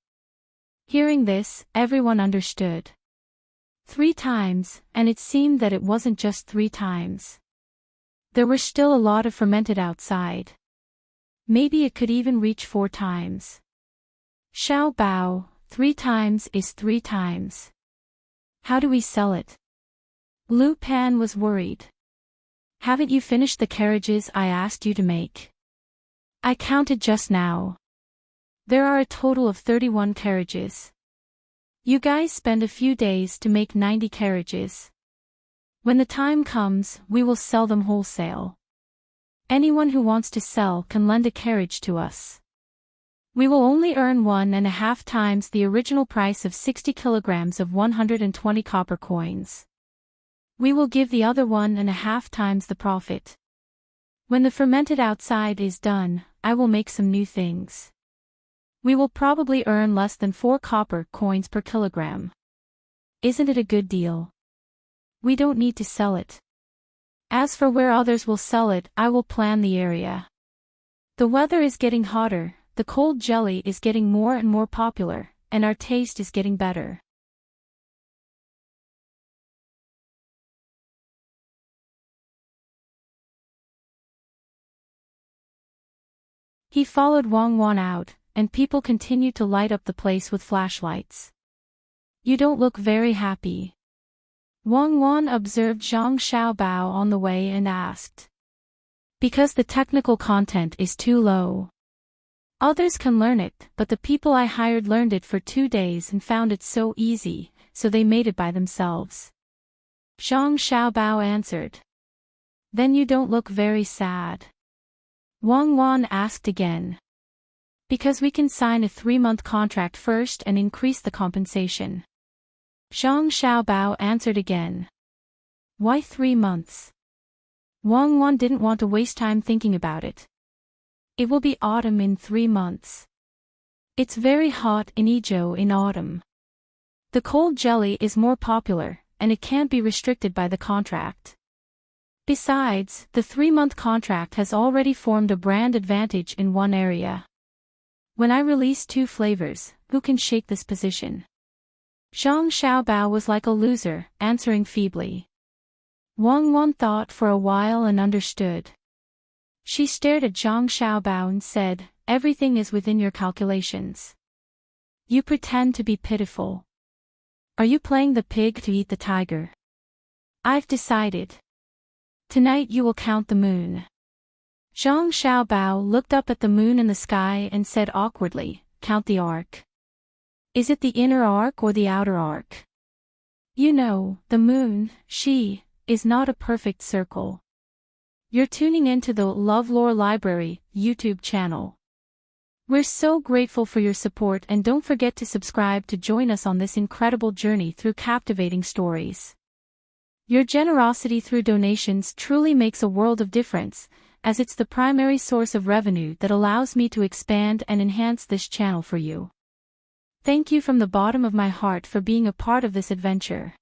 Hearing this, everyone understood. 3 times, and it seemed that it wasn't just 3 times. There were still a lot of fermented outside. Maybe it could even reach 4 times. Xiao Bao, 3 times is 3 times. How do we sell it? Lu Pan was worried. Haven't you finished the carriages I asked you to make? I counted just now. There are a total of 31 carriages. You guys spend a few days to make 90 carriages. When the time comes, we will sell them wholesale. Anyone who wants to sell can lend a carriage to us. We will only earn 1.5 times the original price of 60 kilograms of 120 copper coins. We will give the other 1.5 times the profit. When the fermented outside is done, I will make some new things. We will probably earn less than 4 copper coins per kilogram. Isn't it a good deal? We don't need to sell it. As for where others will sell it, I will plan the area. The weather is getting hotter, the cold jelly is getting more and more popular, and our taste is getting better. He followed Wang Wan out, and people continued to light up the place with flashlights. You don't look very happy. Wang Wan observed Zhang Xiaobao on the way and asked. Because the technical content is too low. Others can learn it, but the people I hired learned it for 2 days and found it so easy, so they made it by themselves. Zhang Xiaobao answered. Then you don't look very sad. Wang Wan asked again. Because we can sign a 3-month contract first and increase the compensation. Zhang Xiaobao answered again. Why 3 months? Wang Wan didn't want to waste time thinking about it. It will be autumn in 3 months. It's very hot in Idyll in autumn. The cold jelly is more popular, and it can't be restricted by the contract. Besides, the 3-month contract has already formed a brand advantage in one area. When I release 2 flavors, who can shake this position? Zhang Xiaobao was like a loser, answering feebly. Wang Wan thought for a while and understood. She stared at Zhang Xiaobao and said, "Everything is within your calculations. You pretend to be pitiful. Are you playing the pig to eat the tiger? I've decided. Tonight you will count the moon." Zhang Xiaobao looked up at the moon in the sky and said awkwardly, "Count the arc. Is it the inner arc or the outer arc? You know, the moon, she, is not a perfect circle." You're tuning into the LoveLore Library YouTube channel. We're so grateful for your support, and don't forget to subscribe to join us on this incredible journey through captivating stories. Your generosity through donations truly makes a world of difference, as it's the primary source of revenue that allows me to expand and enhance this channel for you. Thank you from the bottom of my heart for being a part of this adventure.